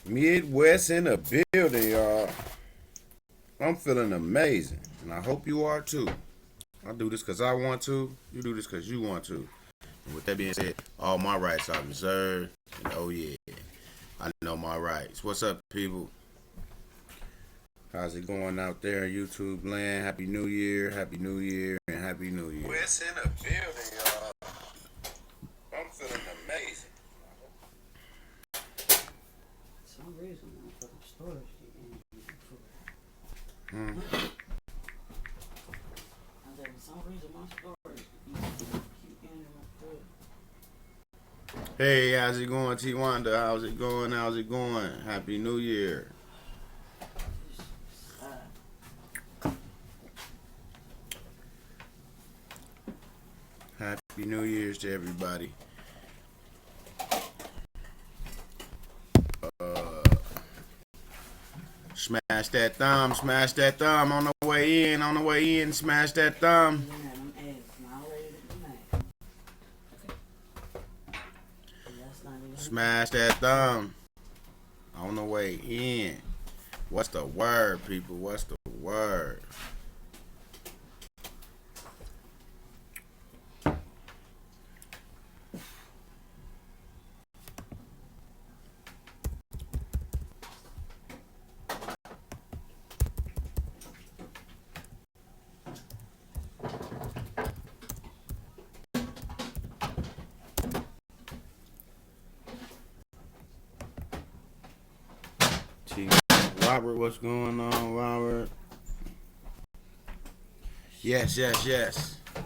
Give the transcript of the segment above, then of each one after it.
Midwest in the building, y'all. I'm feeling amazing, and I hope you are too. I do this because I want to. You do this because you want to. And with that being said, all my rights are reserved. And oh yeah, I know my rights. What's up, people? How's it going out there in YouTube land? Happy New Year, Happy New Year, and Happy New Year. Midwest in the building, y'all. I'm feeling amazing. For some reason, my fucking storage Hmm. I said, for some reason, my storage keep getting my food. Hey, how's it going, T Wanda? How's it going? How's it going? Happy New Year. Happy New Year's to everybody. Smash that thumb on the way in, smash that thumb. Smash that thumb on the way in. What's the word, people? What's the word? Robert, what's going on, Robert? Yes.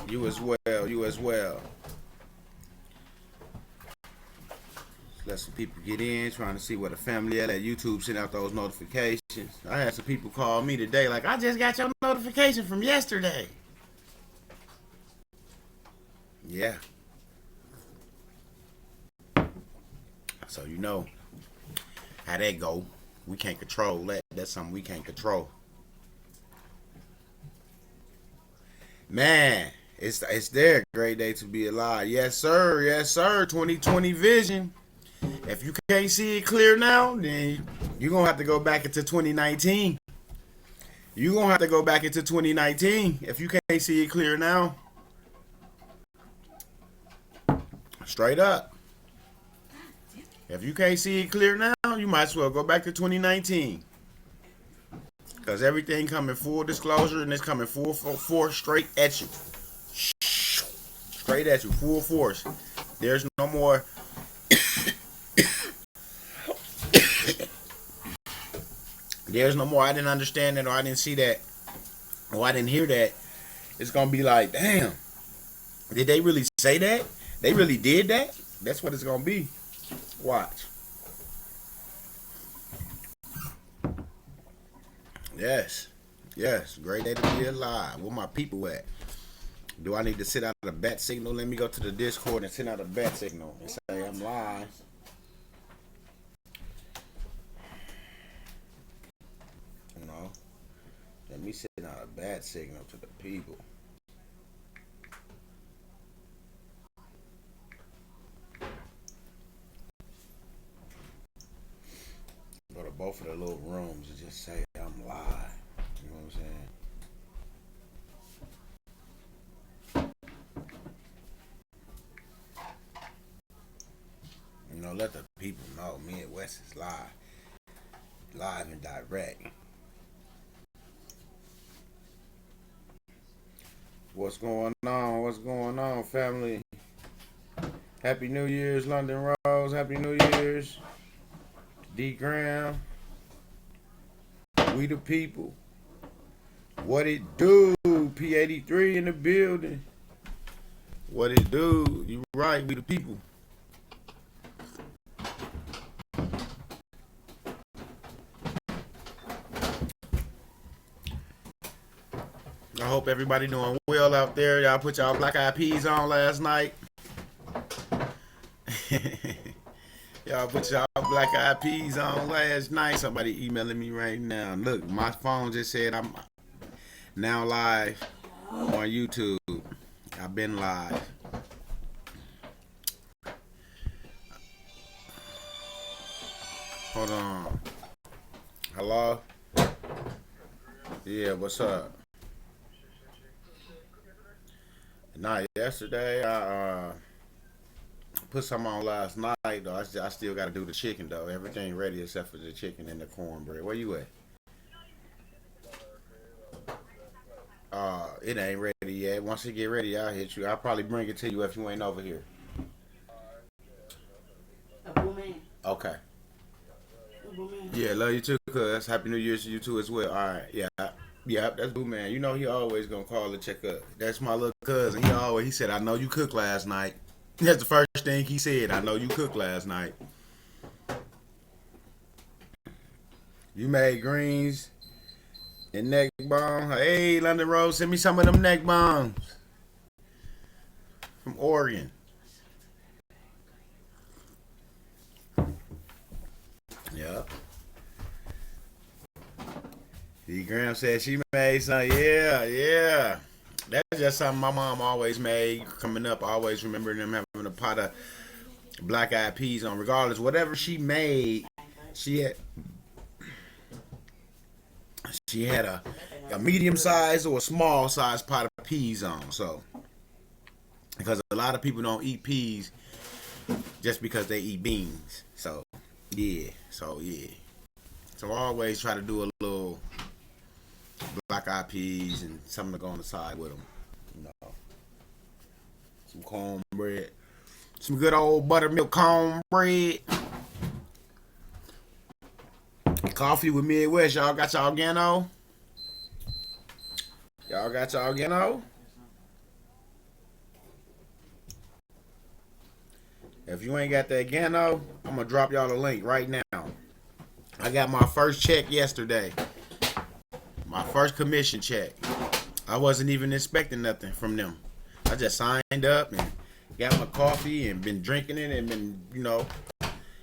You as well. Let some people get in, trying to see where the family at YouTube, send out those notifications. I had some people call me today, like, I just got your notification from yesterday. Yeah. So you know how that go. We can't control that. That's something we can't control. Man, it's their great day to be alive. Yes, sir. 2020 vision. If you can't see it clear now, then you're going to have to go back into 2019. You're going to have to go back into 2019 if you can't see it clear now. Straight up. If you can't see it clear now, you might as well go back to 2019. Because everything coming full disclosure and it's coming full force straight at you. Straight at you, full force. There's no more. There's no more. I didn't understand that, or I didn't see that, or I didn't hear that. It's going to be like, damn. Did they really say that? They really did that? That's what it's going to be. Watch. Yes. Great day to be alive. Where my people at? Do I need to send out a bat signal? Let me go to the Discord and send out a bat signal and say I'm live. You know, let me send out a bat signal to the people. Go to both of the little rooms and just say I'm live. You know what I'm saying? You know, let the people know Midwest is live and direct. What's going on, family? Happy New Year's, London Rose. Happy New Year's, D Graham. We the people. What it do? P83 in the building. What it do? You right, we the people. I hope everybody doing well out there. Y'all put y'all Black Eyed Peas on last night. Y'all put y'all Black Eyed Peas on last night. Somebody emailing me right now. Look, my phone just said I'm now live on YouTube. I've been live. Hold on. Hello? Yeah, what's up? Nah, yesterday I put some on last night though. I still gotta do the chicken though. Everything ready except for the chicken and the cornbread. Where you at? It ain't ready yet. Once it get ready, I'll hit you. I'll probably bring it to you if you ain't over here. A boo man. Okay. A boo man. Yeah, love you too, cuz. Happy New Year to you too as well. Alright, yeah. Yeah, that's Boo Man. You know he always gonna call to check up. That's my little cousin. He said, I know you cooked last night. That's the first thing he said. I know you cooked last night. You made greens and neck bone. Hey, London Rose, send me some of them neck bones from Oregon. Yep. D. Graham said she made some. Yeah, yeah. That's just something my mom always made. Coming up, I always remember them having a pot of black eyed peas on. Regardless, whatever she made, she had a medium size or a small size pot of peas on. So, because a lot of people don't eat peas just because they eat beans. So, yeah. So I always try to do a little black eyed peas and something to go on the side with them. You know, some cornbread, some good old buttermilk cornbread. Coffee with Midwest. Y'all got y'all Gano? Y'all got y'all Gano? If you ain't got that Gano, I'm gonna drop y'all a link right now. I got my first check yesterday. My first commission check. I wasn't even expecting nothing from them. I just signed up and got my coffee and been drinking it and been, you know.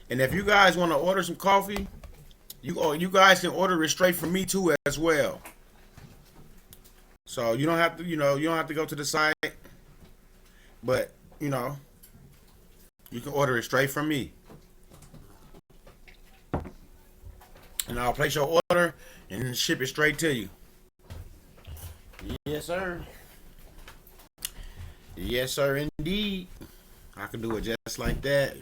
And if you guys want to order some coffee, you guys can order it straight from me too as well. So you don't have to, you don't have to go to the site, but you can order it straight from me. And I'll place your order and ship it straight to you. Yes, sir. Yes, sir, indeed. I can do it just like that.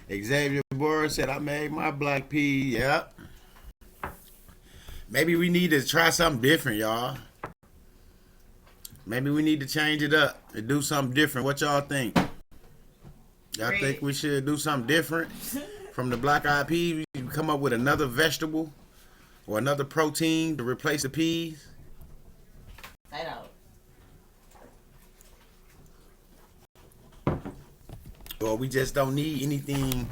Xavier Board said I made my black pea. Yep. Maybe we need to try something different, y'all. Maybe we need to change it up and do something different. What y'all think? Y'all think we should do something different from the black eyed peas? We come up with another vegetable or another protein to replace the peas? Say that. Or we just don't need anything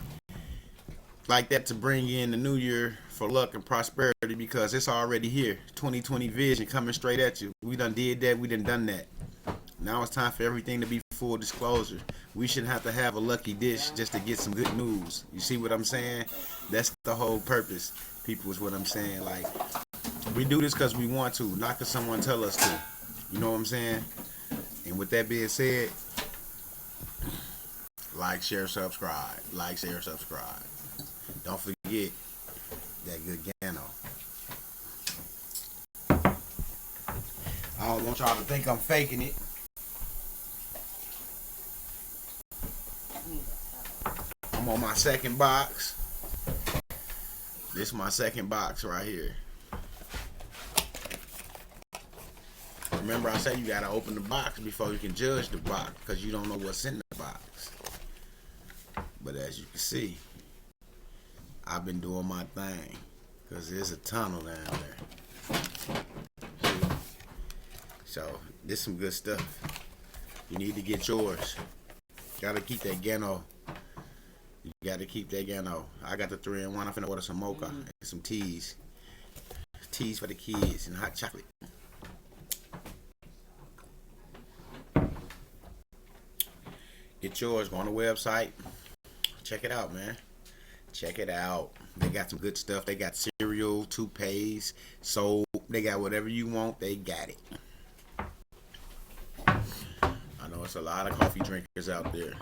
like that to bring in the new year for luck and prosperity because it's already here. 2020 vision coming straight at you. We done did that. We done that. Now it's time for everything to be full disclosure. We shouldn't have to have a lucky dish just to get some good news. You see what I'm saying? That's the whole purpose, people, is what I'm saying. Like, we do this because we want to, not because someone tell us to. You know what I'm saying? And with that being said, like, share, subscribe. Like, share, subscribe. Don't forget that good Gano. I don't want y'all to think I'm faking it. I'm on my second box. This is my second box right here. Remember I said you gotta open the box before you can judge the box because you don't know what's in the box. But as you can see, I've been doing my thing because there's a tunnel down there. So this is some good stuff. You need to get yours. Gotta keep that Gano. You gotta keep that Gano. I got the 3-in-1. I'm finna order some mocha and some teas. Teas for the kids and hot chocolate. Get yours. Go on the website. Check it out, man. Check it out. They got some good stuff. They got cereal, toothpaste, soap. They got whatever you want. They got it. I know it's a lot of coffee drinkers out there.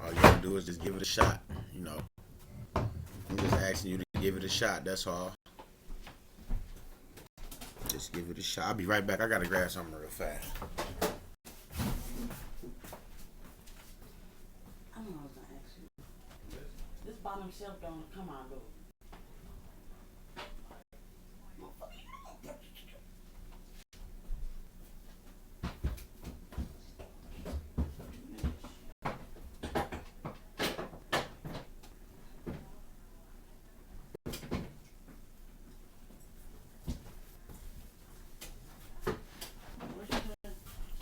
All you gotta do is just give it a shot. I'm just asking you to give it a shot. That's all. Just give it a shot. I'll be right back. I gotta grab something real fast. I don't know what I was gonna ask you. This bottom shelf don't come out though.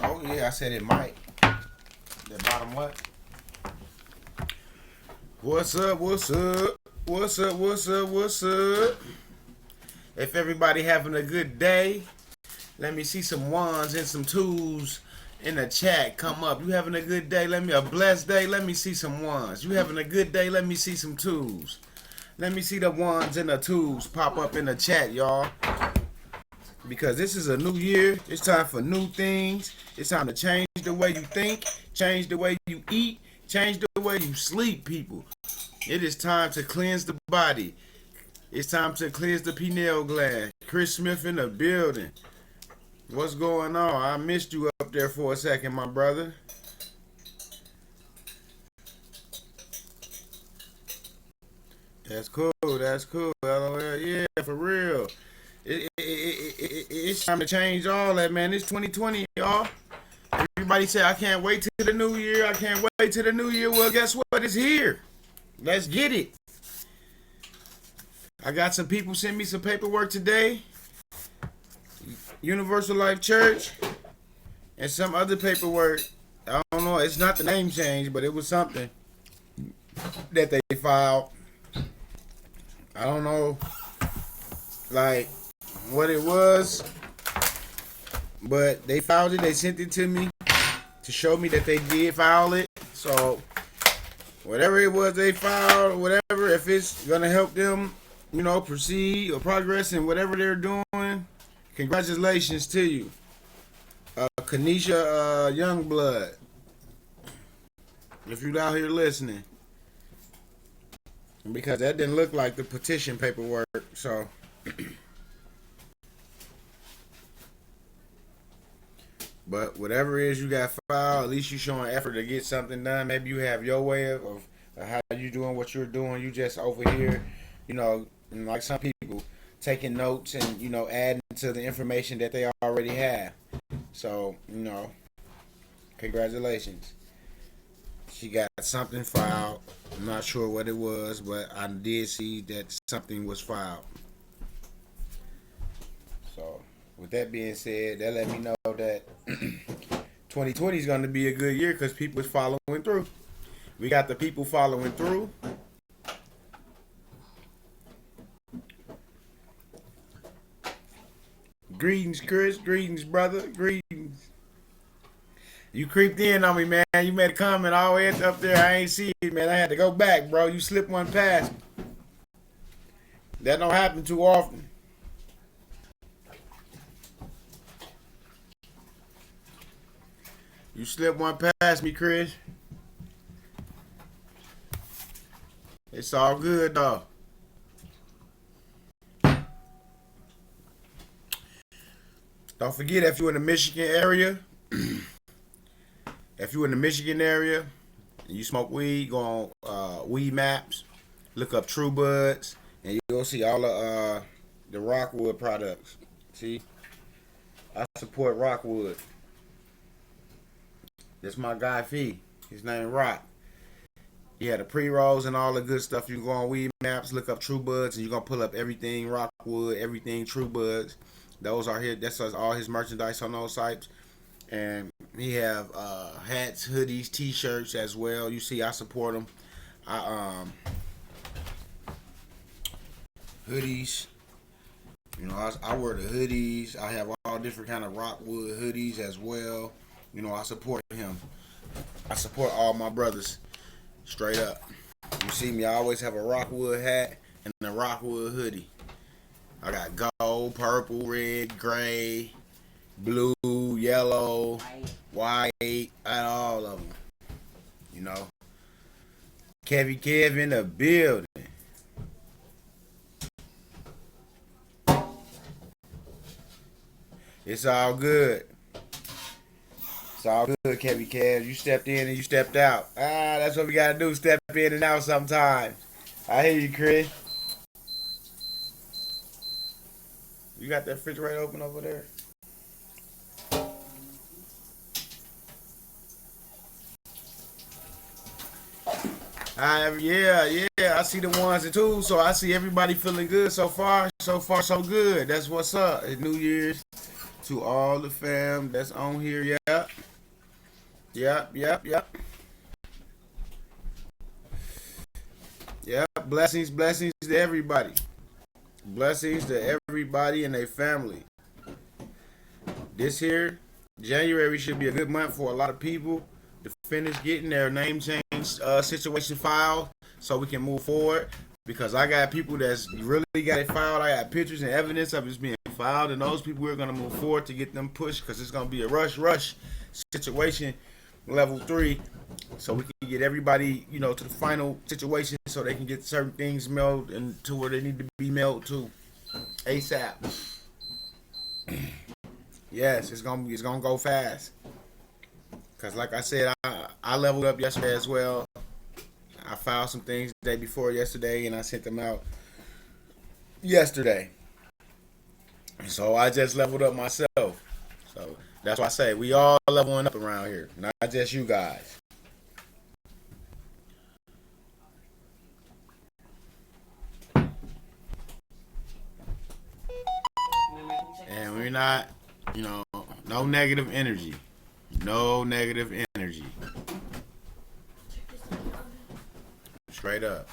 Oh yeah, I said it might. The bottom what? What's up? What's up? What's up? What's up? What's up? If everybody having a good day, let me see some ones and some twos in the chat come up. You having a good day? Let me a blessed day. Let me see some ones. You having a good day? Let me see some twos. Let me see the ones and the twos pop up in the chat, y'all. Because this is a new year. It's time for new things. It's time to change the way you think, change the way you eat, change the way you sleep, people. It is time to cleanse the body. It's time to cleanse the pineal gland. Chris Smith in the building. What's going on? I missed you up there for a second, my brother. That's cool. That's cool. LOL. Yeah, for real. It's time to change all that, man. It's 2020, y'all. Everybody say, I can't wait till the new year. I can't wait till the new year. Well, guess what? It's here. Let's get it. I got some people send me some paperwork today. Universal Life Church. And some other paperwork. I don't know. It's not the name change, but it was something that they filed. I don't know, like, what it was, but they filed it. They sent it to me to show me that they did file it. So whatever it was they filed, whatever, if it's gonna help them, you know, proceed or progress in whatever they're doing, congratulations to you, Kanisha Youngblood. If you're out here listening, because that didn't look like the petition paperwork, so. But whatever it is you got filed, at least you showing effort to get something done. Maybe you have your way of how you doing what you're doing. You just over here, you know, and like some people, taking notes and, you know, adding to the information that they already have. So, you know, congratulations. She got something filed. I'm not sure what it was, but I did see that something was filed. So, with that being said, that let me know that 2020 is going to be a good year because people is following through. We got the people following through. Greetings, Chris. Greetings, brother. Greetings. You creeped in on me, man. You made a comment all the way up there. I ain't see it, man. I had to go back, bro. You slipped one past me. That don't happen too often. You slipped one past me, Chris. It's all good, though. Don't forget, if you're in the Michigan area, and you smoke weed, go on Weed Maps, look up True Buds, and you'll see all the Rockwood products. See, I support Rockwood. That's my guy Fee. His name Rock. He had the pre-rolls and all the good stuff. You can go on Weed Maps, look up True Buds, and you're going to pull up everything Rockwood, everything True Buds. Those are his. That's all his merchandise on those sites. And he have hats, hoodies, t-shirts as well. You see, I support him. Hoodies. You know, I wear the hoodies. I have all different kind of Rockwood hoodies as well. You know, I support him. I support all my brothers. Straight up. You see me, I always have a Rockwood hat and a Rockwood hoodie. I got gold, purple, red, gray, blue, yellow, white. I got all of them. You know. Kev in the building. It's all good. It's all good, Kevin Cavs. You stepped in and you stepped out. That's what we gotta do. Step in and out sometimes. I hear you, Chris. You got that refrigerator open over there? Yeah. I see the ones and twos, so I see everybody feeling good so far. So far, so good. That's what's up. It's New Year's to all the fam that's on here. Yep. Blessings to everybody. Blessings to everybody and their family. This here, January should be a good month for a lot of people to finish getting their name change situation filed so we can move forward. Because I got people that's really got it filed. I got pictures and evidence of it being filed, and those people we're gonna move forward to get them pushed because it's gonna be a rush situation, level 3, so we can get everybody, to the final situation so they can get certain things mailed and to where they need to be mailed to ASAP. Yes, it's gonna go fast. Cause like I said, I leveled up yesterday as well. I filed some things the day before yesterday, and I sent them out yesterday. So I just leveled up myself. So that's why I say we all leveling up around here, not just you guys. And we're not, no negative energy. No negative energy. Straight up.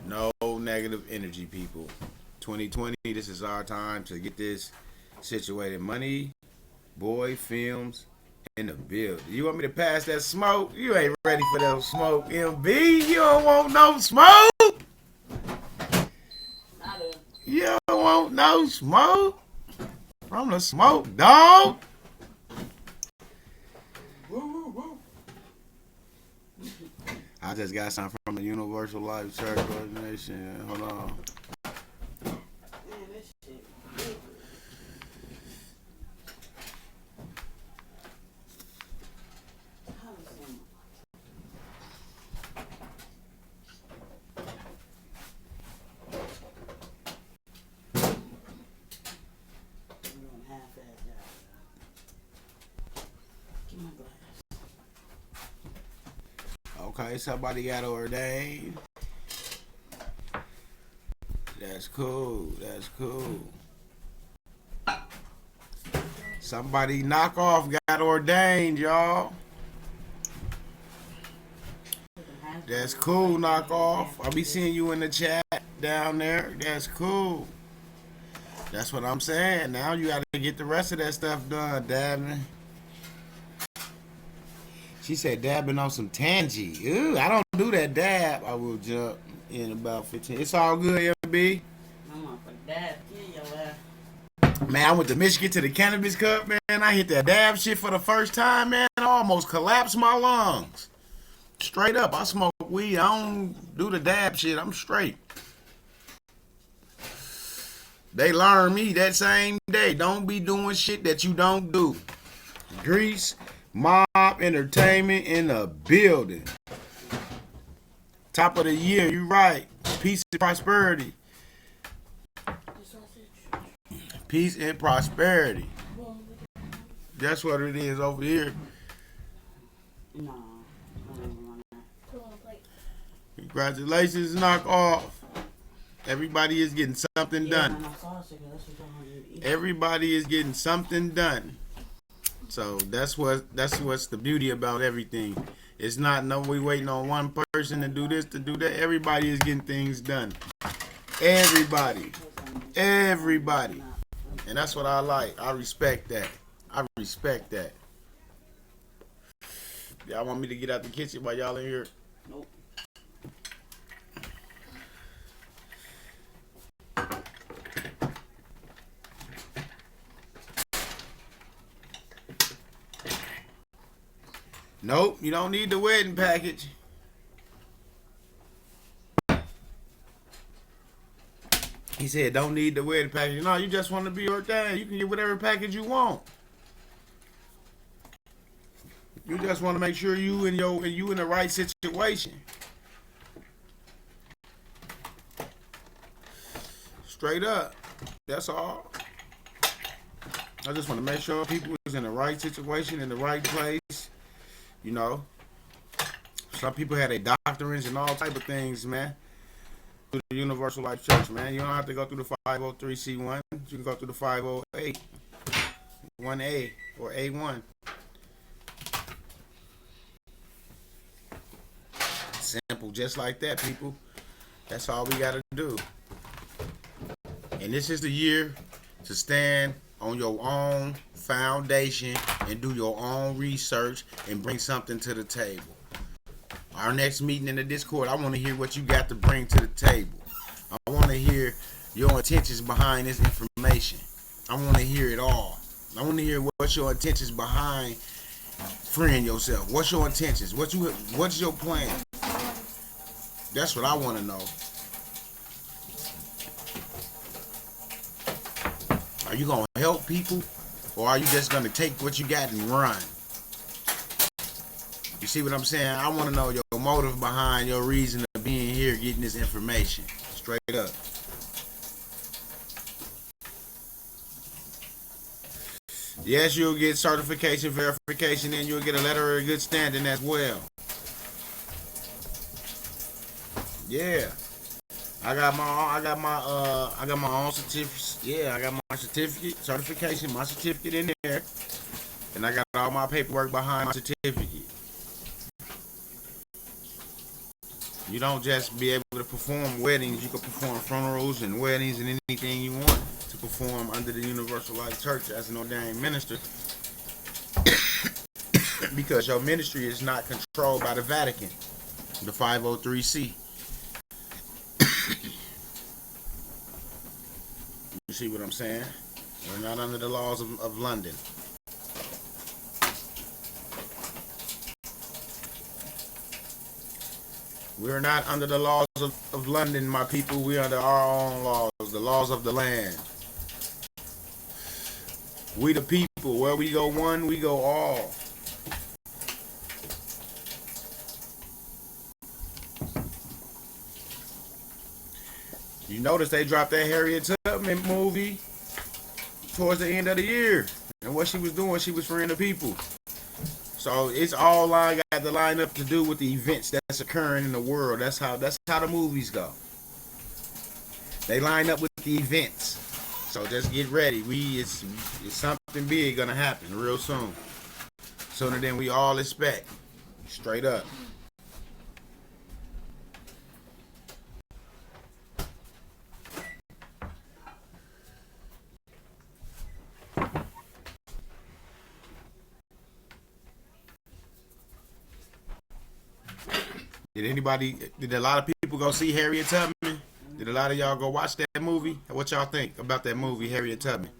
No negative energy, people. 2020, this is our time to get this situated. Money, boy, films, in the building. You want me to pass that smoke? You ain't ready for that smoke, MB. You don't want no smoke. You don't want no smoke. From the smoke, dog. I just got something from the Universal Life Church Organization. Hold on. Okay, somebody got ordained. That's cool. Somebody knock off got ordained, y'all. That's cool, knock off. I'll be seeing you in the chat down there. That's cool. That's what I'm saying. Now you gotta get the rest of that stuff done, Dabney. She said dabbing on some Tangy. Ooh, I don't do that dab. I will jump in about 15. It's all good, MB. I'm on for dab. Kill your ass. Man, I went to Michigan to the Cannabis Cup, man. I hit that dab shit for the first time, man. I almost collapsed my lungs. Straight up, I smoke weed. I don't do the dab shit. I'm straight. They learned me that same day. Don't be doing shit that you don't do. Grease. Mob Entertainment in the building. Top of the year, you right. Peace and prosperity. Peace and prosperity. That's what it is over here. No. Congratulations, knock off. Everybody is getting something done. Everybody is getting something done. So that's what's the beauty about everything. It's not we waiting on one person to do this, to do that. Everybody is getting things done. Everybody. And that's what I like. I respect that. Y'all want me to get out the kitchen while y'all in here? Nope. Nope, you don't need the wedding package. He said, don't need the wedding package. No, you just want to be ordained. You can get whatever package you want. You just want to make sure you in the right situation. Straight up. That's all. I just want to make sure people is in the right situation, in the right place. You know. Some people had their doctrines and all type of things, man. Through the Universal Life Church, man. You don't have to go through the 503c1. You can go through the 508, 1A, or A1. Simple, just like that, people. That's all we got to do. And this is the year to stand on your own foundation and do your own research and bring something to the table. Our next meeting in the Discord, I want to hear what you got to bring to the table. I want to hear your intentions behind this information. I want to hear it all. I want to hear what's your intentions behind freeing yourself. What's your intentions? What's your plan? That's what I want to know. Are you going to help people, or are you just going to take what you got and run? You see what I'm saying? I want to know your motive behind your reason of being here, getting this information. Straight up. Yes, you'll get certification, verification, and you'll get a letter of good standing as well. Yeah. I got my own certificate. Yeah, I got my certificate, my certificate in there. And I got all my paperwork behind my certificate. You don't just be able to perform weddings, you can perform funerals and weddings and anything you want to perform under the Universal Life Church as an ordained minister. Because your ministry is not controlled by the Vatican, the 503c. You see what I'm saying? We're not under the laws of London. We're not under the laws of London, my people. We're under our own laws, the laws of the land. We the people. Where we go one, we go all. You notice they dropped that Harriet Tubman movie towards the end of the year. And what she was doing, she was freeing the people. So it's all got to line up to do with the events that's occurring in the world. That's how the movies go. They line up with the events. So just get ready. It's something big gonna happen real soon. Sooner than we all expect. Straight up. Did a lot of people go see Harriet Tubman? Did a lot of y'all go watch that movie? What y'all think about that movie, Harriet Tubman?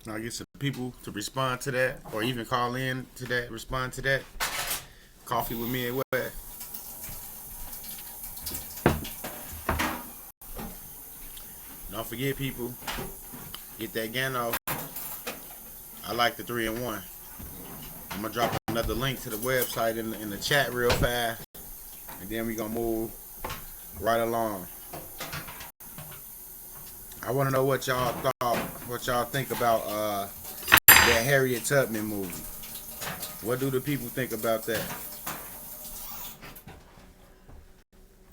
I'll get some people to respond to that, or even call in to that, respond to that. Coffee with me and what? Don't forget, people, get that Gano. I like the 3-in-1. I'm gonna drop another link to the website in the chat real fast, and then we gonna move right along. I want to know what y'all think about that Harriet Tubman movie. What do the people think about that?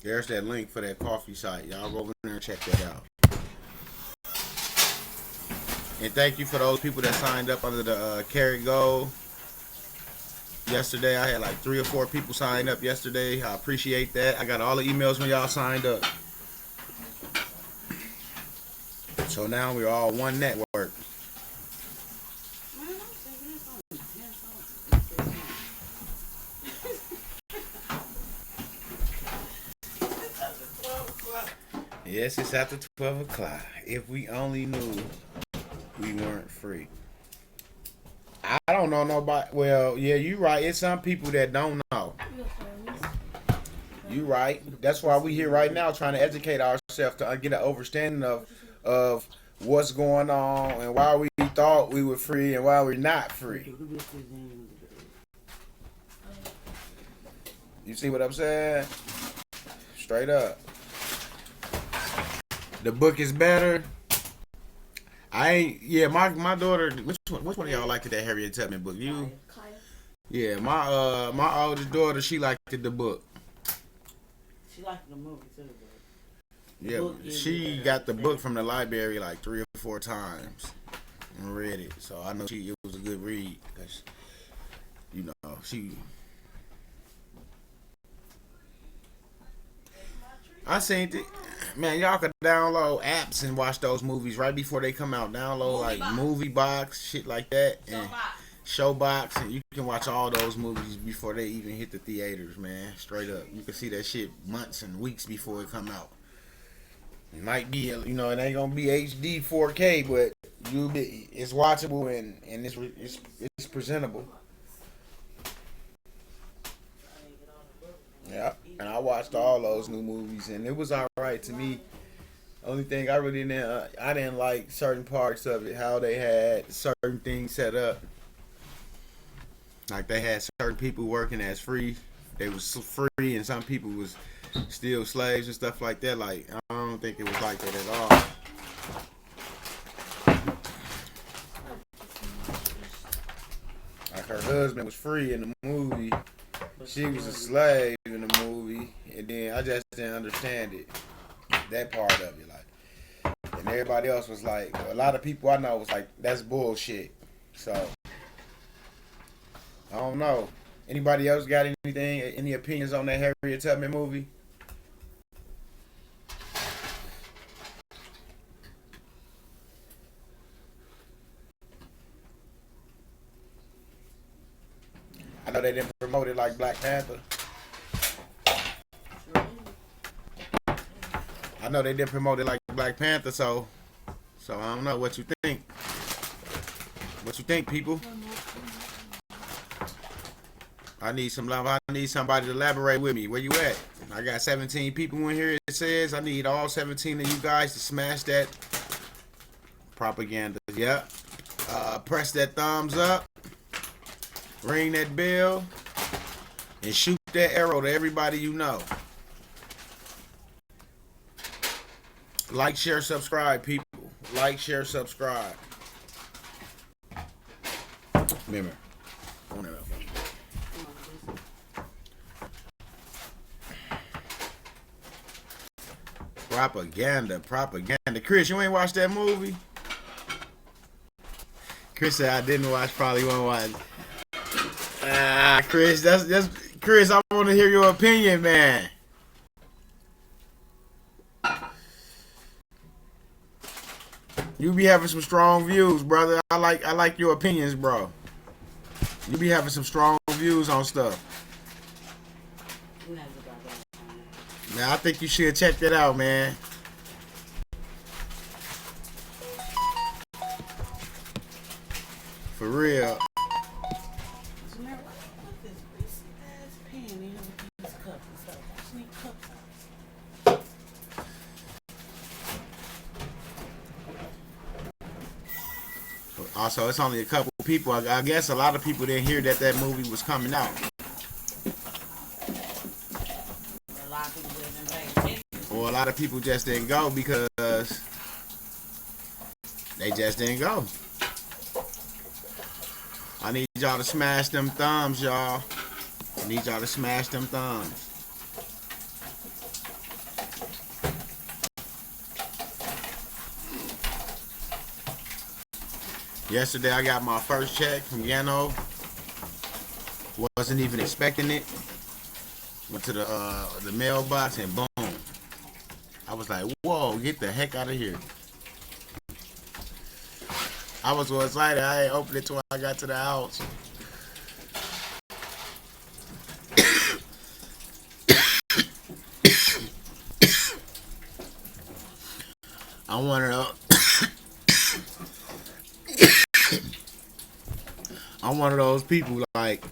There's that link for that coffee site. Y'all go over there and check that out. And thank you for those people that signed up under the Carrot Gold. Yesterday, I had like 3 or 4 people sign up yesterday. I appreciate that. I got all the emails when y'all signed up. So now we're all one network. Yes, it's after 12 o'clock. If we only knew we weren't free. I don't know nobody. Well, yeah, you right. It's some people that don't know. You right. That's why we here right now trying to educate ourselves to get an understanding of what's going on and why we thought we were free and why we're not free. You see what I'm saying? Straight up. The book is better. I ain't. Yeah, my daughter. Which one of y'all liked that Harriet Tubman book? You? Yeah, my oldest daughter. She liked the book. She liked the movie too. Yeah, she got the book from the library like 3 or 4 times and read it. So I know it was a good read. Cause, you know, she. I seen it. Man, y'all could download apps and watch those movies right before they come out. Download like Movie Box, shit like that, and Showbox, and you can watch all those movies before they even hit the theaters, man. Straight up, you can see that shit months and weeks before it come out. It might be, you know, it ain't gonna be HD 4K, but it's watchable and it's presentable. Yeah, and I watched all those new movies, and it was all right to me. Only thing I didn't like certain parts of it, how they had certain things set up. Like they had certain people working as free, they was free, and some people was still slaves and stuff like that. Like I don't think it was like that at all. Like her husband was free in the movie. She was a slave in the movie, and then I just didn't understand it, that part of it, like, and everybody else was like, a lot of people I know was like, that's bullshit. So I don't know. Anybody else got anything, any opinions on that Harriet Tubman movie? I know they didn't promote it like Black Panther. I know they didn't promote it like Black Panther, so I don't know what you think. What you think, people? I need some love. I need somebody to elaborate with me. Where you at? I got 17 people in here. It says I need all 17 of you guys to smash that propaganda. Yep. Press that thumbs up. Ring that bell. And shoot that arrow to everybody you know. Like, share, subscribe, people. Like, share, subscribe. Remember. Propaganda. Chris, you ain't watched that movie? Chris said I didn't watch. Probably won't watch. Chris, that's Chris. I want to hear your opinion, man. You be having some strong views, brother. I like your opinions, bro. You be having some strong views on stuff. Man, I think you should check that out, man. For real. Also, it's only a couple people. I guess a lot of people didn't hear that movie was coming out. Or a lot of people just didn't go because they just didn't go. I need y'all to smash them thumbs, y'all. I need y'all to smash them thumbs. Yesterday I got my first check from Yano. Wasn't even expecting it. Went to the mailbox and boom. I was like, whoa, get the heck out of here. I was so excited I ain't opened it till I got to the house. I wanted to I'm one of those people like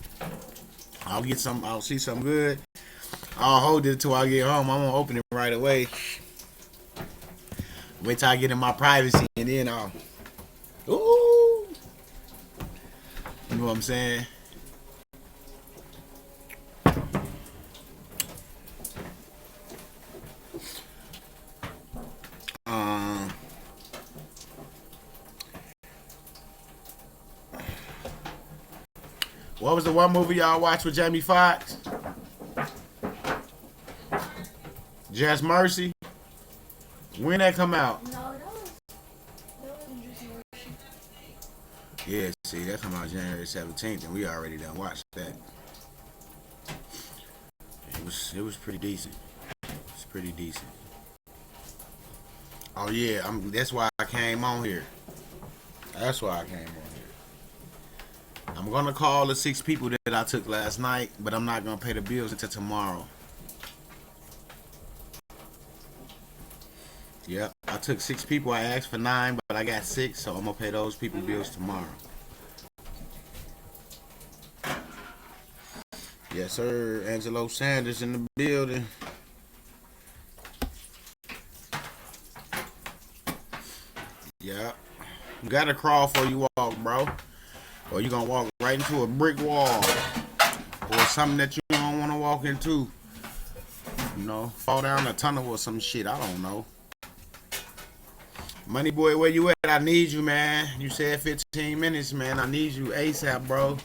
I'll see something good. I'll hold it until I get home. I'm gonna open it right away. Wait till I get in my privacy and then I'll. Ooh. You know what I'm saying? What was the one movie y'all watched with Jamie Foxx? Just Mercy. When that come out? No, that wasn't just Mercy. Yeah, see, that come out January 17th, and we already done watched that. It was pretty decent. It's pretty decent. Oh yeah, that's why I came on here. That's why I came on here. I'm gonna call the 6 people that I took last night, but I'm not gonna pay the bills until tomorrow. Yep, I took 6 people. I asked for 9, but I got 6, so I'm gonna pay those people bills tomorrow. Yes, sir. Angelo Sanders in the building. Yeah, you gotta crawl before you walk, bro. Or you gonna walk right into a brick wall or something that you don't want to walk into. You know, fall down a tunnel or some shit. I don't know. Money boy, where you at? I need you, man. You said 15 minutes, man. I need you ASAP, bro.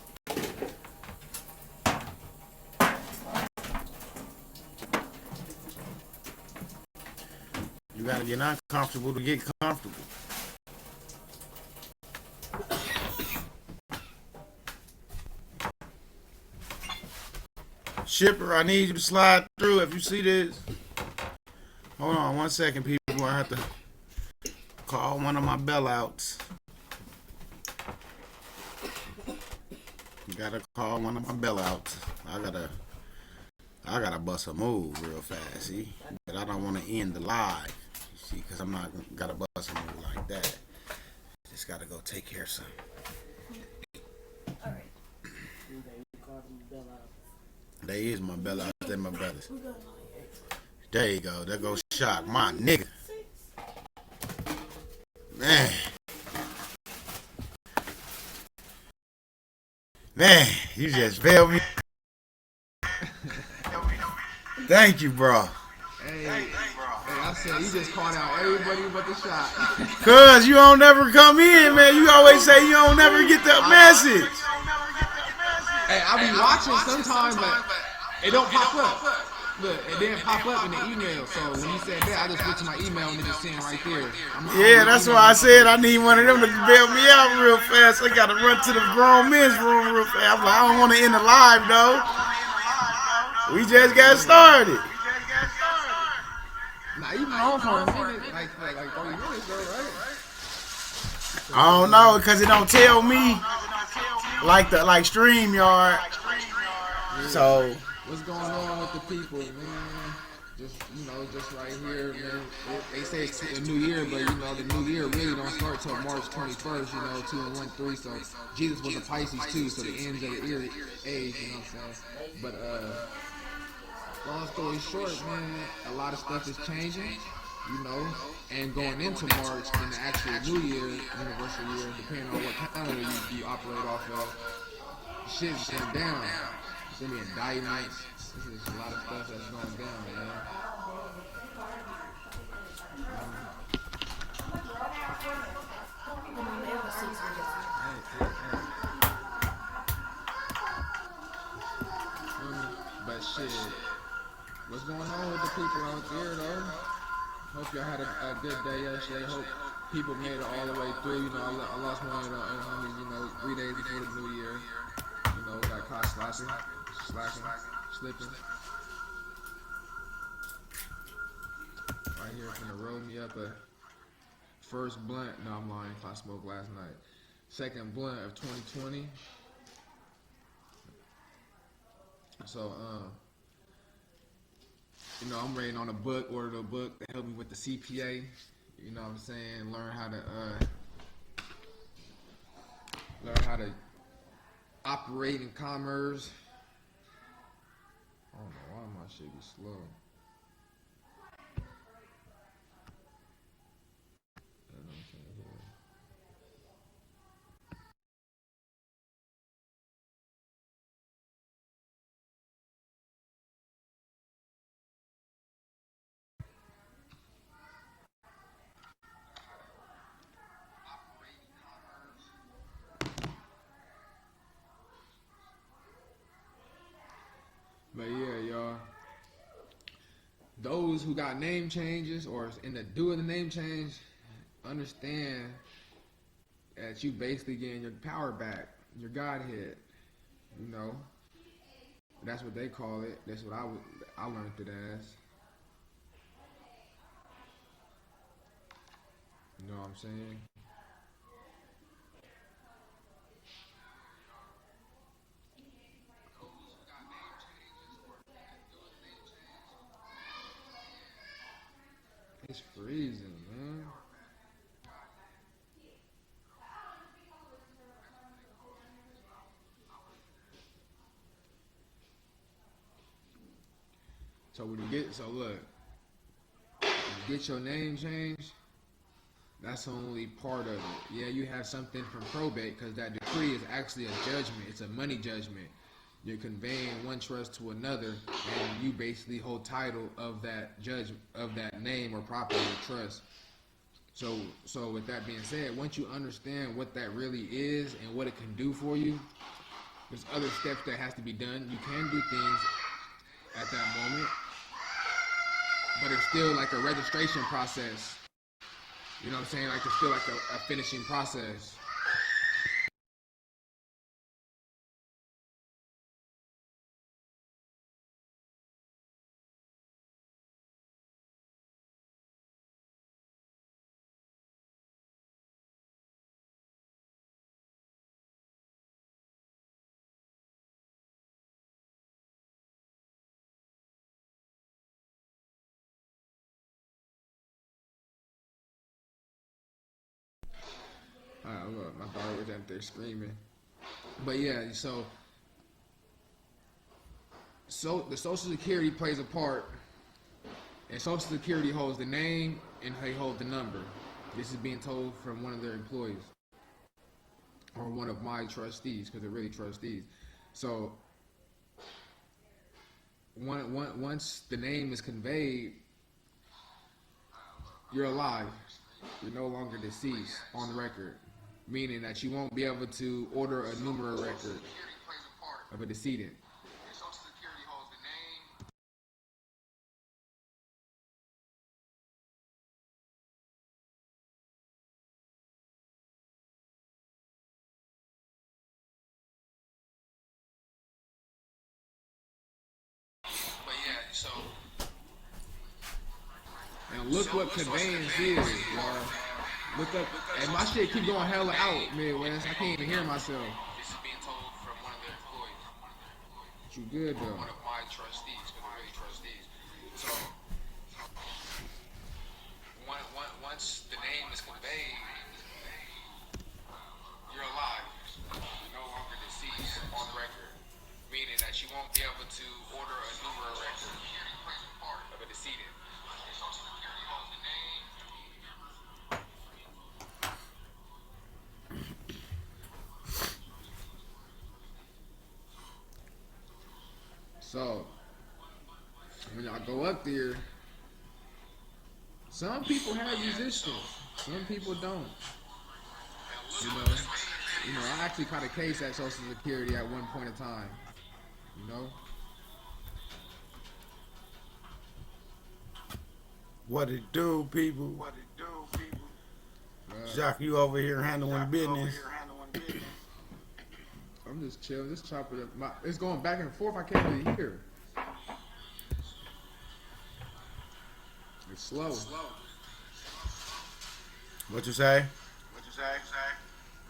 You gotta get uncomfortable to get comfortable. Shipper, I need you to slide through if you see this. Hold on 1 second, people. I have to call one of my bailouts. You gotta call one of my bailouts. I gotta bust a move real fast, see? But I don't want to end the live, see? Because I'm not gotta bust a move like that. Just gotta go take care of something. All right. They is my bailouts. They my brothers. There you go. There goes Shock, my nigga. Man, you just failed me. Thank you, bro. Hey, I said you just called out everybody but the shot. Cause you don't never come in, man. You always say you don't never get the message. Hey, I be watching sometimes, but it don't pop up. Look, it didn't pop up in the email. So when you said that, I just went to my email and it just saying right there. Yeah, that's why I said I need one of them to bail me out real fast. I gotta run to the grown men's room real fast. I'm like, I don't want to end the live though. We just got started. Nah, you been on for a minute, like 30 minutes though, right? I don't know, cause it don't tell me like StreamYard. So what's going on with the people, man? Just just right here, man. They say it's a new year, but the new year really don't start till March 21st. 2 and 1, 3. So Jesus was a Pisces too, so the ends of the age, you know what I'm saying? But long story short, man, a lot of stuff is changing, and going into March and the actual New Year, universal year, depending on what calendar you operate off of, shit's going down. There's gonna be indictments. There's a lot of stuff that's going down, man. But shit, what's going on with the people out there, though? Hope y'all had a good day yesterday. Hope people made it all the way through. I lost one of the homies, 3 days before the new year. Got caught slipping. Right here, finna roll me up a first blunt. No, I'm lying. I smoked last night. Second blunt of 2020. So, I'm reading on a book, ordered a book to help me with the CPA. You know what I'm saying? Learn how to operating commerce. I don't know why my shit be slow. You know what I'm saying here. But yeah, y'all. Those who got name changes or in the doing the name change, understand that you basically getting your power back, your Godhead. You know, that's what they call it. That's what I learned it as. You know what I'm saying? It's freezing, man. So when you look, when you get your name changed, that's only part of it. Yeah, you have something from probate because that decree is actually a judgment. It's a money judgment. You're conveying one trust to another, and you basically hold title of that of that name or property or trust. So with that being said, once you understand what that really is and what it can do for you, there's other steps that has to be done. You can do things at that moment, but it's still like a registration process. You know what I'm saying? Like it's still like a finishing process. Look, my daughter was out there screaming. But yeah, so the Social Security plays a part, and Social Security holds the name and they hold the number. This is being told from one of their employees or one of my trustees, because they're really trustees. So once the name is conveyed, you're alive. You're no longer deceased on the record, meaning that you won't be able to order a numero record of a decedent. But yeah, so and look what conveyance is, y'all. Look up, and my shit keep going hella out, Midwest. I can't even hear myself. This is being told from one of their employees. But you good though? One of my trustees, because they're really trustees. So once the name is conveyed, you're alive. You're no longer deceased on the record, meaning that you won't be able to order a numero record of a decedent. So, when y'all go up there, some people have resistance, some people don't. You know, I actually caught a case at Social Security at one point in time. You know, What it do, people? Jacques, you over here handling business. I'm just chilling, just chopping up. It's going back and forth. I can't really hear. It's slow. What you say?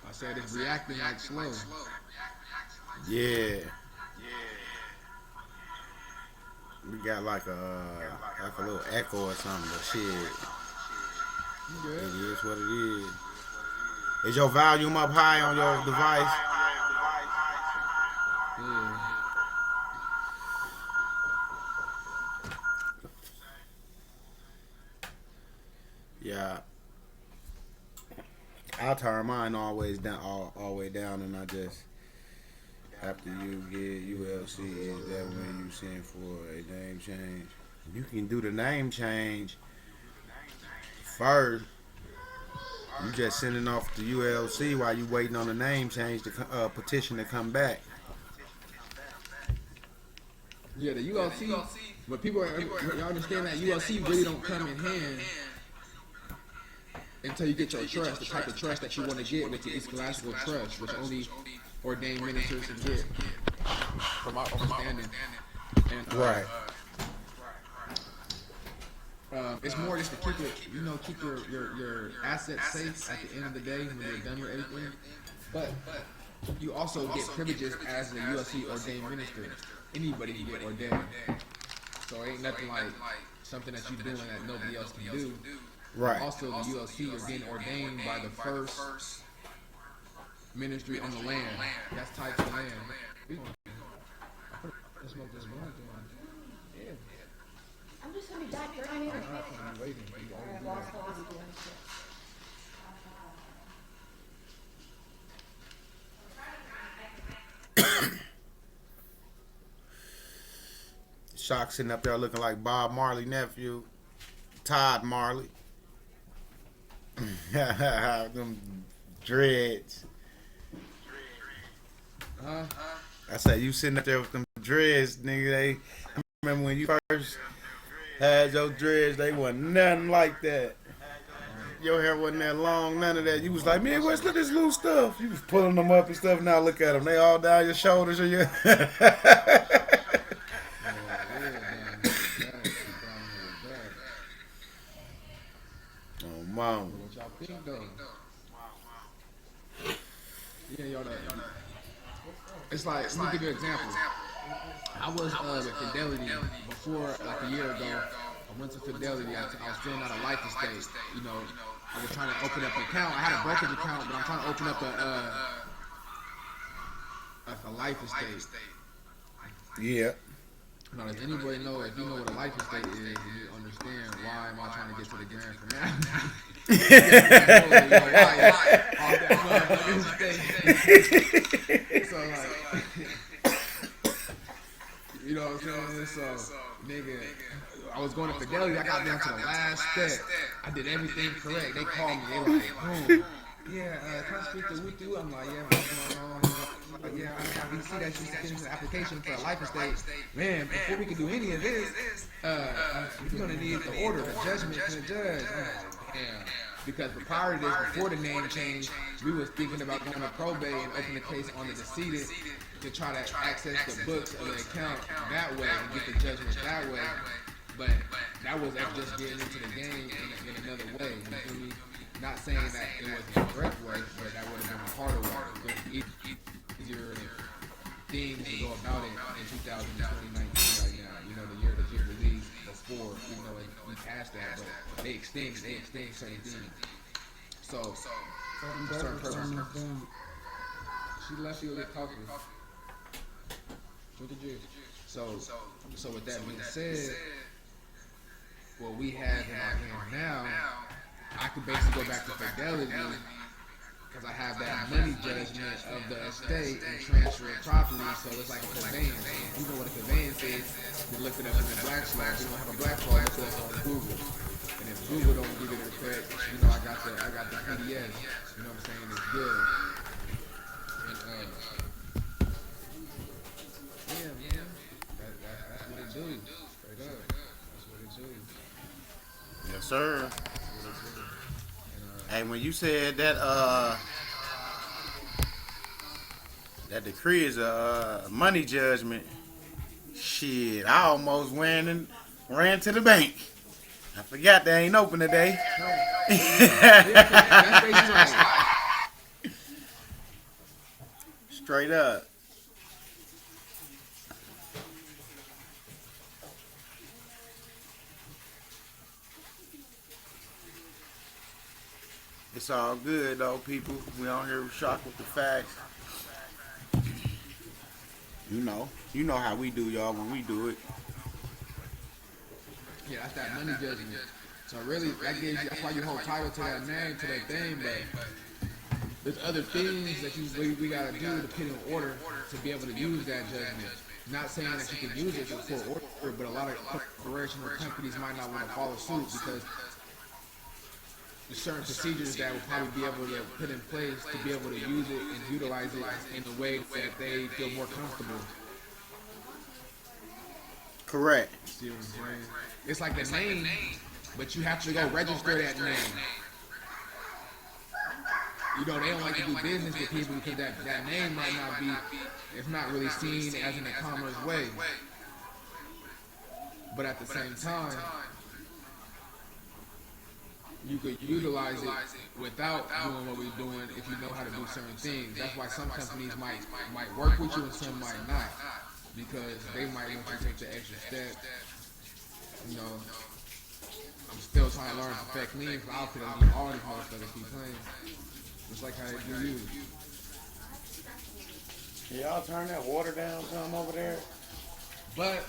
I said it's reacting like slow. Yeah. We got like a little echo or something, but shit. You good? It is what it is. Is your volume up high on your device? I'll turn mine always down, all way down, and I just after you get UFC, is that when you send for a name change? You can do the name change first. You just sending off the ULC while you waiting on the name change to petition to come back. Yeah, the UFC, but people, you understand that UFC really don't come in hand until you get your trust, the type of trust that you want to get, which is scholastical trust, which only ordained ministers can get, from my understanding. And, Right. It's more just to keep it, keep your assets safe at the end of the day when you're done with everything. But you also get privileges as a UFC ordained minister. Anybody can get ordained. So it ain't nothing like something that you're doing that nobody else can do. Right. Also, the UFC, you're getting ordained by the first ministry on the land. That's tied to the land. Let's smoke this one. Yeah. I'm just gonna be back right here. I'm waiting. Alright, well, I'll be doing shit. Shock sitting up there looking like Bob Marley nephew, Todd Marley. Them dreads. Huh? I said you sitting up there with them dreads, nigga. I remember when you first had your dreads, they wasn't nothing like that. Your hair wasn't that long, none of that. You was like, man, where's look at this loose stuff? You was pulling them up and stuff. Now look at them, they all down your shoulders or your. Oh, mom. What y'all think though? Yeah, y'all. It's like, let me give you an example. I was with Fidelity before, like a year ago. I went to Fidelity. I was filling out a life estate. I was trying to open up an account. I had a brokerage account, but I'm trying to open up a life estate. Yeah. Now, does anybody know, if you know what a life estate is, and you understand why am I trying to get to the grand finale? So, like, you know what I'm saying? So, nigga, I was going to Fidelity. I got down to the last step. I did everything correct. They called me. They were like, boom. Yeah, can I speak to Wutu? I'm like, yeah, what's going on? Like, yeah, we see that you finished the application for a life estate. Man, before we can do any of this, you're going to need the order, the judgment from the judge. I'm like, damn. Because prior to this, before the name change, we was thinking about going to probate and open the case on the decedent to try to access the books of the account that way and get the judgment that way. But that was us just getting into the game in another way. You feel me? Not saying that it was the correct way, but that would have been a harder way. It was easier things to go about it in 2019 right now. The year that you released before, even though we passed that, but they extend certain things. So, certain purpose. She left you with coffee. What did you? So with that being said, what we have in our hand now, I could basically go back to Fidelity because I have that money judgment of the estate and transfer it properly, so it's like a conveyance. You know what a conveyance is, you look it up in the Black's Law. If you don't have a Black's Law, look it up on Google. And if Google don't give it a correct, I got the PDF. You know what I'm saying? It's good. And yeah, man. That's what it do. Straight up. That's what it do. Yes, sir. Hey, when you said that that decree is a money judgment, shit, I almost ran to the bank. I forgot they ain't open today. Straight up. It's all good though, people. We on here shocked with the facts. You know how we do, y'all, when we do it. Yeah, that's that money judgment. So really, that gives you, that's why you hold title to that name, to that thing, but there's other things that we gotta do to put in order to be able to use that judgment. Not saying that you can use it for court order, but a lot of corporations or companies might not want to follow suit because there's certain procedures that will probably be able to put in place to be able to use it and utilize it in a way that they feel more comfortable. Correct. See what I'm saying? It's like a name, but you have to go register that name. You know, they don't like to do business with people because that name might not be, it's not really seen as in a commerce way. But at the same time, you could utilize it without doing what we're doing if you know how to do certain things. That's why some companies might work with you and some might not, because they might want you to take the extra step. You know, I'm still trying to learn to perfect lean for outfit on all these motherfuckers keep playing. Just like how they do you. Y'all turn that water down some over there? But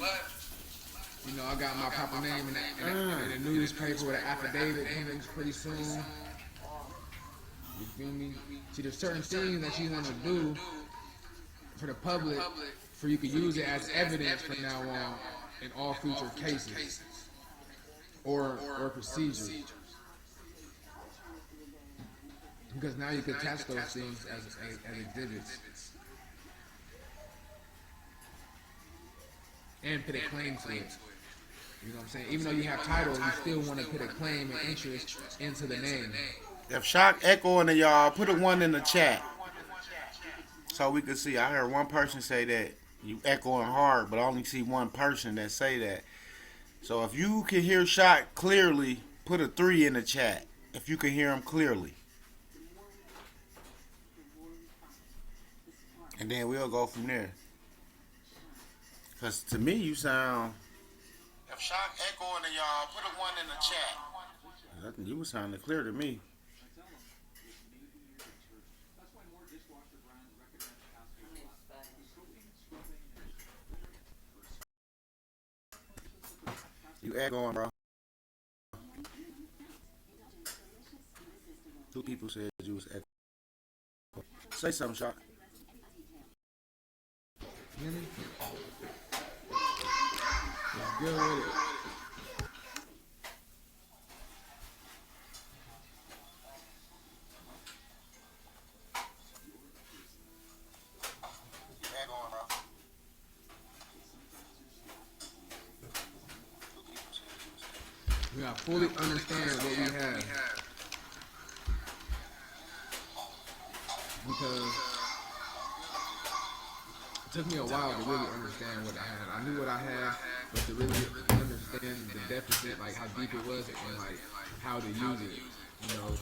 you know, I got my proper name in the newspaper with an affidavit coming pretty soon. You feel me? See, there's certain things that you want to do for the public, for you can use it as evidence from now on in all future cases or procedures. Because now you can attach those things as exhibits and put a claim to it. You know what I'm saying? Even though you have title, you still want to put a claim and interest into the name. If Shock echoing to y'all, put a 1 in the chat so we can see. I heard one person say that you echoing hard, but I only see one person that say that. So if you can hear Shock clearly, put a 3 in the chat. If you can hear him clearly. And then we'll go from there. Because to me, you sound... If Shock echoing to y'all, put a 1 in the chat. You were sounding clear to me. You echoing, bro. 2 people said you was echoing. Say something, Shock. Let's go with it. We gotta fully understand what we have. Because it took me a while to really understand what I had. I knew what I had, but to really understand the deficit, like how deep it was and like how to use it, you know.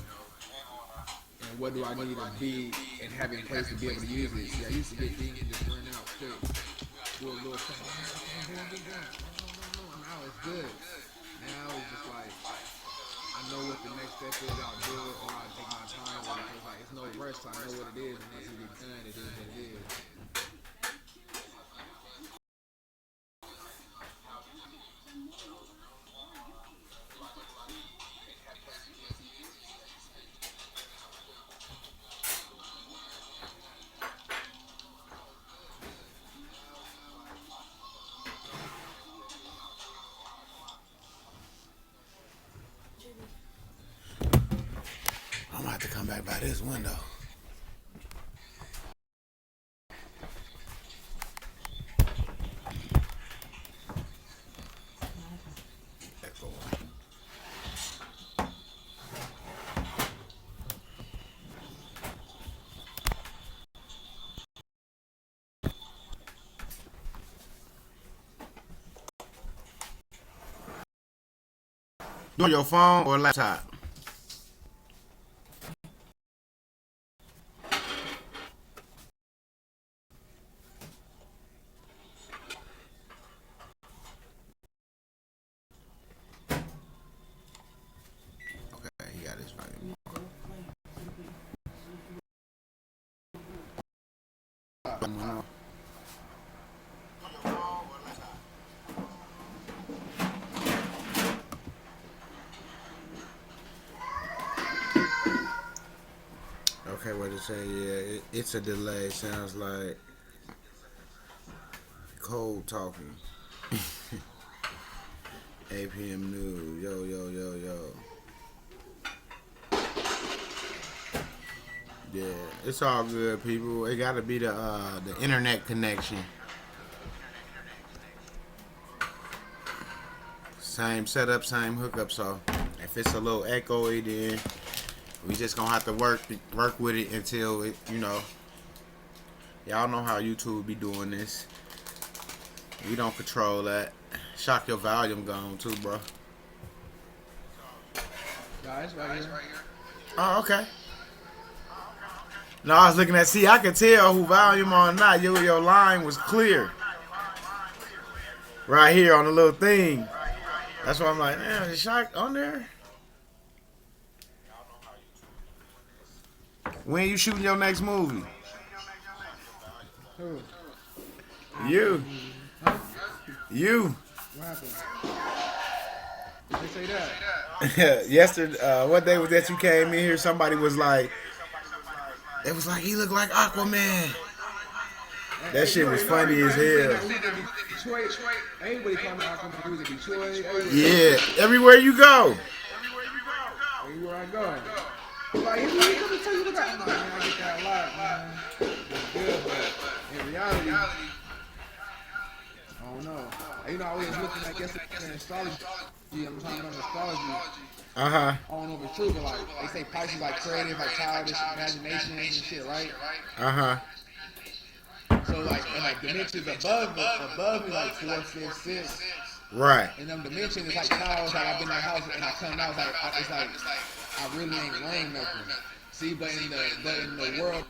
And what do I need to be and have in place to be able to use it. See, I used to get things and just run out quick. Do a little thing. No. Now it's good. Now it's just like, I know what the next step is, I'll do it, or I'll take my time with it. It's like, it's no rush, so I know what it is, and once it gets done, it is what it is. I'm gonna have to come back by this window. You on your phone or laptop? Okay, he got his volume. Okay, what it say? Yeah, it's a delay. Sounds like cold talking. 8 p.m. news. Yo, yo, yo, yo. Yeah, it's all good, people. It got to be the internet connection. Same setup, same hookup. So if it's a little echoey, then we just gonna have to work with it until it, y'all know how YouTube be doing this. We don't control that. Shock your volume gone too, bro. Guys, right here. Oh, okay. No, I was looking at. See, I could tell who volume on or not. Your line was clear. Right here on the little thing. That's why I'm like, man, is Shock on there? When you shooting your next movie? Who? You. You. What happened? They say that. Yesterday, what day was that you came in here? Somebody was like, it was like he looked like Aquaman. That shit was funny as hell. Detroit. Everybody call me Aquaman. He was in Detroit. Yeah, everywhere you go. Everywhere I go. Like, let me tell you what I got. Man, I get that a lot, man. It's good, but in reality, I don't know. You know, I was looking at yesterday astrology. I'm talking about astrology. Uh-huh. I don't know if it's true, but like they say Pisces like creative, like childish imagination and shit, right? Uh-huh. So like and like dimensions above me like 4, 5, 6. Right. And them dimensions is like clouds, like I've been in the house and I come out it's like I really ain't learned nothing. See, but in the world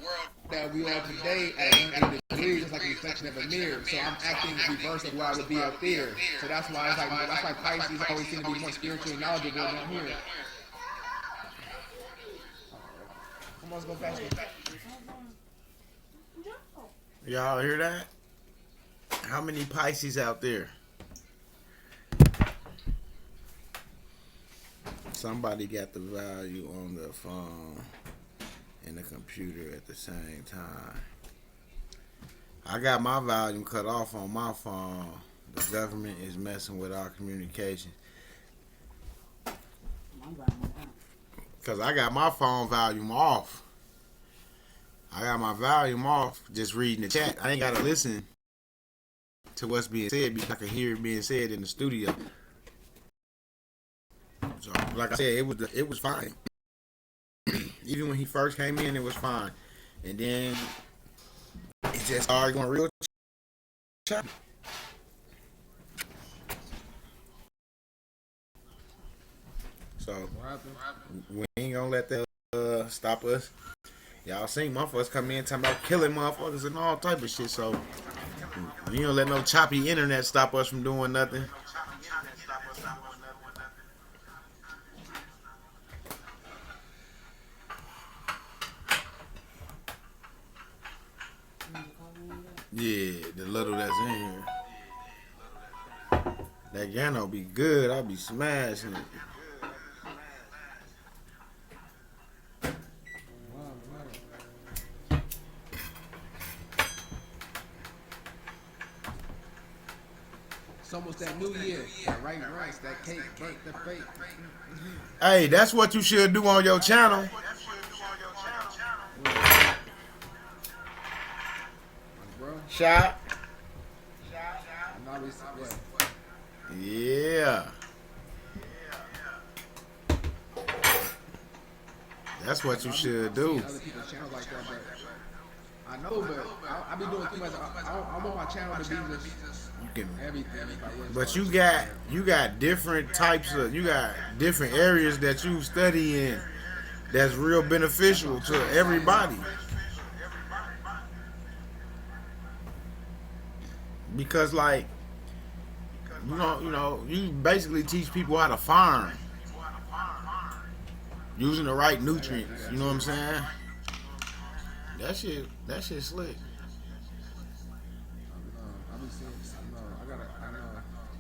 that we are today at a degree, it's like a reflection of a mirror. So I'm acting reverse of where I would be up there. So that's why Pisces always seem to be more spiritual and knowledgeable than I'm here. Come on, let's go faster. Y'all hear that? How many Pisces out there? Somebody got the value on the phone and the computer at the same time. I got my volume cut off on my phone. The government is messing with our communication. Because I got my phone volume off. I got my volume off just reading the chat. I ain't got to listen to what's being said because I can hear it being said in the studio. So, like I said, it was fine. Even when he first came in, it was fine. And then it just started going real choppy. So we ain't gonna let that stop us. Y'all seen motherfuckers come in talking about killing motherfuckers and all type of shit. So we ain't gonna let no choppy internet stop us from doing nothing. Yeah, the little that's in here. That Gano be good. I be smashing it. It's almost that new year. That right rice, that cake, the fake. Hey, that's what you should do on your channel. Shot. Yeah. That's what you should do. I know, but I be doing too much. I want my channel to be just everything. But you got different types of, you got different areas that you study in that's real beneficial to everybody. Because like, you basically teach people how to farm using the right nutrients. You know what I'm saying? That shit slick.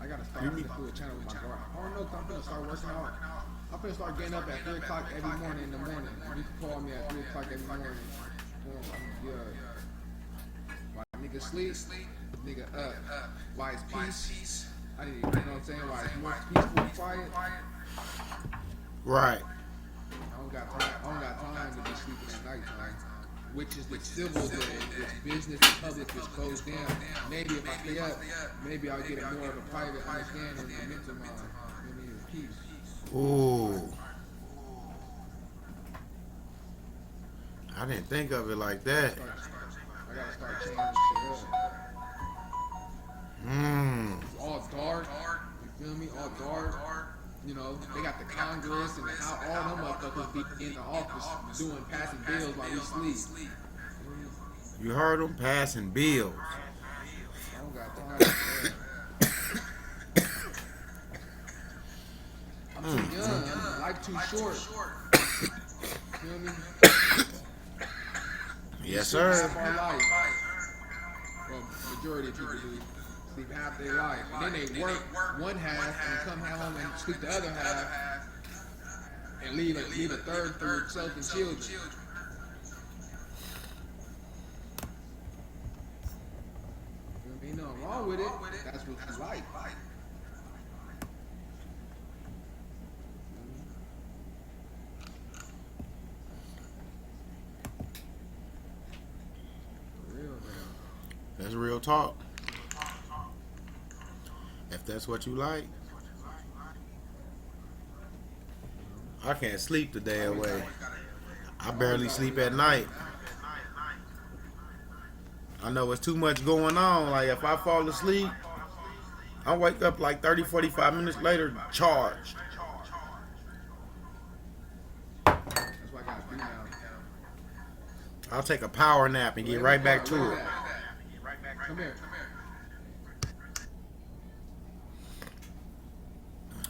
I gotta start to do a channel with my garden. I don't know if I'm gonna start working out I'm finna start getting up at 3 o'clock every morning in the morning. You can call me at 3 o'clock every morning. Yeah. Why nigga sleep, nigga up. Why it's peace? I need, you know what I'm saying? Why it's more peaceful and quiet. Right. I don't got time to be sleeping at nighttime. Which is the civil day, which business and public is closed down. Maybe if I stay up, maybe I'll get a more of a private understanding of the mental mind. I mean, peace. Ooh. I didn't think of it like that. I gotta start changing shit up. It's all dark. You feel me? All dark. You know, they got the Congress and all them motherfuckers be in the office doing passing bills while we sleep. You heard them passing bills. I don't got time for that. I'm too young. Life too short. Feel me? Yes, sir. Half our life. Well, majority of people do. Sleep half their life. And then they work one half and come home and sleep the other half and leave a third for yourself and children. Ain't nothing wrong with it. That's what you like. For real, man. That's real talk. If that's what you like. I can't sleep the day away. I barely sleep at night. I know it's too much going on. Like if I fall asleep, I wake up like 30, 45 minutes later charged. That's what I gotta do now. I'll take a power nap and get right back to it. Come here.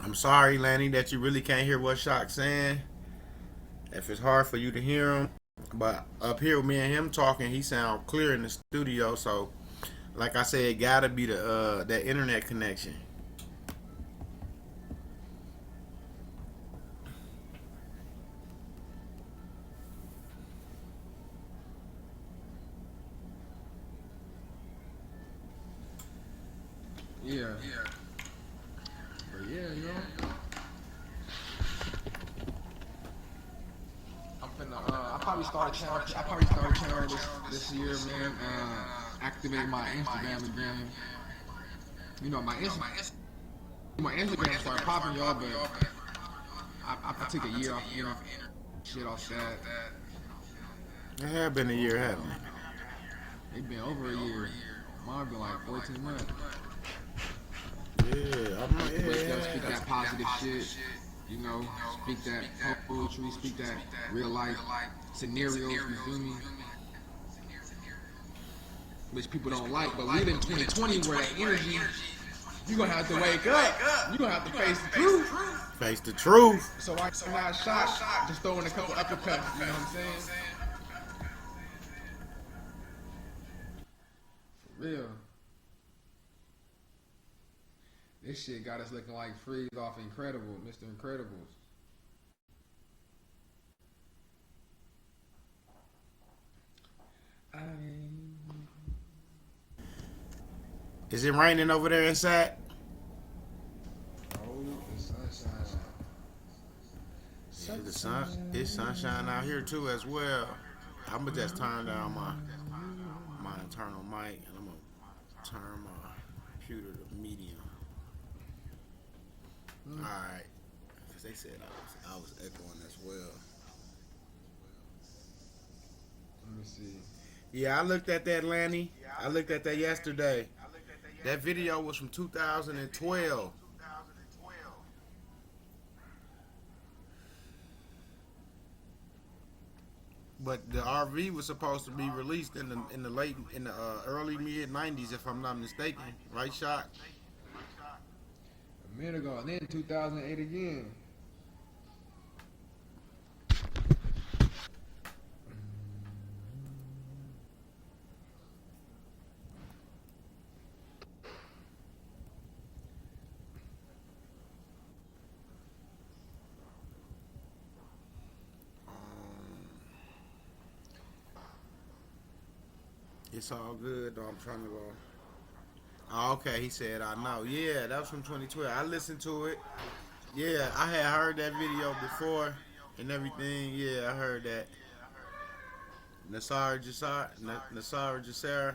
I'm sorry, Lanny, that you really can't hear what Shock's saying. If it's hard for you to hear him. But up here with me and him talking, he sound clear in the studio. So, like I said, it gotta be the that internet connection. Yeah. But yeah, you know. I'm finna, I probably start a channel this year, man. Activate my Instagram again. You know, my Instagram started popping, y'all, but I took a year off, you know, shit off that. It have been a year, haven't it? It been over a year. Mine been like 14 months. Yeah, I'm like, Wake up, speak that positive shit. You know, speak that poetry, speak that real life scenarios, you feel me? Which people don't like, but we in 2020 where that energy, you gonna have to wake up. You gonna have to face the truth. Face the truth. So why not shot? Just throwing a couple uppercuts, you know what I'm saying? For real. This shit got us looking like Freeze off Incredible, Mr. Incredibles. Is it raining over there inside? Oh, the sunshine. Yeah, it's sunshine out here too as well. I'ma just turn down my internal mic and I'm gonna turn my computer to medium. Alright. Because they said I was echoing as well. Let me see. Yeah, I looked at that, Lanny. I looked at that yesterday. That video was from 2012. But the RV was supposed to be released in the early mid 90s, if I'm not mistaken. Right, Shot? A minute ago, and then 2008 again. It's all good though. I'm trying to go. Oh, okay, he said I know. Yeah, that was from 2012. I listened to it. Yeah, I had heard that video before and everything. Yeah, I heard that. Nasara Jasara.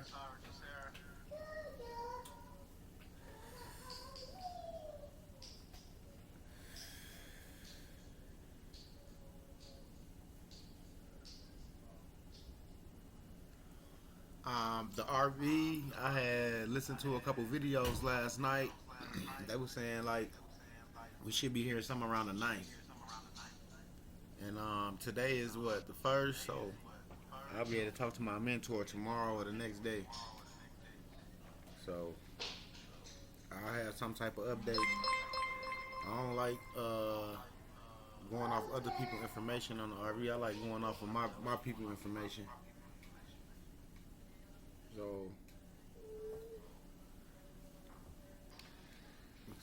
The RV, I had listened to a couple videos last night. They were saying like we should be here somewhere around the 9th. And today is what, the 1st, so I'll be able to talk to my mentor tomorrow or the next day. So I'll have some type of update. I don't like going off other people's information on the RV. I like going off of my people's information. So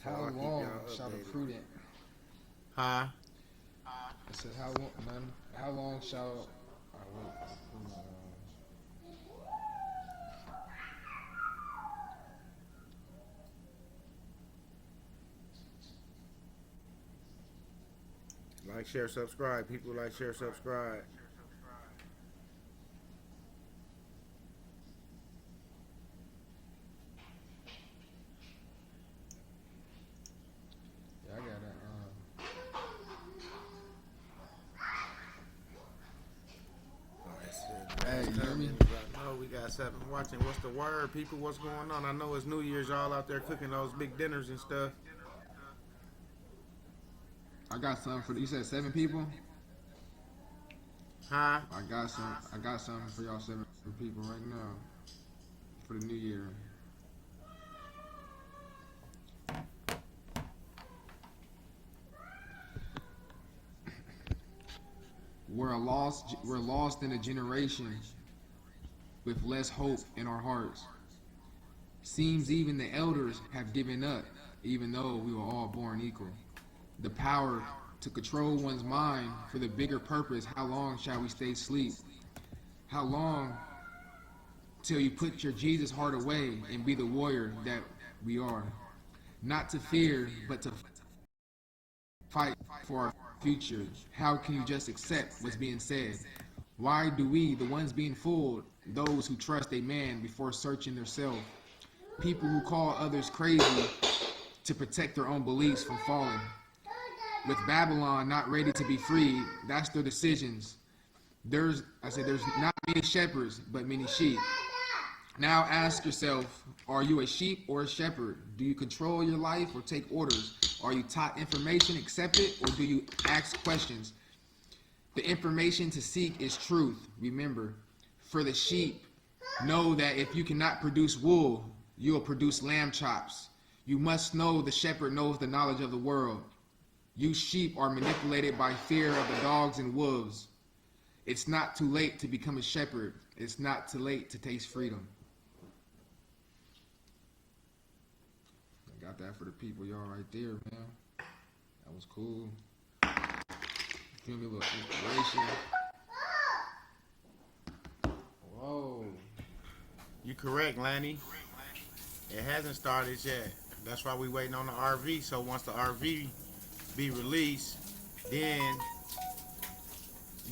How I'll keep long y'all shall the updated. prudent? Huh? I said, how long shall? Like, share, subscribe. People like, share, subscribe. Yeah, I got it. Hey, you hear me? No, we got 7 watching. What's the word, people? What's going on? I know it's New Year's. Y'all out there cooking those big dinners and stuff. I got something for you. Said 7 people. Huh? I got something for y'all 7 people right now for the new year. We're lost in a generation with less hope in our hearts. Seems even the elders have given up, even though we were all born equal. The power to control one's mind for the bigger purpose. How long shall we stay asleep? How long till you put your Jesus heart away and be the warrior that we are? Not to fear, but to fight for our future. How can you just accept what's being said? Why do we, the ones being fooled, those who trust a man before searching themselves, people who call others crazy to protect their own beliefs from falling? With Babylon not ready to be freed, that's their decisions. There's not many shepherds, but many sheep. Now ask yourself, are you a sheep or a shepherd? Do you control your life or take orders? Are you taught information, accept it, or do you ask questions? The information to seek is truth. Remember, for the sheep, know that if you cannot produce wool, you will produce lamb chops. You must know the shepherd knows the knowledge of the world. You sheep are manipulated by fear of the dogs and wolves. It's not too late to become a shepherd. It's not too late to taste freedom. I got that for the people, y'all, right there, man. That was cool. Feel me, a little inspiration. Whoa. You correct, Lanny. It hasn't started yet. That's why we waiting on the RV. So once the RV be released, then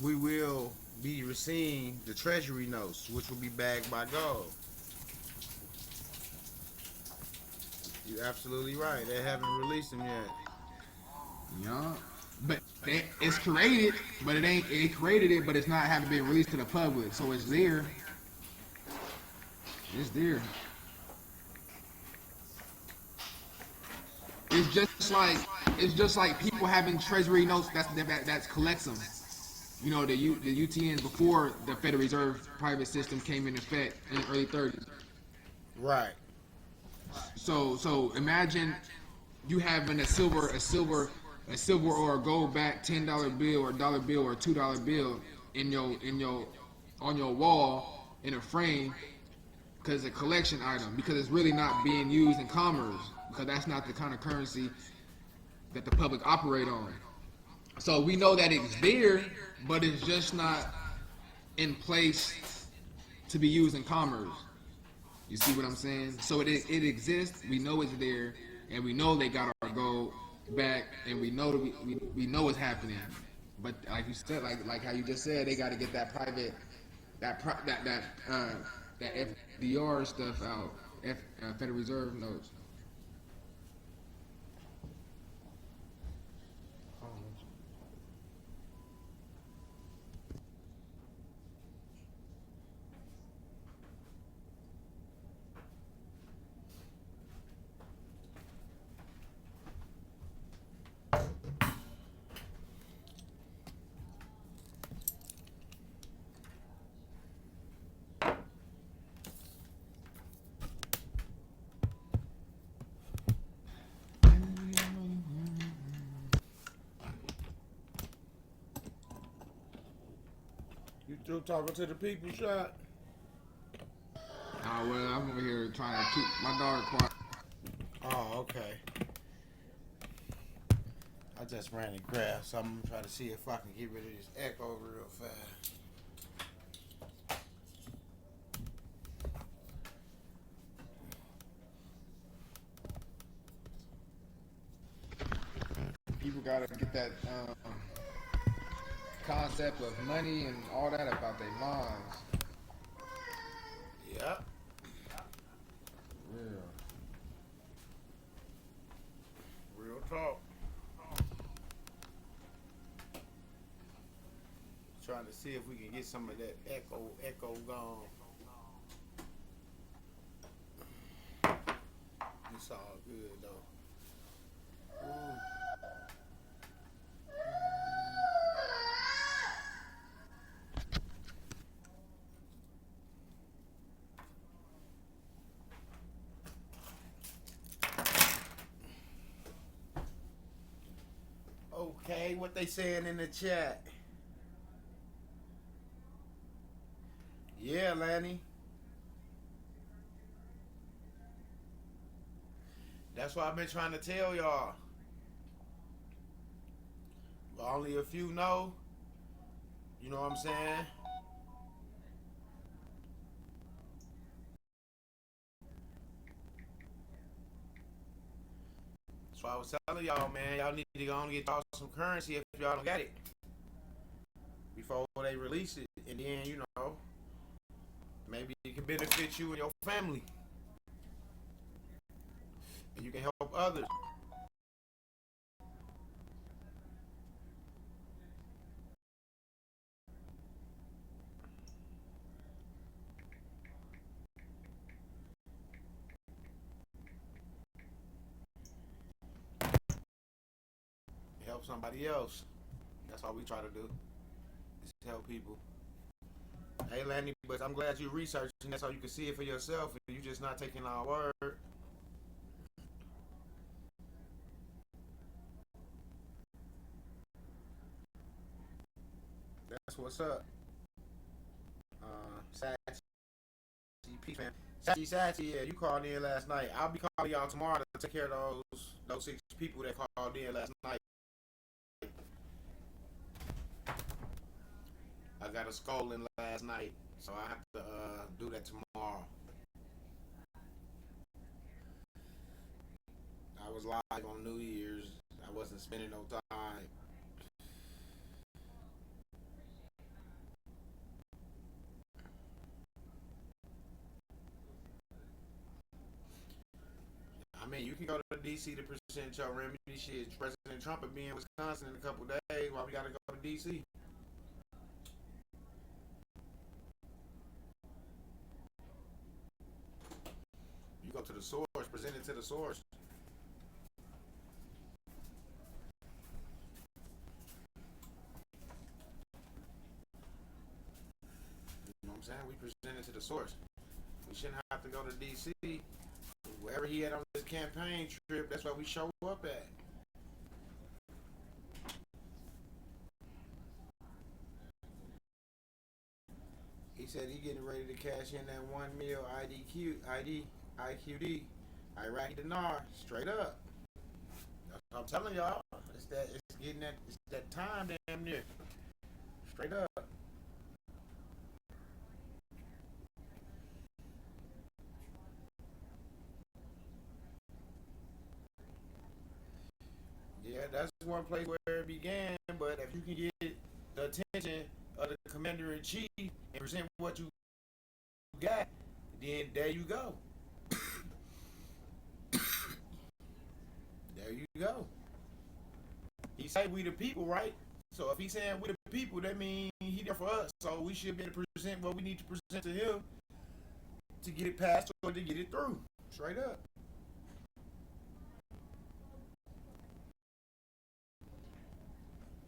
we will be receiving the treasury notes, which will be backed by gold. You're absolutely right. They haven't released them yet. Yeah. But it's created, but it created it, but it's not having been released to the public. So it's there. It's there. It's just like people having treasury notes that collects them. You know, the UTNs before the Federal Reserve private system came in effect in the early 30s. Right. So imagine you having a silver or a gold back $10 bill or dollar bill or $2 bill on your wall in a frame because it's a collection item, because it's really not being used in commerce, because that's not the kind of currency that the public operate on. So we know that it's there, but it's just not in place to be used in commerce. You see what I'm saying? So it exists. We know it's there, and we know they got our gold back, and we know that we know it's happening. But like you said, like how you just said, they got to get that private, that FDR stuff out, Federal Reserve notes. You through talking to the people, shot? Oh well, I'm over here trying to keep my daughter quiet. Oh, okay. I just ran and grabbed something, try to see if I can get rid of this echo real fast. People gotta get that concept of money and all that about their minds. Yep. Real. Real talk. Trying to see if we can get some of that echo gone. It's all good though. Ooh. Okay, what they saying in the chat? Yeah, Lanny. That's what I've been trying to tell y'all. But only a few know. You know what I'm saying? So I was telling y'all, man, y'all need to go on and get y'all some currency if y'all don't got it before they release it, and then maybe it can benefit you and your family, and you can help others. Help somebody else. That's all we try to do. Is help people. Hey, Lanny, but I'm glad you're researching. That's how you can see it for yourself, and you just not taking our word. That's what's up. Sachi P fan. Sachi, yeah, you called in last night. I'll be calling y'all tomorrow to take care of those 6 people that called in last night. I got a scolding last night, so I have to do that tomorrow. I was live on New Year's. I wasn't spending no time. I mean, you can go to DC to present your remedy. Shit, President Trump will be in Wisconsin in a couple days. Why we gotta go to DC? You go to the source, present it to the source. You know what I'm saying? We present it to the source. We shouldn't have to go to DC. Wherever he had on his campaign trip, that's where we show up at. He said he getting ready to cash in that 1 mil IQD, Iraqi dinar, straight up. That's what I'm telling y'all. It's that time damn near. Straight up. that's one place where it began. But if you can get the attention of the commander in chief and present what you got, then there you go. There you go. He say we the people, right? So if he's saying we the people, that means he there for us. So we should be able to present what we need to present to him to get it passed or to get it through. Straight up.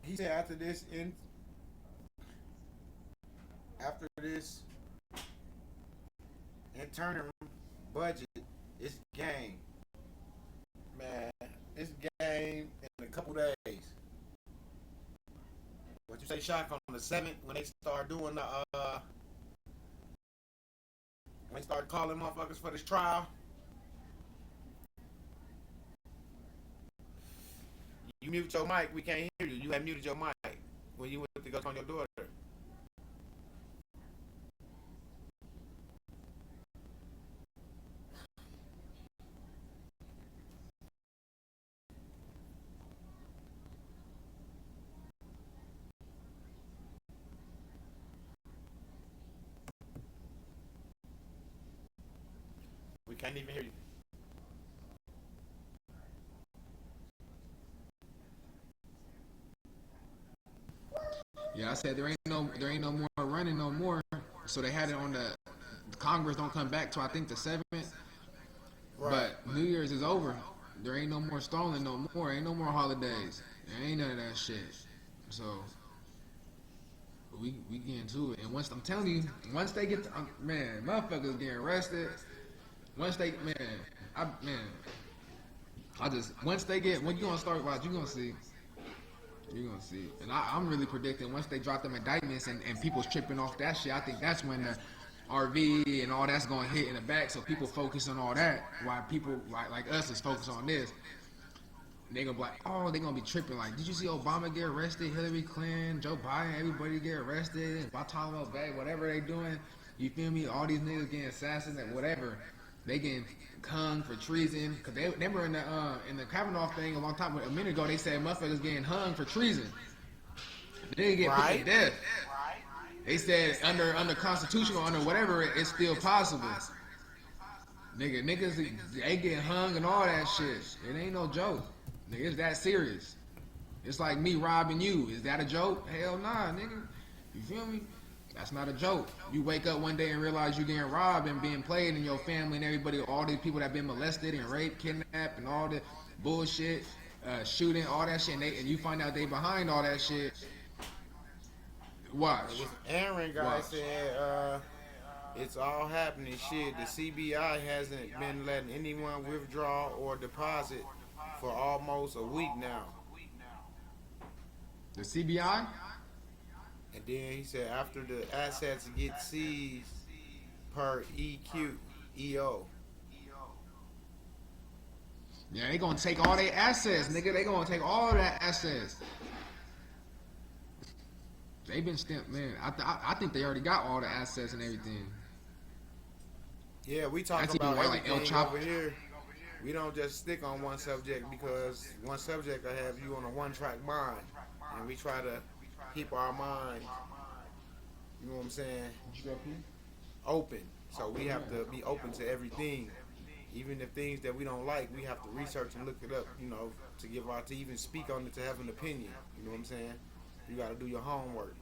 He said after this interim budget, it's game. Man, it's game in a couple days. What you say, Shock, on the 7th when they start doing the when they start calling motherfuckers for this trial? You mute your mic, we can't hear you. You have muted your mic when you went to go on your daughter. We can't even hear you. Yeah, I said there ain't no more running no more. So they had it on the Congress don't come back till I think the 7th. Right. But New Year's is over. There ain't no more stolen no more. Ain't no more holidays. There ain't none of that shit. So we getting to it. And once I'm telling you, once they get to, man, motherfuckers getting arrested. Once they once they get, when you gonna start watch, you gonna see. You're gonna see. And I'm really predicting once they drop them indictments and people's tripping off that shit, I think that's when the RV and all that's gonna hit in the back, so people focus on all that while people like us is focused on this. They gonna be like, oh, they gonna be tripping like, did you see Obama get arrested, Hillary Clinton, Joe Biden, everybody get arrested, Bartolome Bay, whatever they doing, you feel me? All these niggas getting assassinated, whatever. They getting hung for treason, cause they were in the Kavanaugh thing a minute ago. They said motherfuckers getting hung for treason. They get put to death. They said under constitutional, under whatever, it's still possible. Niggas, they getting hung and all that shit. It ain't no joke. Nigga, it's that serious. It's like me robbing you. Is that a joke? Hell nah, nigga. You feel me? That's not a joke. You wake up one day and realize you're getting robbed and being played in your family and everybody, all these people that been molested and raped, kidnapped, and all the bullshit, shooting, all that shit, and you find out they behind all that shit. Watch. This Aaron guy said it's all happening. Shit, the CBI hasn't been letting anyone withdraw or deposit for almost a week now. The CBI? And then he said after the assets get seized per EO. Yeah, they gonna take all their assets, nigga. They gonna take all that assets. They been stamped, man. I think they already got all the assets and everything. Yeah, we talk That's about even like El everything Chapo. over here. We don't just stick on one subject because one subject will have you on a one-track mind, and we try to keep our mind, you know what I'm saying, open. So we have to be open to everything, even the things that we don't like. We have to research and look it up, you know, to even speak on it, to have an opinion. You know what I'm saying? You got to do your homework.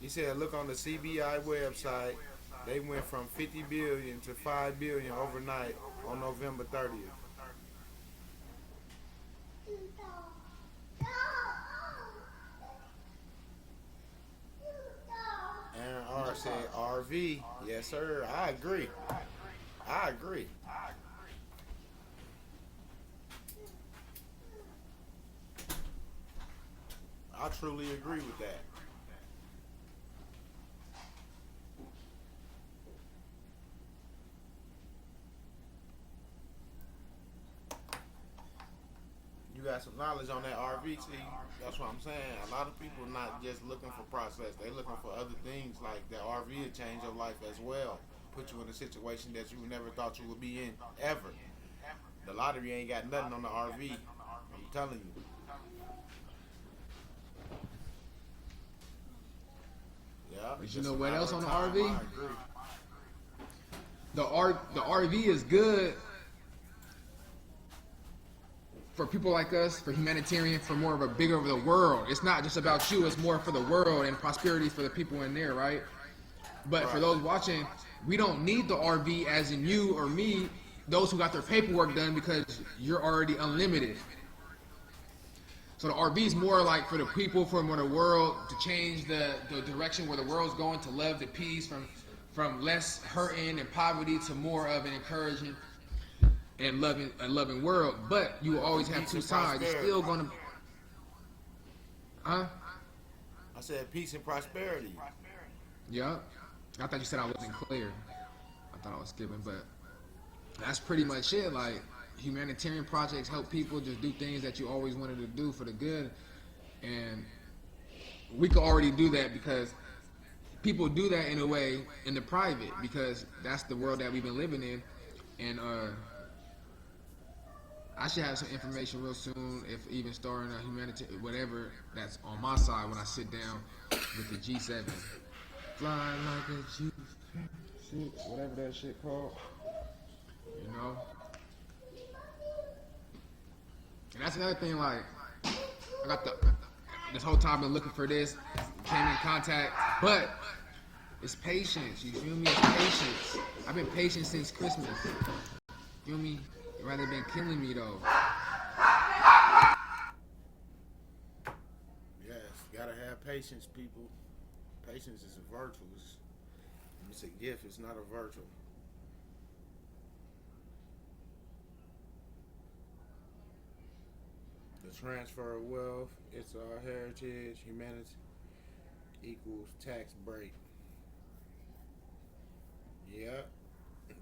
He said, look on the CBI website. They went from 50 billion to 5 billion overnight on November 30th. Aaron R said, RV. Yes, sir. I agree. I truly agree with that. You got some knowledge on that RVT. That's what I'm saying. A lot of people not just looking for process. They looking for other things like that RV will change your life as well. Put you in a situation that you never thought you would be in ever. The lottery ain't got nothing on the RV. I'm telling you. Yeah. But you know what else on the I RV? agree. The RV is good for people like us, for humanitarian, for more of a bigger of the world. It's not just about you, it's more for the world and prosperity for the people in there, right? But for those watching, we don't need the RV as in you or me, those who got their paperwork done, because you're already unlimited. So the RV is more like for the people from the world, to change the direction where the world's going, to love, the peace, from less hurting and poverty to more of an encouraging and loving world. But you will always have two sides. It's still gonna, huh? I said peace and prosperity. Yeah. I thought you said I wasn't clear. I thought I was skipping, but that's pretty much it. Like, humanitarian projects help people just do things that you always wanted to do for the good, and we could already do that because people do that in a way in the private, because that's the world that we've been living in. And I should have some information real soon, if even starting a humanitarian whatever that's on my side when I sit down with the G7. Fly like a G6, whatever that shit called, you know. And that's another thing, like, I got this whole time I've been looking for this, came in contact, but it's patience, you feel me? It's patience. I've been patient since Christmas. You feel me? You'd rather been killing me though. Yes, gotta have patience, people. Patience is a virtue. It's a gift, it's not a virtue. The transfer of wealth, it's our heritage, humanity equals tax break. Yeah,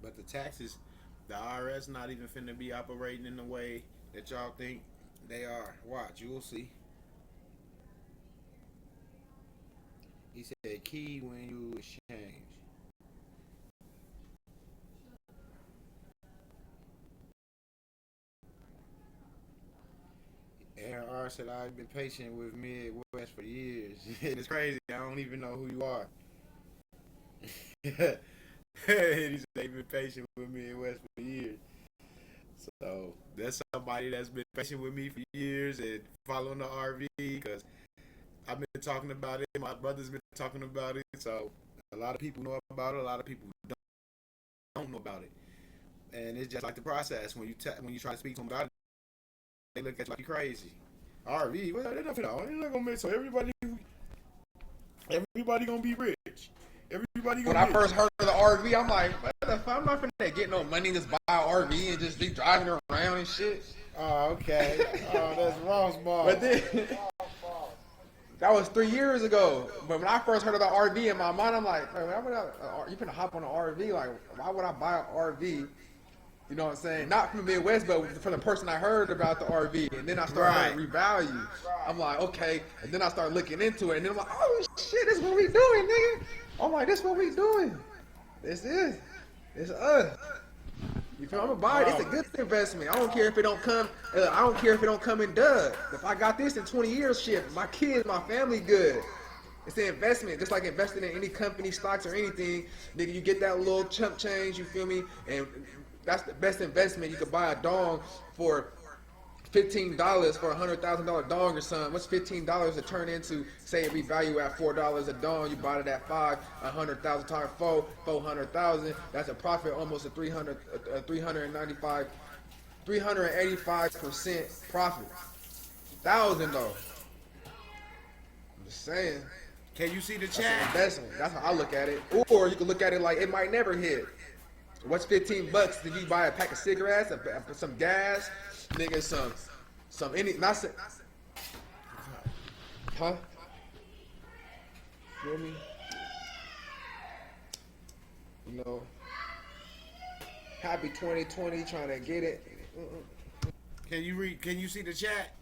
but the taxes, the IRS not even finna be operating in the way that y'all think they are. Watch, you will see. He said key when you exchange. Aaron R said, I've been patient with Midwest for years. It's crazy. I don't even know who you are. He said he's been patient with Midwest for years. So that's somebody that's been patient with me for years and following the RV, because I've been talking about it. My brother's been talking about it. So a lot of people know about it. A lot of people don't know about it. And it's just like the process. When you try to speak to them about it, they look at you like you're crazy. RV, well, they're not gonna make so everybody gonna be rich. Everybody gonna When I first heard of the RV, I'm like, what the fuck? I'm not finna get no money, just buy an RV and just be driving around and shit. Oh, okay. Oh, that's Ross Ball. But then, that was 3 years ago. But when I first heard about RV in my mind, I'm like, why would you finna hop on an RV? Like, why would I buy an RV? You know what I'm saying? Not from the Midwest, but from the person I heard about the RV. And then I started revalue. I'm like, okay. And then I started looking into it. And then I'm like, oh, shit, this is what we doing, nigga. I'm like, this is what we doing. This is. It's us. You feel? I'm gonna buy it. It's a good investment. I don't care if it don't come. I don't care if it don't come in dud. If I got this in 20 years, shit, my kids, my family, good. It's an investment, just like investing in any company, stocks, or anything. Nigga, you get that little chump change. You feel me? And that's the best investment. You could buy a dong for $15 for $100,000 dong or something. What's $15 to turn into? Say it revalue at $4 a dong. You bought it at $5, 100,000 times 400,000. That's a profit, almost a 385% profit. $1,000 though. I'm just saying. Can you see the That's an chat? investment. That's how I look at it. Or you can look at it like it might never hit. What's $15? Did you buy a pack of cigarettes, some gas, nigga, huh? Feel me? You know, happy 2020, trying to get it. Can you see the chat?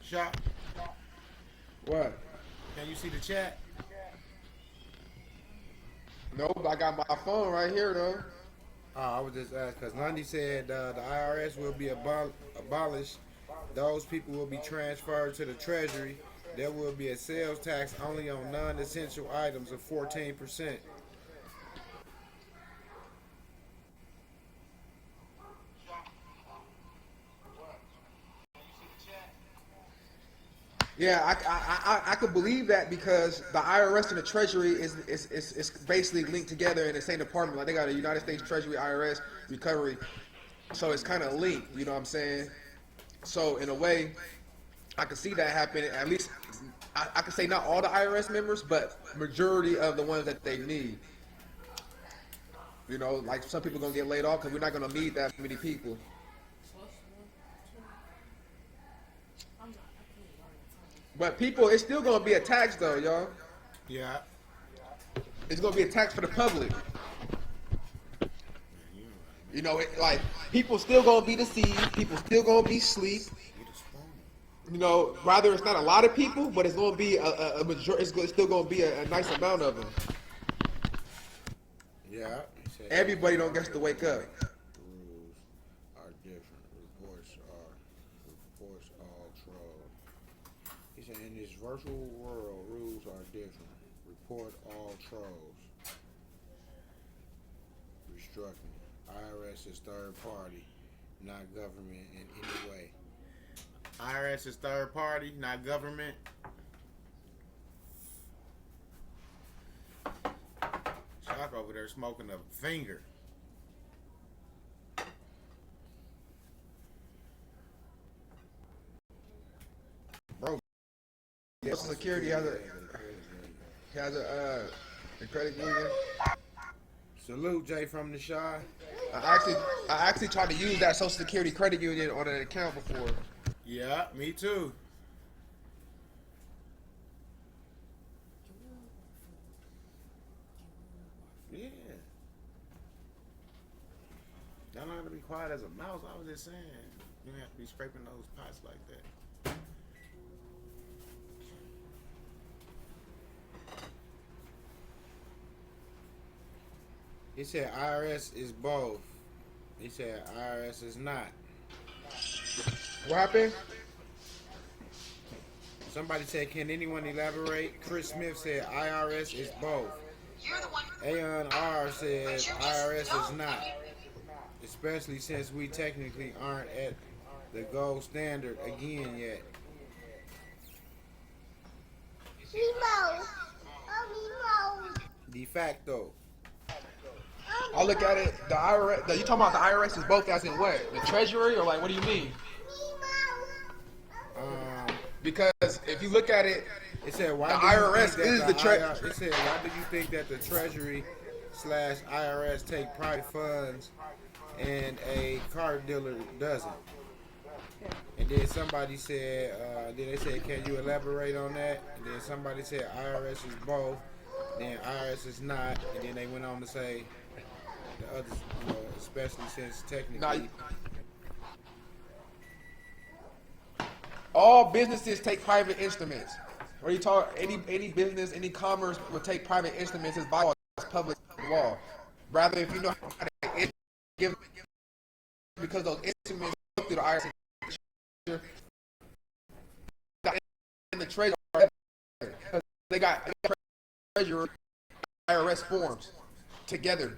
Shot. What? Can you see the chat? Nope, I got my phone right here though. I was just asking because Lundy said the IRS will be abolished. Those people will be transferred to the Treasury. There will be a sales tax only on non-essential items of 14%. Yeah, I could believe that because the IRS and the Treasury is basically linked together in the same department. Like they got a United States Treasury, IRS, recovery, so it's kind of linked. You know what I'm saying? So in a way, I can see that happen. At least I can say not all the IRS members, but majority of the ones that they need. You know, like some people gonna get laid off because we're not gonna need that many people. But people, it's still gonna be a tax though, y'all. Yeah. It's gonna be a tax for the public. You know, like people still gonna be deceived. People still gonna be asleep. You know, rather it's not a lot of people, but it's gonna be a majority. It's still gonna be a nice amount of them. Yeah. Everybody don't get to wake up. Rules are different. Reports all troll. He said, in this virtual world, rules are different. Report all trolls. Restructuring. IRS is third party, not government in any way. IRS is third party, not government. Shock over there smoking a finger. Bro, Social Security has a credit union. salute Jay from the Shy. I actually tried to use that Social Security credit union on an account before. Yeah, me too. Yeah. Y'all don't have to be quiet as a mouse. I was just saying, you don't have to be scraping those pots like that. He said IRS is both. He said IRS is not. What happened? Somebody said, can anyone elaborate? Chris Smith said IRS is both. Aeon R said IRS is not. Especially since we technically aren't at the gold standard again yet. De facto. I look at it, the IRS, you talking about the IRS is both as in what? The Treasury or like, what do you mean? Because if you look at it, It said, why the do you IRS think is that the It said, why do you think that the Treasury / IRS take private funds and a car dealer doesn't? And then somebody said, then they said, can you elaborate on that? And then somebody said IRS is both, then IRS is not, and then they went on to say the others, you know, especially since technically. Now, all businesses take private instruments. When you talk, any business, any commerce will take private instruments as by law, as public law. Rather, if you know how to give, because those instruments go through the IRS in the treasury, they got treasury IRS forms together.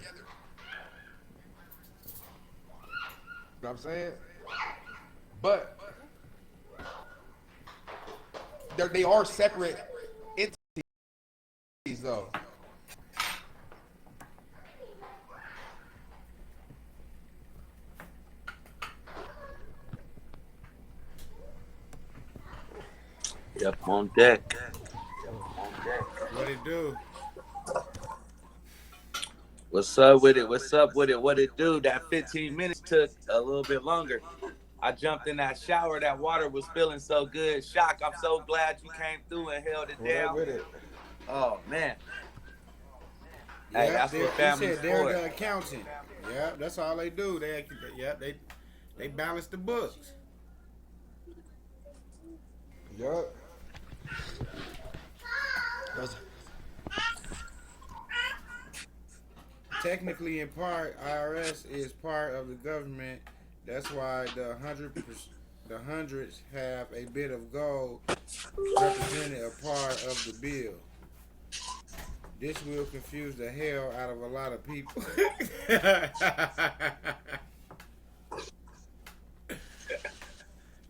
You know what I'm saying? But they are separate entities, though. Yep, on deck. What it do? What's up with it? What's up with it? What it do? That 15 minutes took a little bit longer. I jumped in that shower. That water was feeling so good. Shock, I'm so glad you came through and held it down. With it. Oh, man. Hey, that's what He family's said they're for. the accountant. Yeah, that's all they do. They balance the books. Yup. Those- Technically, in part, IRS is part of the government. That's why the hundreds have a bit of gold represented a part of the bill. This will confuse the hell out of a lot of people.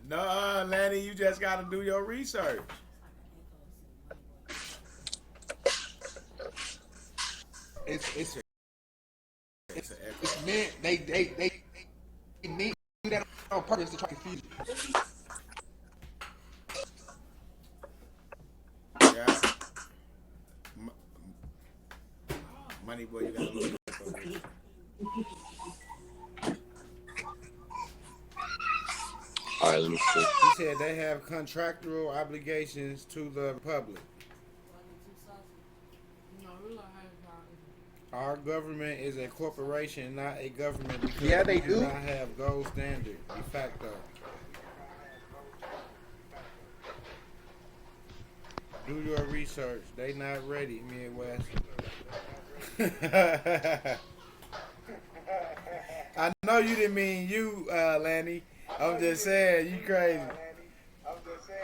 No, Lanny, you just got to do your research. It's It's an echo. it's meant they need to do that on purpose to try to confuse you. Yeah. Money boy, you got to look at it. All right, let me see. He said they have contractual obligations to the public. Our government is a corporation, not a government, because Yeah, they we do. not have gold standard de facto. Do your research. They not ready, Midwest. I know you didn't mean you, Lanny. I'm just saying, you crazy.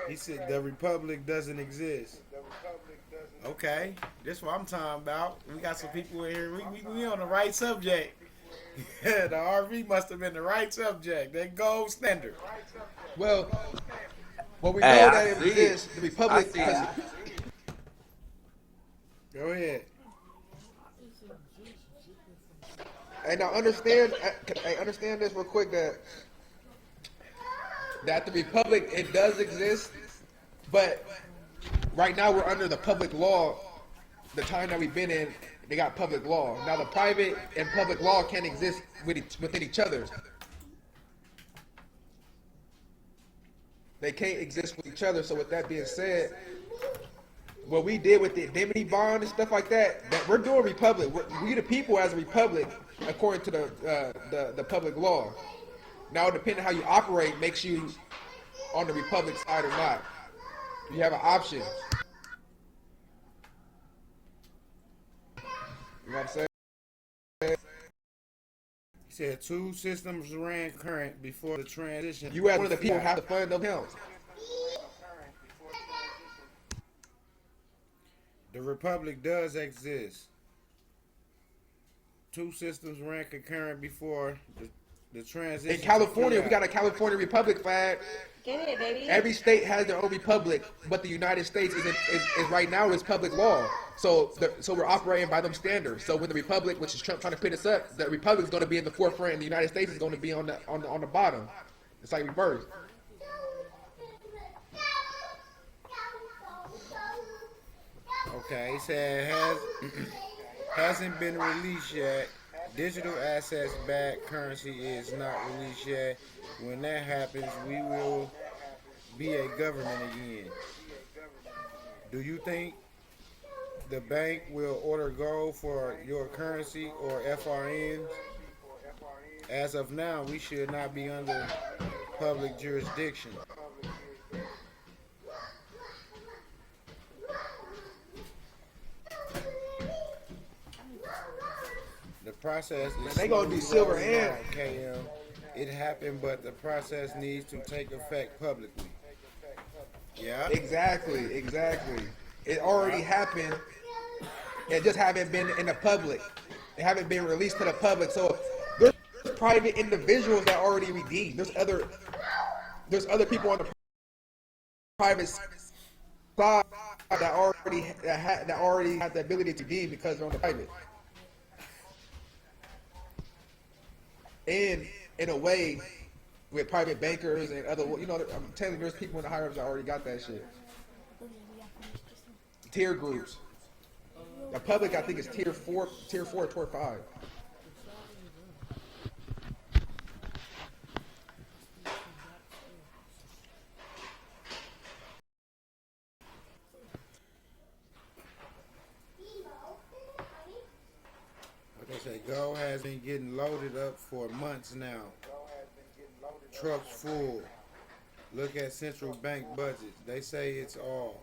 He said the republic doesn't exist. Okay, that's what I'm talking about. We got some people in here. We on the right subject. The RV must have been the right subject. That gold standard. Well, we Hey, know I that it see it. exists. The republic. I see it. Go ahead. And now I understand this real quick that the republic, it does exist, but right now we're under the public law. The time that we've been in, they got public law. Now the private and public law can't exist within each other. They can't exist with each other. So with that being said, what we did with the indemnity bond and stuff like that, that we're doing republic. We the people as a republic, according to the public law. Now, depending on how you operate, makes you on the republic side or not. You have an option. You know what I'm saying? He said two systems ran current before the transition. You as one of the people have to fund those accounts. The republic does exist. Two systems ran concurrent before the transition. In California, we got a California republic flag. Get it, baby. Every state has their own republic, but the United States is right now is public law. So we're operating by them standards. So when the republic, which is Trump trying to pit us up, the republic is going to be in the forefront, and the United States is going to be on the bottom. It's like reverse. Okay, he said hasn't been released yet. Digital assets backed currency is not released yet. When that happens, we will be a government again. Do you think the bank will order gold for your currency or FRNs? As of now, we should not be under public jurisdiction. The process is They gonna do slowly silver rolling and- out, KM. It happened, but the process needs to take effect publicly. Yeah. Exactly. It already happened. It just haven't been in the public. It haven't been released to the public. So there's private individuals that already redeemed. There's other people on the private side that already have the ability to redeem because they're on the private. And in a way, with private bankers and other, I'm telling you, there's people in the higher ups that already got that shit. Tier groups. The public, I think, is tier 4, tier 5. Like I say, gold has been getting loaded up for months now. Trucks full. Look at central bank budgets. They say it all.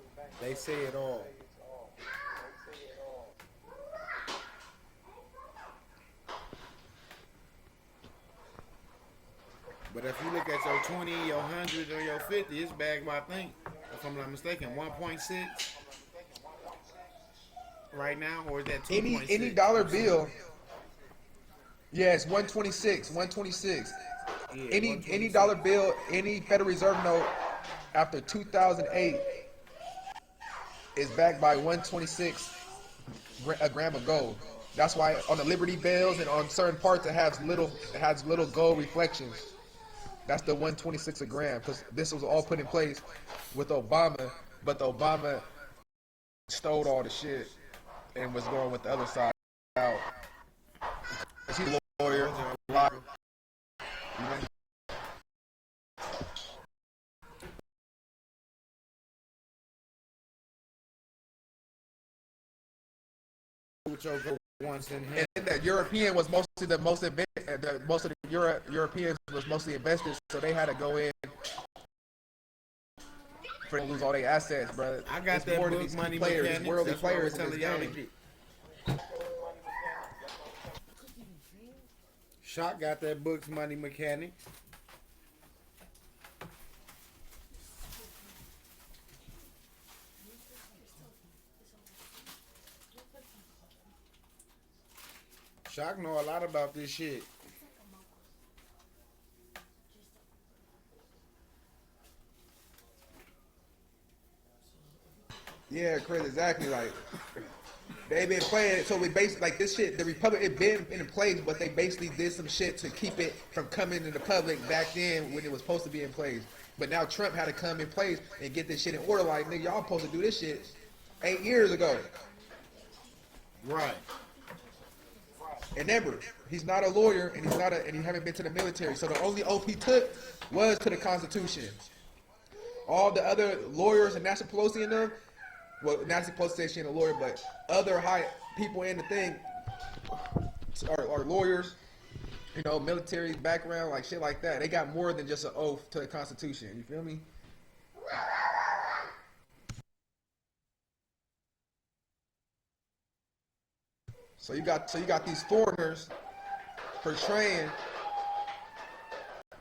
But if you look at your 20, your 100, or your 50, it's bagged by, I think, if I'm not mistaken, 1.6 right now, or is that 2.6? Any dollar bill. Yeah, it's 126. 126. Yeah, Any 126. dollar bill, any Federal Reserve note after 2008 is backed by 126 a gram of gold. That's why on the Liberty Bells and on certain parts it has little gold reflections. That's the 126 a gram, because this was all put in place with Obama, but the Obama stole all the shit and was going with the other side out. He's a lawyer, a lot. With your gold once in hand. And that European was mostly most of the Europeans was mostly investors, so they had to go in for to lose all their assets, bro. I got It's that more than book, these Money players, Mechanics. these worldly That's what I was players in this telling y'all to game. get. Shock got that book's Money Mechanics. Shock know a lot about this shit. Yeah, Chris, exactly. Like they've been playing it, so we basically like this shit. The Republic it been in place, but they basically did some shit to keep it from coming to the public back then when it was supposed to be in place. But now Trump had to come in place and get this shit in order. Like nigga, y'all supposed to do this shit 8 years ago. Right. And remember, he's not a lawyer, and he haven't been to the military. So the only oath he took was to the Constitution. All the other lawyers and Nancy Pelosi and them, well, Nancy Pelosi says she ain't a lawyer, but other high people in the thing are lawyers, you know, military background, like shit like that. They got more than just an oath to the Constitution. You feel me? So you got these foreigners portraying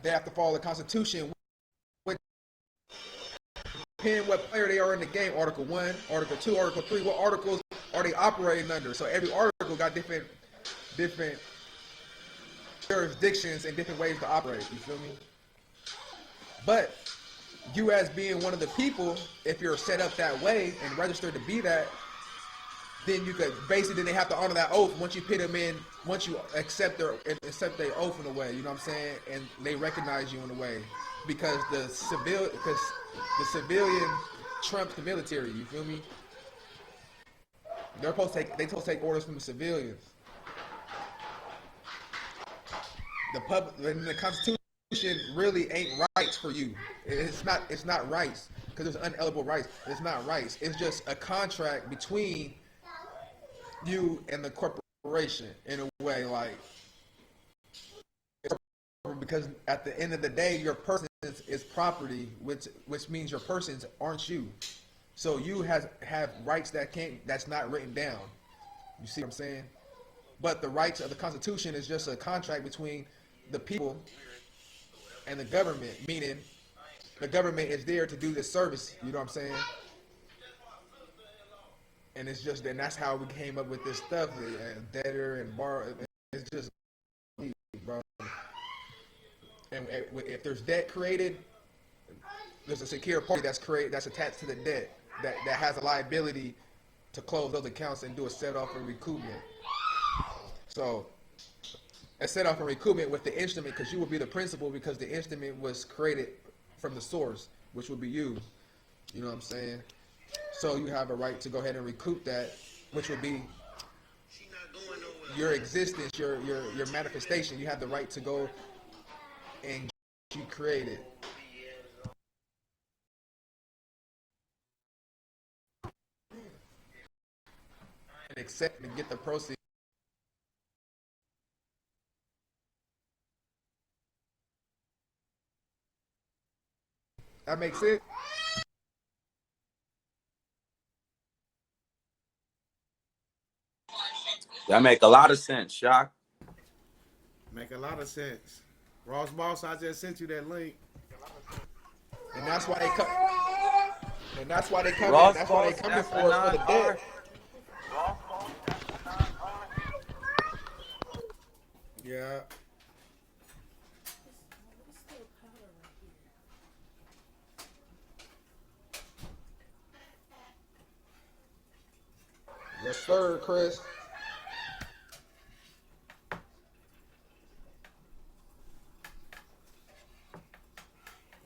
they have to follow the Constitution. Depending what player they are in the game, Article 1, Article 2, Article 3, what articles are they operating under? So every article got different jurisdictions and different ways to operate, you feel me? But you as being one of the people, if you're set up that way and registered to be that, then you could basically they have to honor that oath once you put them in, once you accept their oath in a way, you know what I'm saying? And they recognize you in a way. Because the civilian trumps the military, you feel me? They supposed to take orders from the civilians. The Constitution really ain't rights for you. It's not rights, because there's unalienable rights. It's not rights. It's just a contract between you and the corporation in a way, like, because at the end of the day, your person is property, which means your persons aren't you. So you have rights that's not written down. You see what I'm saying? But the rights of the Constitution is just a contract between the people and the government, meaning the government is there to do this service. You know what I'm saying? And it's just, and that's how we came up with this stuff, debtor and borrower. It's just, bro. And if there's debt created, there's a secure party that's attached to the debt that has a liability to close those accounts and do a set off and recoupment. So a set off and recoupment with the instrument, because you will be the principal, because the instrument was created from the source, which would be you. You know what I'm saying? So you have a right to go ahead and recoup that, which would be your existence, your manifestation. You have the right to go and you created. And accept and get the proceeds. That makes sense? That make a lot of sense, Shock. Make a lot of sense. Ross Boss, I just sent you that link. And that's why they come. And that's why they come. Ross That's why they Boss, coming that's for us for the debt. Yeah. Yes, sir, Chris.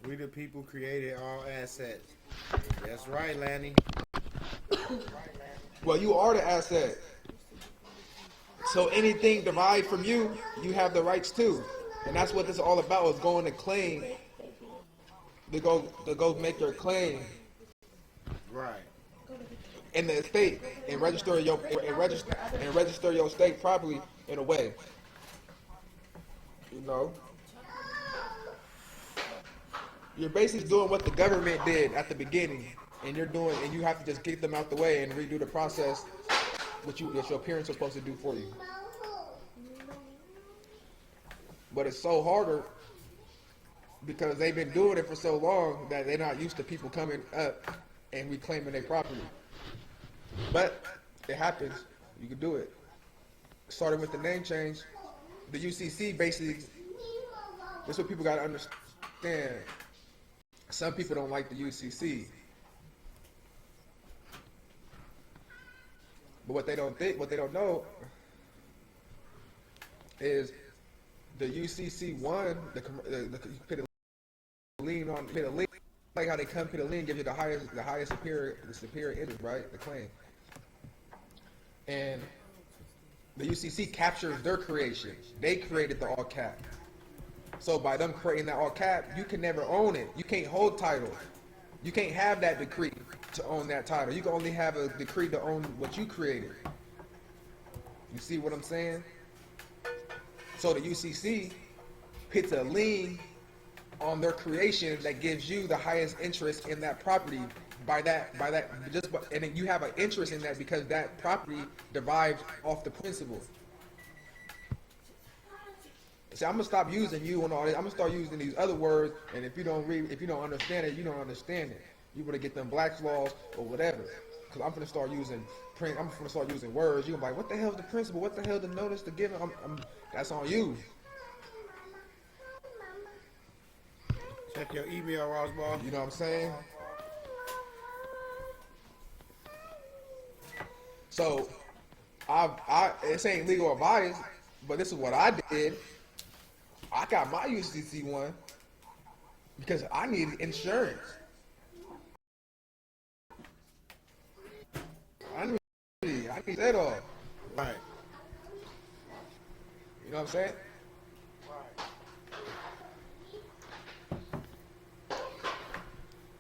We the people created all assets. That's right, Lanny. Well, you are the asset. So anything derived from you, you have the rights to. And that's what this is all about, is going to claim, to go make your claim Right. in the estate and register your estate properly in a way. You know? You're basically doing what the government did at the beginning, and you have to just get them out the way and redo the process that your parents are supposed to do for you. But it's so harder because they've been doing it for so long that they're not used to people coming up and reclaiming their property. But it happens. You can do it. Starting with the name change, the UCC basically, that's what people got to understand. Some people don't like the UCC. But what they don't know is the UCC1, put a lien, like how they come put a lien, give you the highest superior interest, right? The claim. And the UCC captures their creation. They created the all cap. So by them creating that all cap, you can never own it. You can't hold title. You can't have that decree to own that title. You can only have a decree to own what you created. You see what I'm saying? So the UCC puts a lien on their creation that gives you the highest interest in that property and then you have an interest in that because that property derives off the principal. See, I'm gonna stop using you and all this. I'm gonna start using these other words, and if you don't understand it, you don't understand it. You better get them Black's laws or whatever. Cause I'm gonna start using words. You're gonna be like, what the hell's the principle? What the hell the notice to give? That's on you. Check your email, Rosball. You know what I'm saying? So, this ain't legal advice, but this is what I did. I got my UCC one because I needed insurance. I need that all. Right. You know what I'm saying?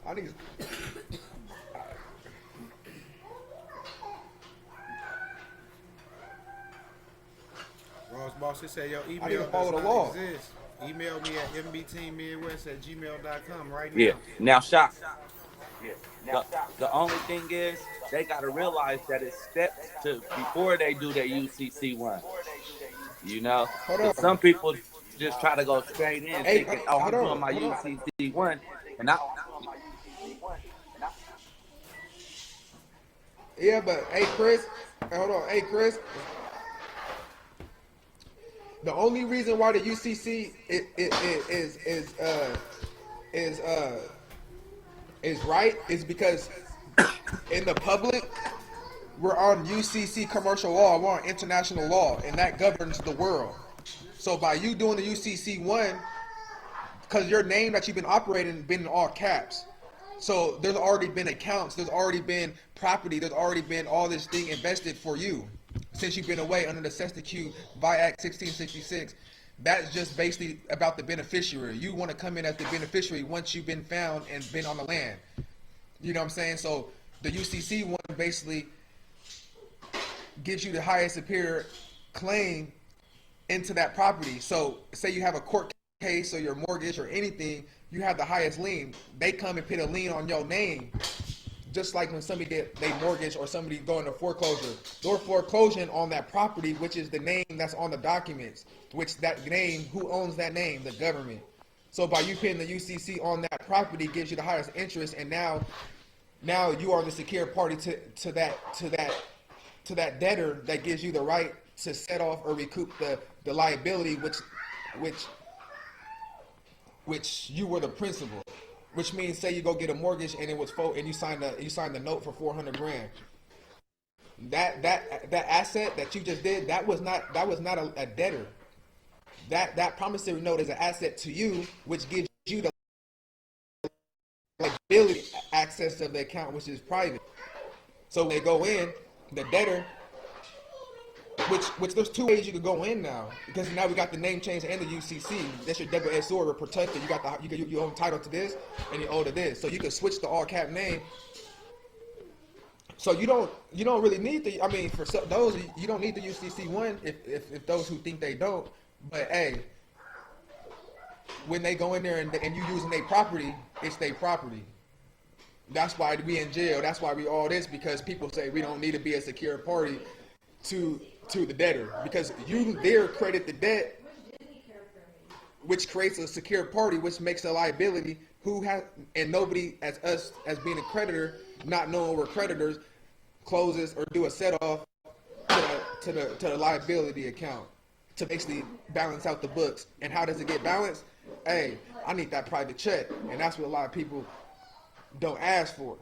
I need. Ross Boss, it said your email I need to follow does the not law. exist. Email me at mbteammidwest@gmail.com right now. Yeah. Now, Shock. The only thing is, they got to realize that it's steps to before they do their UCC one. You know, Hold on. some people just try to go straight in, Hey, thinking, "Oh, I'm hold on, doing my hold on. UCC one," and I. Yeah, but hey, Chris. Hey, hold on. Hey, Chris. The only reason why the UCC is right is because in the public we're on UCC commercial law, we're on international law, and that governs the world. So by you doing the UCC one, because your name that you've been operating been in all caps. So there's already been accounts, there's already been property, there's already been all this thing invested for you since you've been away under the Cestui Que by Act 1666. That's just basically about the beneficiary. You want to come in as the beneficiary once you've been found and been on the land. You know what I'm saying? So the UCC one basically gives you the highest superior claim into that property. So say you have a court case or your mortgage or anything, you have the highest lien. They come and put a lien on your name. just like when somebody get they mortgage or somebody go into foreclosure, they're foreclosing on that property, which is the name that's on the documents, which that name, who owns that name? The government. So by you putting the UCC on that property gives you the highest interest, and now you are the secure party to that debtor that gives you the right to set off or recoup the liability, which you were the principal. Which means, say you go get a mortgage and it was and you signed the note for $400,000. That asset that you just did, that was not a debtor. That promissory note is an asset to you, which gives you the liability access of the account, which is private. So when they go in, the debtor, which there's two ways you could go in now, because now we got the name change and the UCC. That's your double-edged sword. We're protected. You own title to this and you own to this. So you can switch the all cap name. So you don't really need the. I mean, for those you don't need the UCC one. If those who think they don't, but hey, when they go in there and you using their property, it's their property. That's why we in jail. That's why we all this, because people say we don't need to be a secure party to the debtor, because you there credit the debt, which creates a secure party, which makes a liability. And nobody as us as being a creditor, not knowing we're creditors, closes or do a set off to the liability account to basically balance out the books. And how does it get balanced? Hey, I need that private check, and that's what a lot of people don't ask for.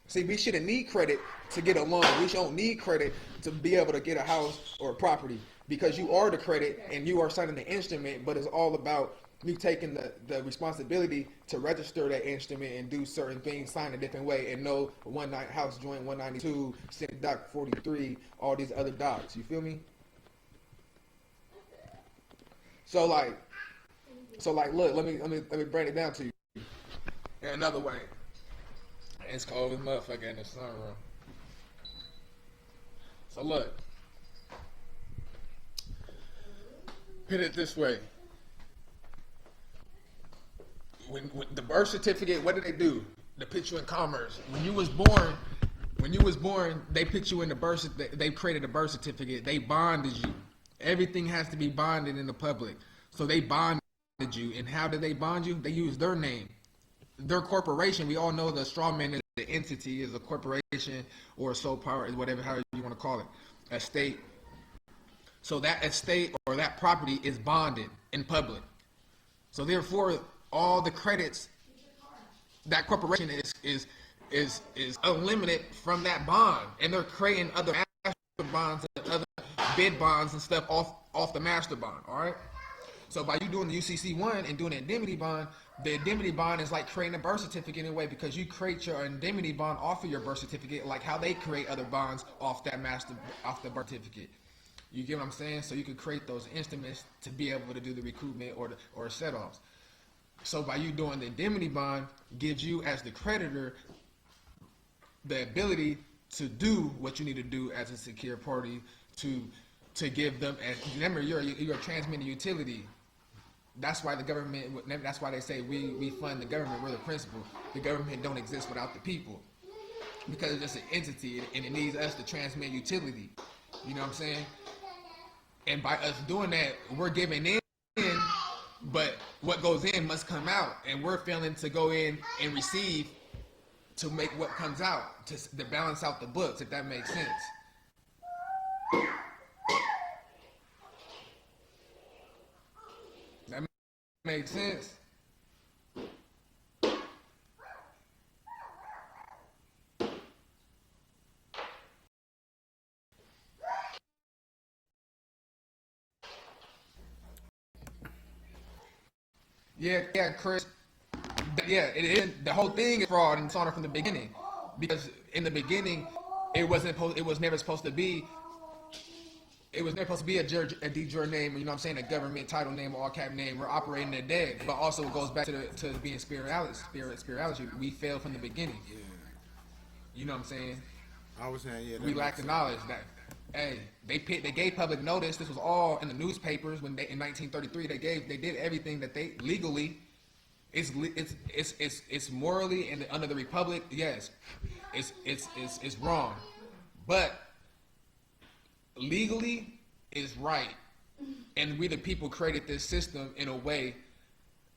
See, we shouldn't need credit to get a loan. We don't need credit to be able to get a house or a property, because you are the credit and you are signing the instrument, but it's all about you taking the responsibility to register that instrument and do certain things, sign a different way, and know House Joint 192, Senate Doc 43, all these other docs. You feel me? So like, look, let me break it down to you in another way. It's cold as motherfucker in the sunroom. So look, put it this way. When the birth certificate, what did they do? They put you in commerce. When you was born, they put you in the birth. They created a birth certificate. They bonded you. Everything has to be bonded in the public. So they bonded you. And how did they bond you? They used their name. Their corporation. We all know the strawman is the entity, is a corporation or a sole power, whatever, however you want to call it, a state. So that estate or that property is bonded in public. So therefore, all the credits that corporation is unlimited from that bond, and they're creating other master bonds and other bid bonds and stuff off the master bond. All right. So by you doing the UCC one and doing the indemnity bond is like creating a birth certificate in a way, because you create your indemnity bond off of your birth certificate, like how they create other bonds off the birth certificate. You get what I'm saying? So you can create those instruments to be able to do the recoupment or set-offs. So by you doing the indemnity bond gives you as the creditor the ability to do what you need to do as a secure party to give them. And remember, you're a transmitting utility. That's why the government. That's why they say we fund the government. We're the principal. The government don't exist without the people, because it's just an entity and it needs us to transmit utility. You know what I'm saying? And by us doing that, we're giving in. But what goes in must come out, and we're failing to go in and receive to make what comes out to balance out the books, if that makes sense. That makes sense. Yeah, Chris. Yeah, it is. The whole thing is fraud and dishonor from the beginning, because in the beginning, it was never supposed to be. It was never supposed to be a de jure name. You know what I'm saying? A government title name, all cap name. We're operating in dead, but also it goes back to being spirituality. We failed from the beginning. Yeah. You know what I'm saying? I was saying, yeah. We lack the knowledge that. Hey, they gave public notice. This was all in the newspapers when in 1933 they did everything that they legally, it's morally and under the republic, yes, it's wrong, but legally it's right. And we the people created this system in a way,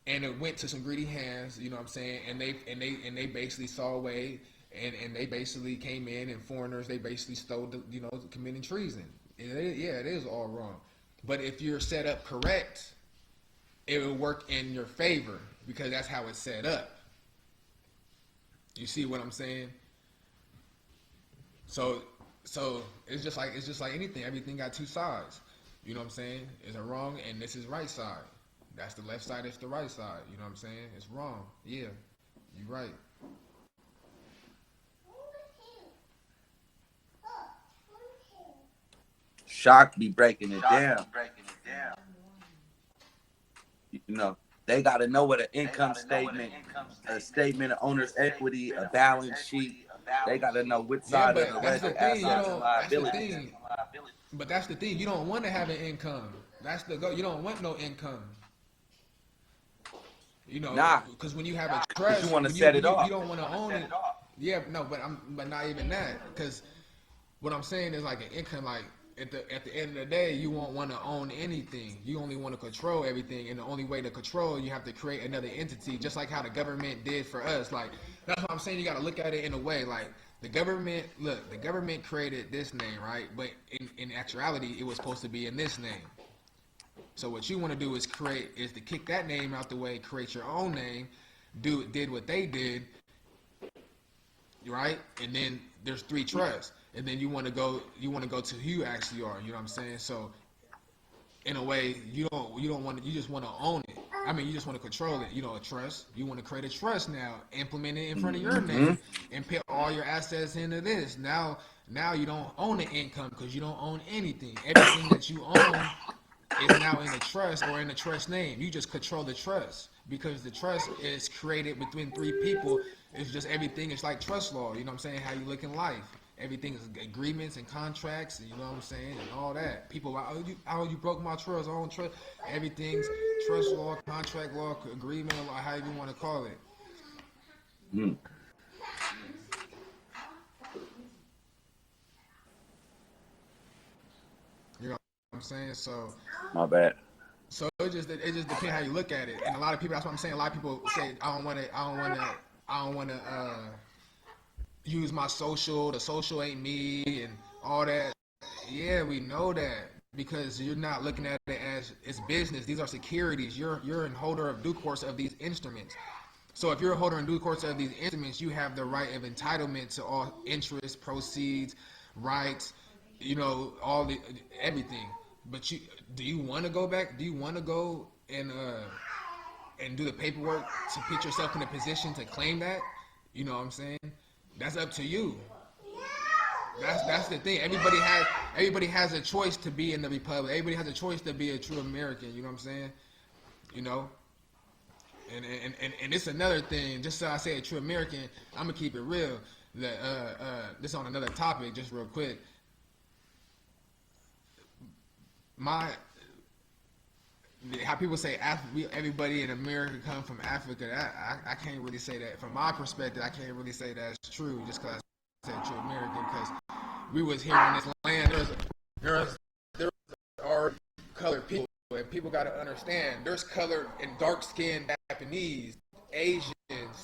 and it went to some greedy hands, you know what I'm saying? And they basically saw a way, and they basically came in, and foreigners, they basically stole, committing treason. It is all wrong. But if you're set up correct, it will work in your favor because that's how it's set up. You see what I'm saying? So it's just like anything. Everything got two sides. You know what I'm saying? It's a wrong and this is right side. That's the left side, it's the right side. You know what I'm saying? It's wrong. Yeah, you're right. Shock be breaking it down. You know, they got to know what an income statement, a statement of owner's equity, a balance sheet. They got to know which side of the ledger assets and liabilities. But that's the thing. You don't want to have an income. That's the go. You don't want no income. You know, because when you have a trust, you want to set it off. You don't want to own it. Yeah, no, but not even that. Because what I'm saying is like an income. Like at the end of the day, you won't want to own anything. You only want to control everything, and the only way to control, you have to create another entity, just like how the government did for us. Like that's what I'm saying. You got to look at it in a way like. The government created this name, right? But in actuality, it was supposed to be in this name. So what you want to do is to kick that name out the way, create your own name, did what they did, right? And then there's three trusts, and then you want to go to who you actually are. You know what I'm saying? So in a way, you just want to own it. I mean, you just want to control it. You know, a trust. You want to create a trust now, implement it in front of your name, and put all your assets into this. Now you don't own the income because you don't own anything. Everything that you own is now in the trust or in the trust name. You just control the trust because the trust is created between three people. It's just everything. It's like trust law. You know what I'm saying? How you look in life. Everything is agreements and contracts, you know what I'm saying, and all that. People are like, you broke my trust, I don't trust. Everything's trust law, contract law, agreement law, however you want to call it. Mm. You know what I'm saying? So My bad. So it just depends how you look at it. And a lot of people, that's what I'm saying. A lot of people say, I don't want to use my social. The social ain't me and all that. Yeah, we know that because you're not looking at it as it's business. These are securities. You're a holder of due course of these instruments. So if you're a holder in due course of these instruments, you have the right of entitlement to all interest, proceeds, rights, all the everything. But do you want to go back? Do you want to go and do the paperwork to put yourself in a position to claim that? You know what I'm saying? That's up to you. That's the thing. Everybody has a choice to be in the republic. Everybody has a choice to be a true American. You know what I'm saying? And it's another thing. Just so I say a true American, I'm gonna keep it real. This on another topic, just real quick. How people say everybody in America come from Africa, I can't really say that. From my perspective, I can't really say that's true just because I said true American, because we was here in this land. There are colored people, and people got to understand there's colored and dark-skinned Japanese, Asians,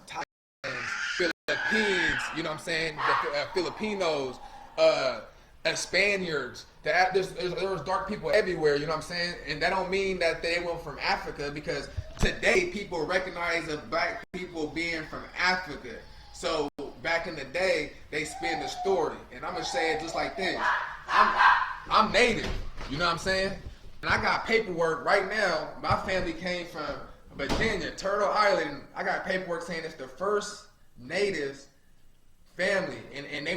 Thailands, Philippines, you know what I'm saying, the Filipinos, Spaniards. There's dark people everywhere, you know what I'm saying? And that don't mean that they were from Africa, because today people recognize of black people being from Africa. So back in the day, they spin the story. And I'm going to say it just like this. I'm native, you know what I'm saying? And I got paperwork right now. My family came from Virginia, Turtle Island. I got paperwork saying it's the first natives family, and they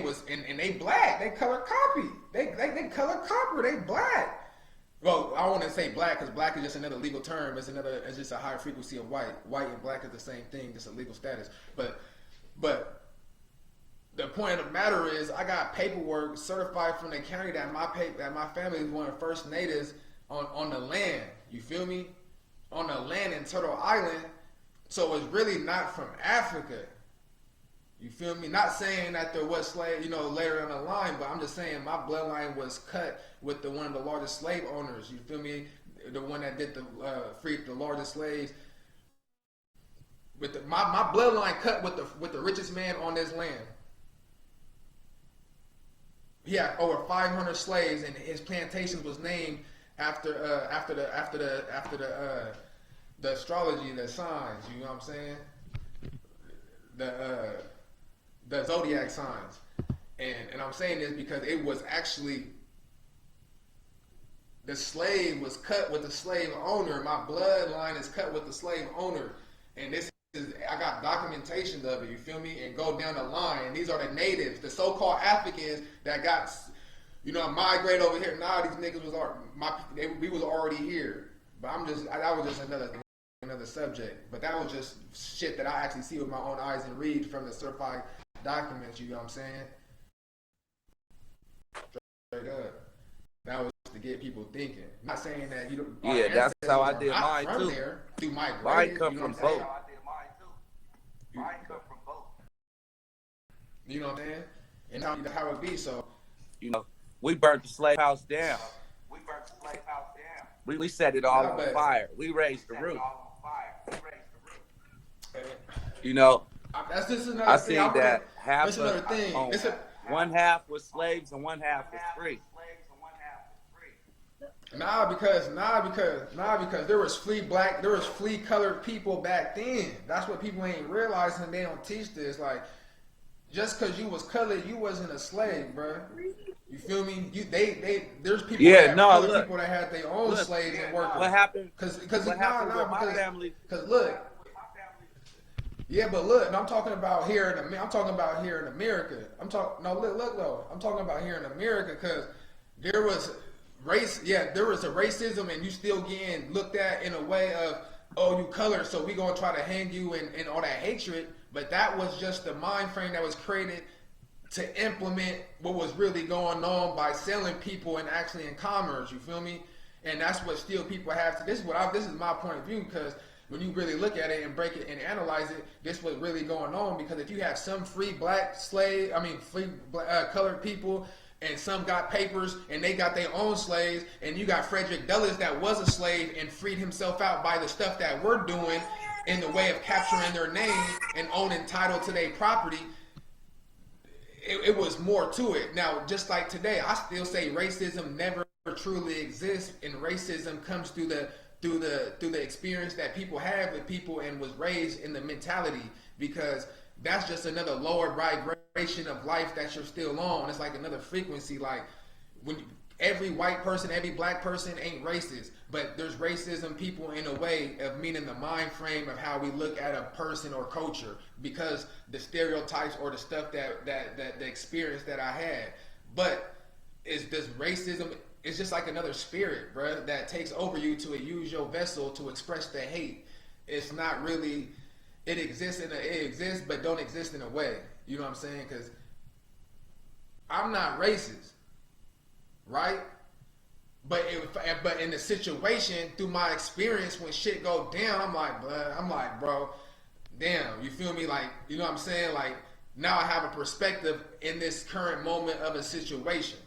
black. They color copy. They color copper. They black. Well, I want to say black because black is just another legal term. It's just a higher frequency of white. White and black is the same thing, just a legal status. But the point of the matter is, I got paperwork certified from the county that my family is one of the first natives on the land. You feel me? On the land in Turtle Island. So it's really not from Africa. You feel me? Not saying that there was slave, later in the line, but I'm just saying my bloodline was cut with one of the largest slave owners. You feel me? The one that did the free the largest slaves. With my bloodline cut with the richest man on this land. He had over 500 slaves, and his plantation was named after the astrology, the signs. You know what I'm saying? The zodiac signs, and I'm saying this because it was actually the slave was cut with the slave owner. My bloodline is cut with the slave owner, and this is I got documentation of it. You feel me? And go down the line. And these are the natives, the so-called Africans that got migrate over here. Now these niggas we was already here. But that was just another subject. But that was just shit that I actually see with my own eyes and read from the certified documents. You know what I'm saying? Straight up. That was to get people thinking. I'm not saying that you don't. Yeah, that's how I did mine from too. There, through migration. Mine come you know from what I'm saying? both. Mine come from both. You know what I'm saying? And how it be. So, we burnt the slave house down. We set it all on fire. We raised the roof. That's just another I thing. see that half That's another thing. one half was slaves and one half was free. Nah, because there was flea colored people back then. That's what people ain't realizing. They don't teach this. Like, just because you was colored, you wasn't a slave, bro. You feel me? There's people people that had their own slaves and workers. What happened? Because my family? Because look. Yeah, but look, I'm talking about here in America. I'm talking about here in America because there was there was a racism, and you still getting looked at in a way of, oh, you colored, so we gonna try to hang you and all that hatred. But that was just the mind frame that was created to implement what was really going on by selling people and actually in commerce. You feel me? And that's what still people have to. This is my point of view, because when you really look at it and break it and analyze it, this was really going on. Because if you have some free colored people, and some got papers and they got their own slaves, and you got Frederick Douglass that was a slave and freed himself out by the stuff that we're doing in the way of capturing their name and owning title to their property, it was more to it. Now, just like today, I still say racism never truly exists, and racism comes through the experience that people have with people and was raised in the mentality, because that's just another lower vibration of life that you're still on. It's like another frequency. Like every white person, every black person ain't racist, but there's racism people in a way of meaning the mind frame of how we look at a person or culture, because the stereotypes or the stuff that the experience that I had. But is this racism? It's just like another spirit, bruh, that takes over you to use your vessel to express the hate. It's not really. It exists but don't exist in a way. You know what I'm saying? Because I'm not racist, right? But in the situation, through my experience, when shit go down, I'm like, bro, damn, you feel me? Like, you know what I'm saying? Like, now I have a perspective in this current moment of a situation.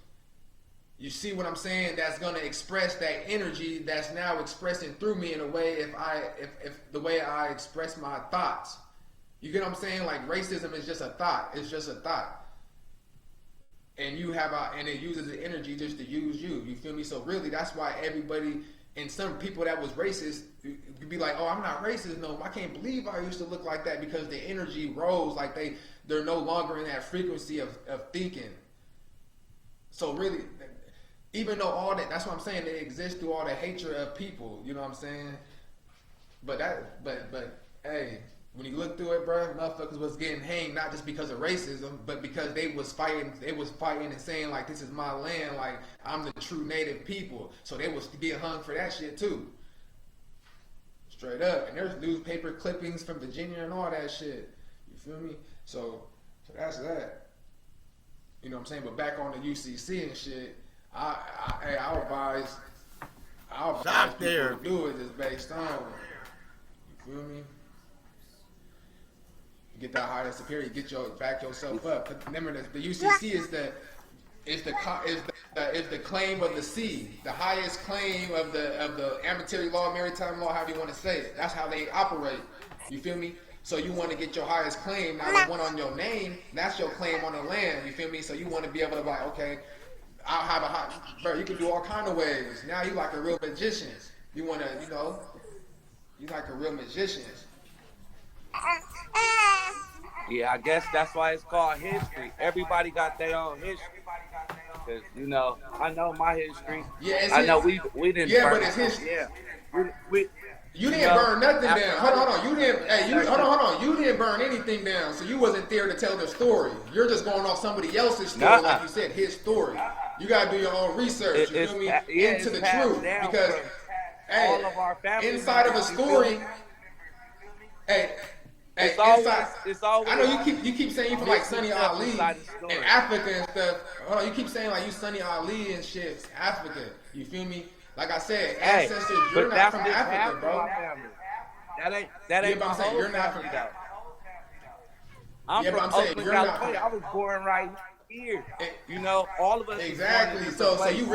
You see what I'm saying? That's gonna express that energy that's now expressing through me in a way if the way I express my thoughts. You get what I'm saying? Like, racism is just a thought. It's just a thought. And it uses the energy just to use you. You feel me? So really, that's why everybody, and some people that was racist, you'd be like, oh, I'm not racist. No, I can't believe I used to look like that, because the energy rose. Like they're no longer in that frequency of thinking. So really, even though that's what I'm saying, they exist through all the hatred of people. You know what I'm saying? But hey, when you look through it, bro, motherfuckers was getting hanged not just because of racism, but because they was fighting and saying, like, this is my land, like, I'm the true native people. So they was getting hung for that shit too. Straight up. And there's newspaper clippings from Virginia and all that shit. You feel me? So that's that. You know what I'm saying? But back on the UCC and shit, I'll advise Stop people there. to do it just based on, you feel me? get that higher superior, get your back yourself up. Remember, the UCC is the claim of the sea, the highest claim of the amity law, maritime law, however you want to say it. That's how they operate. You feel me? So you want to get your highest claim, now the one on your name, that's your claim on the land. You feel me? So you want to be able to be like, okay, I'll have a hot, bro. You can do all kind of ways. Now you like a real magician. You want to, you like a real magician. Yeah, I guess that's why it's called history. Everybody got their own history. Cause I know my history. Yeah, I know we didn't. Yeah, burn but it's history. Yeah, we You didn't burn nothing down. Hold on. You didn't. Hey, hold on. You didn't burn anything down. So you wasn't there to tell the story. You're just going off somebody else's story, like you said, his story. You gotta do your own research. You feel me? Into the truth, because all of our family inside of a story. It's always. I know you keep saying you from like Sunny Ali and Africa and stuff. Hold on, you keep saying like you Sunny Ali and shit, Africa. You feel me? Like I said, ancestors, you're not from Africa, bro. That ain't but my I'm saying whole you're not family, from. I'm Yeah, from but I'm saying Oakland, you're not California. from. I was born right here. All of us. Exactly. So you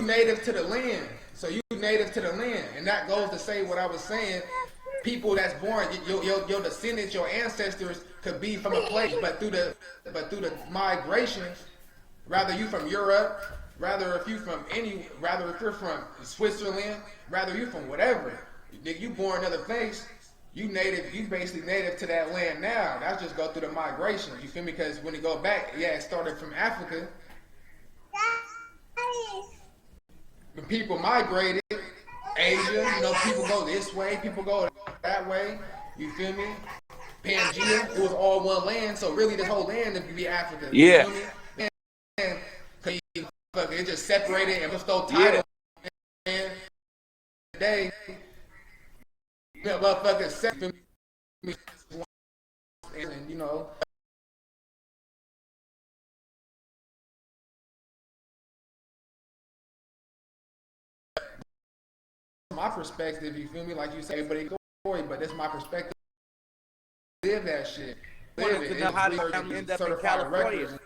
native to the land. So you native to the land, and that goes to say what I was saying. People that's born, your descendants, your ancestors could be from a place, but through the migration, rather you from Europe, rather if you're from Switzerland, rather you from whatever, you born another place, you basically native to that land now. That's just go through the migration. You feel me? Because when you go back, it started from Africa. When people migrated, Asia, people go this way, people go that way. You feel me? Pangea, it was all one land, so really this whole land would be Africa. Yeah. You feel me? And it just separated and was no title. Yeah. Today, motherfuckers separate me, and my perspective, you feel me? Like you say, everybody story, but that's my perspective. Live that shit. Live it. To know how to end up in California.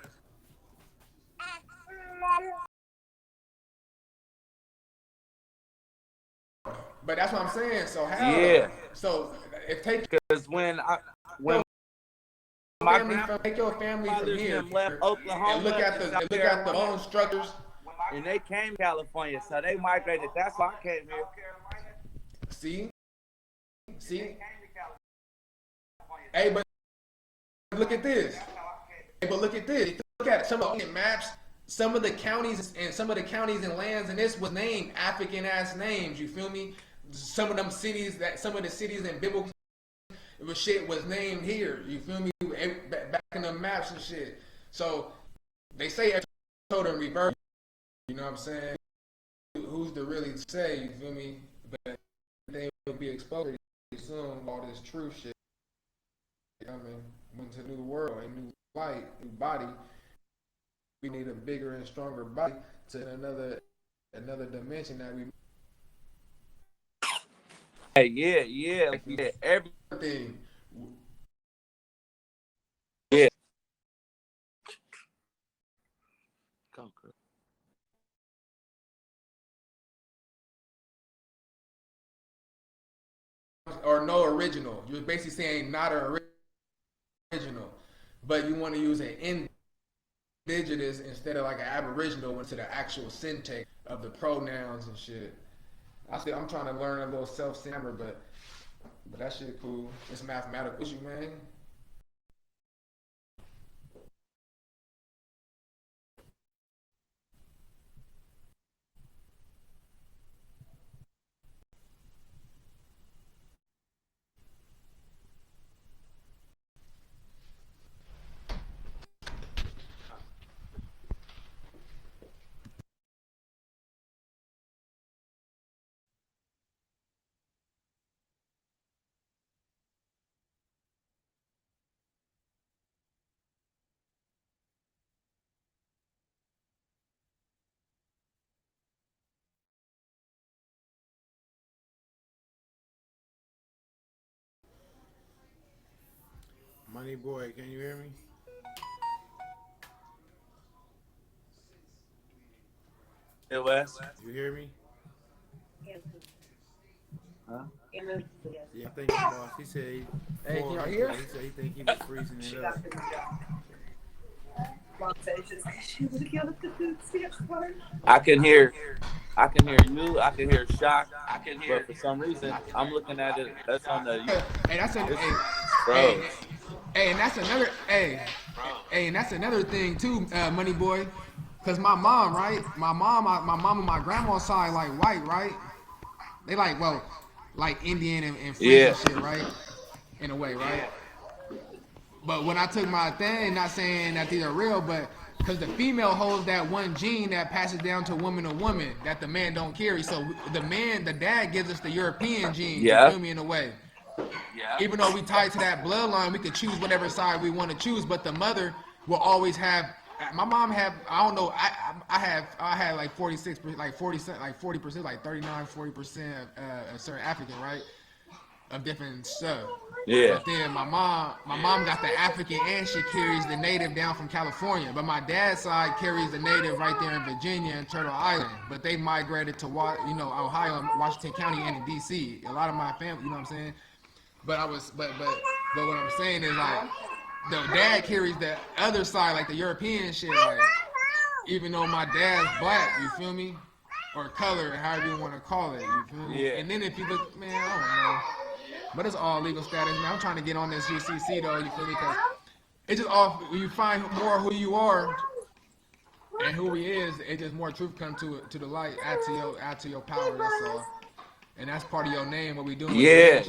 But that's what I'm saying. So how? Yeah. So if take because when my take your family from here left Oklahoma and look at the bone structures. And they came to California, so they migrated. That's why I came here. See? Hey, but look at this. Look at some of the maps. Some of the counties and lands and this was named African ass names. You feel me? Some of the cities in biblical shit was named here. You feel me? Back in the maps and shit. So they say told in reverse. You know what I'm saying? Who's to really say? You feel me? But they will be exposed soon. All this true shit. I mean, went to a new world, a new light, new body. We need a bigger and stronger body to another dimension that we. Hey, yeah. Everything. Yeah. Conquer. Or no original. You're basically saying not an original, but you want to use an indigenous instead of like an aboriginal into the actual syntax of the pronouns and shit. I'm trying to learn a little self-stammer, but that shit cool. It's mathematical issue, man. Money boy, can you hear me? Hey, Wes. You hear me? Huh? Yeah, I think the boss. He said he. Hey, can y'all hear? He said he think he was freezing it up. I can hear you. I can hear Shock. But for some reason, I'm looking at it. That's on the. Hey, that's a Bro. Hey, and that's another and that's another thing too, Money Boy. Cause my mom, right? My mom and my grandma's side like white, right? They like Indian and French and shit, right? In a way, right? But when I took my thing, not saying that these are real, but because the female holds that one gene that passes down to woman to woman that the man don't carry. So the dad gives us the European gene, you feel me, in a way. Yeah. Even though we tied to that bloodline, we could choose whatever side we want to choose, but the mother will always have. My mom have, I don't know, I had like 46%, like 40%, like 39, 40% of certain African, right? Of different stuff. Yeah. But then my mom got the African and she carries the native down from California. But my dad's side carries the native right there in Virginia and Turtle Island. But they migrated to Ohio, Washington County, and in DC. A lot of my family, you know what I'm saying? But what I'm saying is like the dad carries the other side, like the European shit, like even though my dad's black, you feel me? Or color, however you want to call it, you feel me? Yeah. And then if you look, man, I don't know. But it's all legal status, man. I'm trying to get on this UCC though, you feel me? Because it's just all, when you find more who you are and who he is, it just more truth come to the light, add to your power, that's all. And that's part of your name, what we doing. Yeah.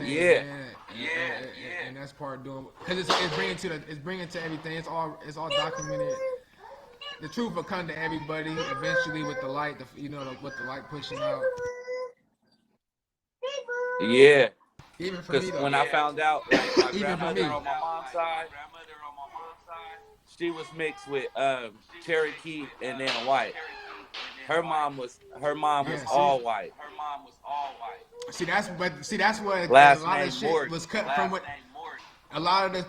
And that's part of doing, because it's bringing to everything. It's all documented. The truth will come to everybody eventually with the light, with the light pushing out. Yeah. Even for me, Because when I found out, like, my Even grandmother for me. on my mom's side, she was mixed with Cherokee and then white. Her mom was all white. See, that's what Last a lot name of shit Morgan. was cut from. What a lot of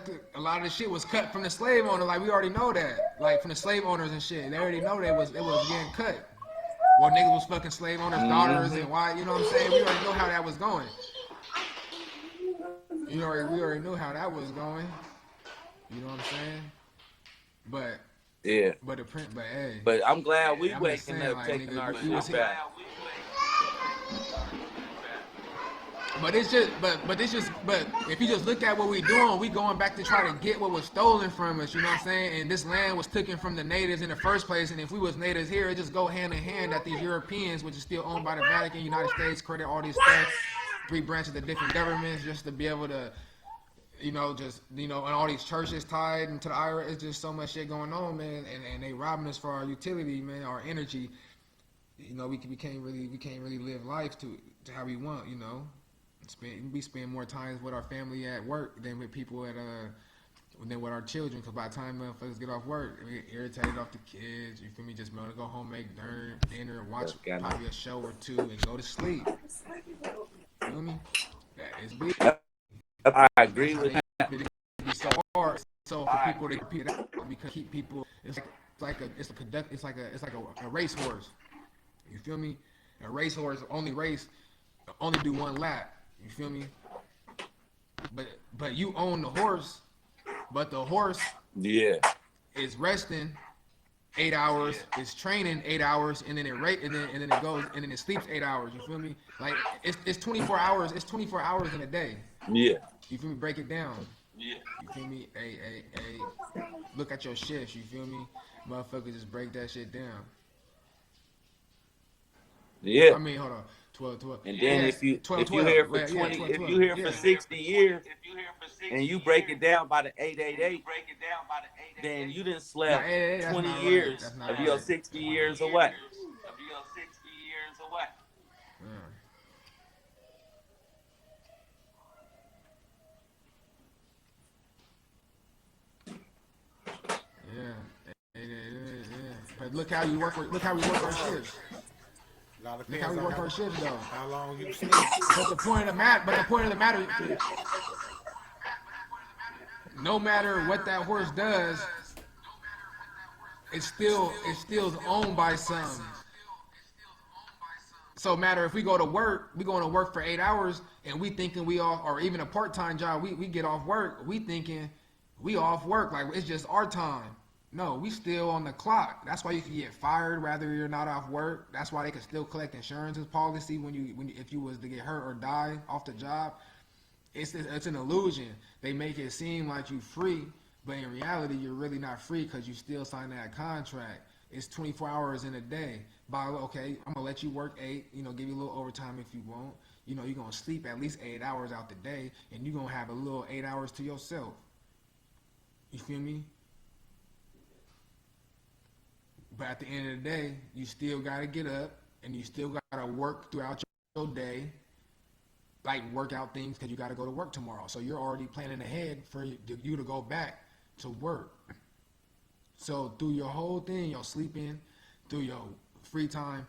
the shit was cut from the slave owner. Like we already know that. Like from the slave owners and shit, they already know that it was getting cut. Well, niggas was fucking slave owners' daughters and why? You know what I'm saying? We already know how that was going. We already knew how that was going. You know what I'm saying? But Yeah. But I'm glad we I'm just waking saying, up, like, taking nigga, our we shit was here. back. But it's just, but if you just look at what we doing, we going back to try to get what was stolen from us. You know what I'm saying? And this land was taken from the natives in the first place. And if we was natives here, it just go hand in hand that these Europeans, which is still owned by the Vatican, United States, credit all these stuff, 3 branches of different governments, just to be able to, and all these churches tied into the IRA. It's just so much shit going on, man. And they robbing us for our utility, man, our energy. We can't really live life to how we want, We spend more time with our family at work than with people than with our children. Because by the time motherfuckers get off work, we get irritated off the kids. You feel me? Just want to go home, make dinner, watch probably a show or two, and go to sleep. You feel me? That is big. I agree with you. It's so hard. So for people to compete out, because keep people, it's like a racehorse. You feel me? A racehorse only do one lap. You feel me? But you own the horse, but the horse is resting 8 hours, is training 8 hours, and then it sleeps 8 hours. You feel me? Like it's 24 hours. It's 24 hours in a day. Yeah. You feel me? Break it down. Yeah. You feel me? Hey. Look at your shifts. You feel me? Motherfuckers just break that shit down. Yeah. I mean, hold on. 12. And then if you here for 20, if you here for 60 years, and you break it down by the 888, then you done slept 20 years of your 60 years away. Yeah. But look how we work our shifts. Look how we work our shifts, though. How long you sleep? But the point of the matter, no matter what that horse does, it's still owned by some. So matter if we go to work, we going to work for 8 hours and we thinking we off, or even a part-time job, we get off work, we thinking we off work, like it's just our time. No, we still on the clock. That's why you can get fired rather you're not off work. That's why they can still collect insurance policy if you was to get hurt or die off the job. It's an illusion. They make it seem like you free, but in reality you're really not free because you still signed that contract. It's 24 hours in a day. Okay, I'm gonna let you work 8, give you a little overtime if you want. You're gonna sleep at least 8 hours out the day, and you're gonna have a little 8 hours to yourself. You feel me? But at the end of the day, you still gotta get up, and you still gotta work throughout your day, like work out things because you gotta go to work tomorrow. So you're already planning ahead for you to go back to work. So through your whole thing, your sleeping, through your free time,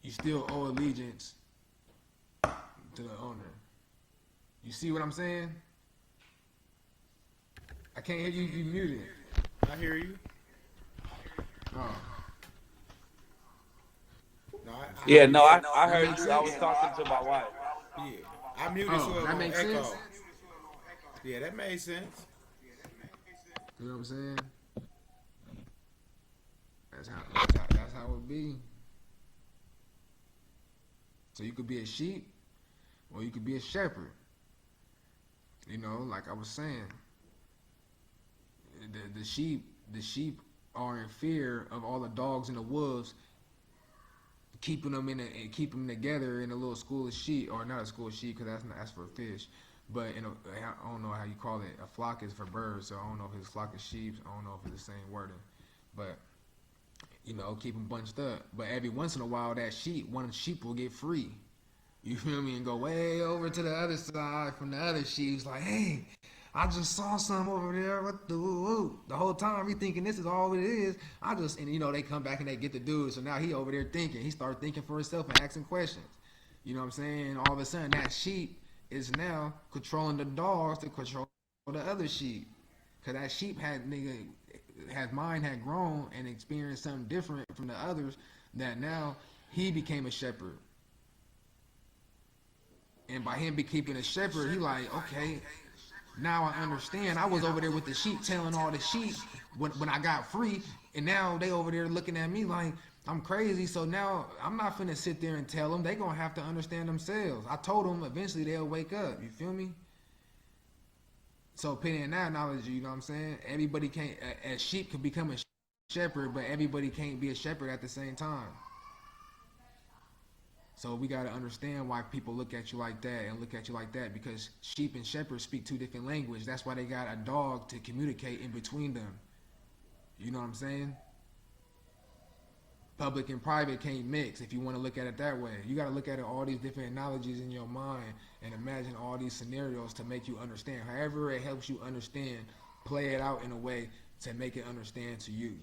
you still owe allegiance to the owner. You see what I'm saying? I can't hear you. You muted. I hear you. Oh. No, I heard you. I was talking to my wife. Yeah, I muted so it that won't makes echo. sense? Yeah, that made sense. You know what I'm saying? That's how it be. So you could be a sheep, or you could be a shepherd. Like I was saying, the sheep are in fear of all the dogs and the wolves, keeping them together in a little school of sheep, or not a school of sheep because that's for fish. But I don't know how you call it. A flock is for birds, so I don't know if it's flock of sheep. I don't know if it's the same wording, but keep them bunched up. But every once in a while, one sheep will get free. You feel me? And go way over to the other side from the other sheep. Like, hey, I just saw something over there. What the whole time we thinking this is all it is. They come back and they get the dude. So now he over there thinking. He started thinking for himself and asking questions. You know what I'm saying? All of a sudden, that sheep is now controlling the dogs to control the other sheep. Cause that sheep his mind had grown and experienced something different from the others, that now he became a shepherd. And by him keeping a shepherd, he like, okay, now I understand. I was over there with the sheep telling all the sheep when I got free, and now they over there looking at me like I'm crazy. So now I'm not finna sit there and tell them. They gonna have to understand themselves. I told them eventually they'll wake up. You feel me? So putting that knowledge, you know what I'm saying? Everybody can't, a sheep could become a shepherd, but everybody can't be a shepherd at the same time. So we got to understand why people look at you like that and look at you like that, because sheep and shepherds speak two different languages. That's why they got a dog to communicate in between them. You know what I'm saying? Public and private can't mix if you want to look at it that way. You got to look at it, all these different analogies in your mind and imagine all these scenarios to make you understand. However it helps you understand, play it out in a way to make it understand to you.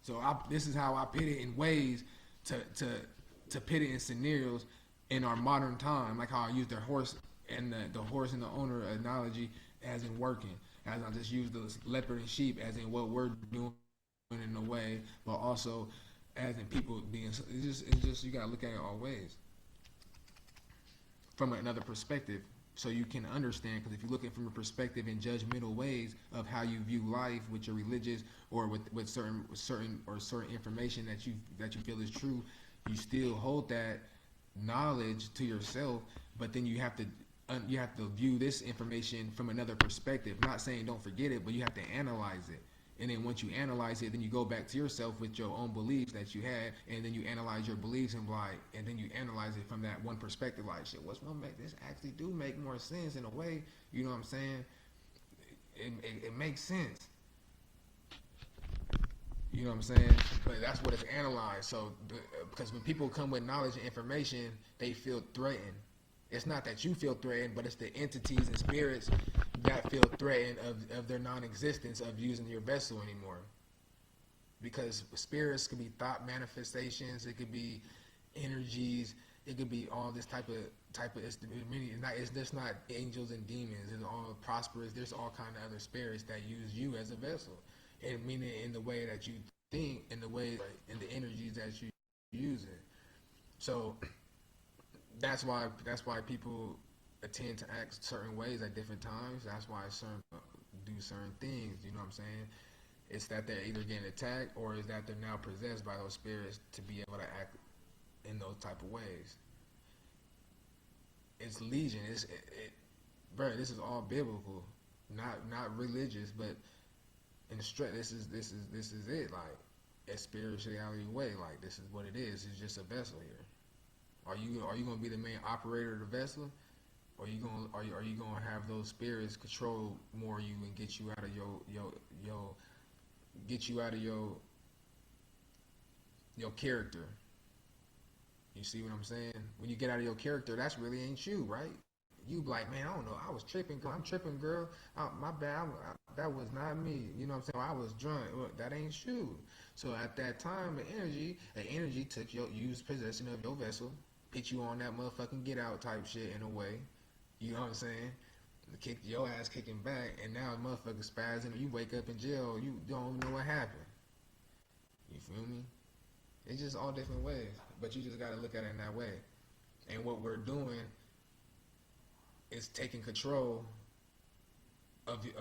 So this is how I put it in ways to put it in scenarios in our modern time, like how I use the horse and the horse and the owner analogy as in working, as I just use the leopard and sheep as in what we're doing in a way, but also as in people being. It's just you gotta look at it all ways from another perspective, so you can understand. Because if you're looking from a perspective in judgmental ways of how you view life with your religious or with certain information that you feel is true, you still hold that knowledge to yourself, but then you have to view this information from another perspective. Not saying don't forget it, but you have to analyze it. And then once you analyze it, then you go back to yourself with your own beliefs that you had, and then you analyze your beliefs and then you analyze it from that one perspective. Like, shit, what's one make this actually do make more sense in a way? You know what I'm saying? It makes sense. You know what I'm saying? But that's what it's analyzed. So, because when people come with knowledge and information, they feel threatened. It's not that you feel threatened, but it's the entities and spirits that feel threatened of their non-existence of using your vessel anymore. Because spirits could be thought manifestations, it could be energies, it could be all this type of it's just not angels and demons. It's all prosperous. There's all kind of other spirits that use you as a vessel, and meaning in the way that you think, in the way, in the energies that you using. So that's why people tend to act certain ways at different times. That's why certain do certain things. You know what I'm saying? It's that they're either getting attacked, or is that they're now possessed by those spirits to be able to act in those type of ways. It's legion. Bro, this is all biblical, not religious, but in the straight. This is it. Like, a spirituality way. Like, this is what it is. It's just a vessel here. Are you gonna be the main operator of the vessel, or are you gonna have those spirits control more of you and get you out of your character? You see what I'm saying? When you get out of your character, that's really ain't you, right? You be like, man, I don't know, I was tripping. I'm tripping, girl. My bad. That was not me. You know what I'm saying? I was drunk. Well, that ain't you. So at that time, the energy took used possession of your vessel, put you on that motherfucking get out type shit in a way. You know what I'm saying? Kick your ass kicking back, and now motherfucker spazzing. You wake up in jail. You don't even know what happened. You feel me? It's just all different ways, but you just gotta look at it in that way. And what we're doing is taking control of your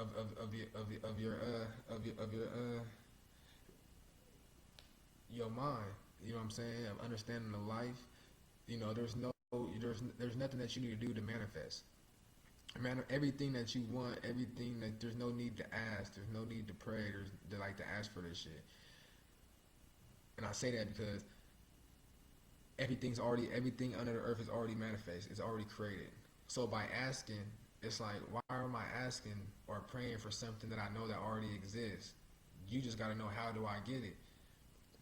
mind. You know what I'm saying? Of understanding the life. You know, there's nothing that you need to do to manifest. Everything that you want, everything that there's no need to ask, there's no need to pray, to ask for this shit. And I say that because everything under the earth is already manifest. It's already created. So by asking, it's like, why am I asking or praying for something that I know that already exists? You just got to know, how do I get it?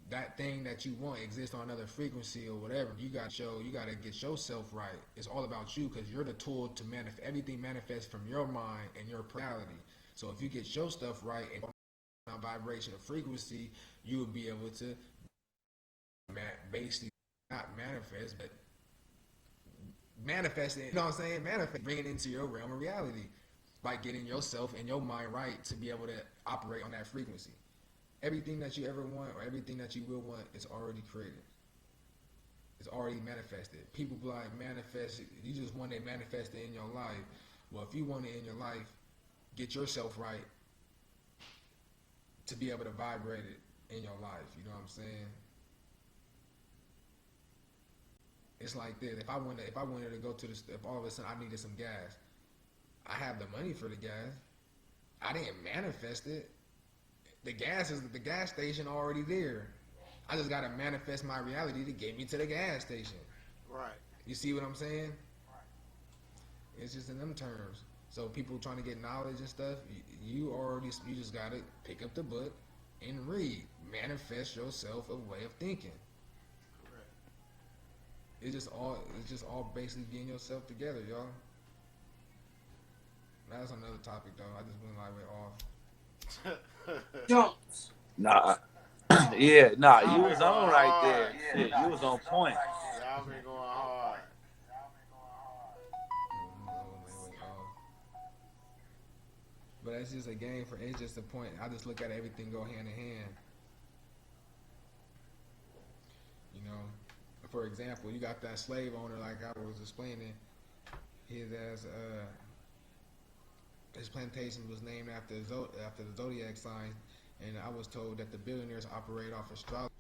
That thing that you want exists on another frequency or whatever. You got to get yourself right. It's all about you, because you're the tool to manifest. Everything manifests from your mind and your personality. So if you get your stuff right and on vibration or frequency, you will be able to basically not manifest, but manifest it. You know what I'm saying? Manifest, bring it into your realm of reality by getting yourself and your mind right to be able to operate on that frequency. Everything that you ever want or everything that you will want is already created. It's already manifested. People be like, manifest, you just want it manifested in your life. Well, if you want it in your life, get yourself right to be able to vibrate it in your life. You know what I'm saying? It's like this. If I wanted to go to if all of a sudden I needed some gas, I have the money for the gas. I didn't manifest it. The gas station already there. I just gotta manifest my reality to get me to the gas station. Right. You see what I'm saying? It's just in them terms. So people trying to get knowledge and stuff, you just gotta pick up the book and read. Manifest yourself a way of thinking. Correct. It's just all basically getting yourself together, y'all. That's another topic though. I just went way off. Jones. Nah. Yeah, nah, you was on right there. Shit, you was on point. Y'all been going hard. But it's just a game it's just a point. I just look at everything go hand in hand. You know, for example, you got that slave owner, like I was explaining, his plantation was named after the zodiac sign, and I was told that the billionaires operate off astrology,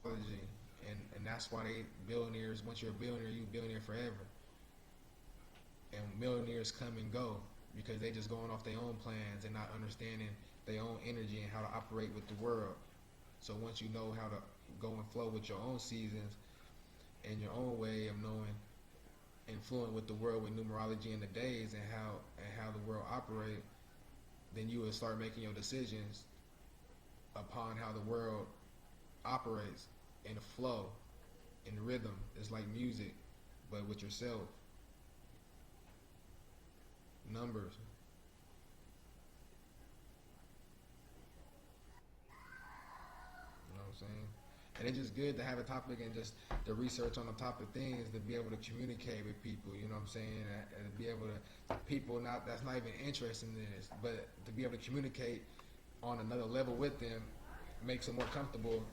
and that's why billionaires. Once you're a billionaire, you're a billionaire forever. And millionaires come and go because they just going off their own plans and not understanding their own energy and how to operate with the world. So once you know how to go and flow with your own seasons and your own way of knowing and flowing with the world with numerology and the days and how the world operate, then you will start making your decisions upon how the world operates in a flow, in rhythm. It's like music, but with yourself. Numbers. You know what I'm saying? And it's just good to have a topic and just the research on the topic things to be able to communicate with people. You know what I'm saying? And be able to people that's not even interested in this, but to be able to communicate on another level with them makes them more comfortable.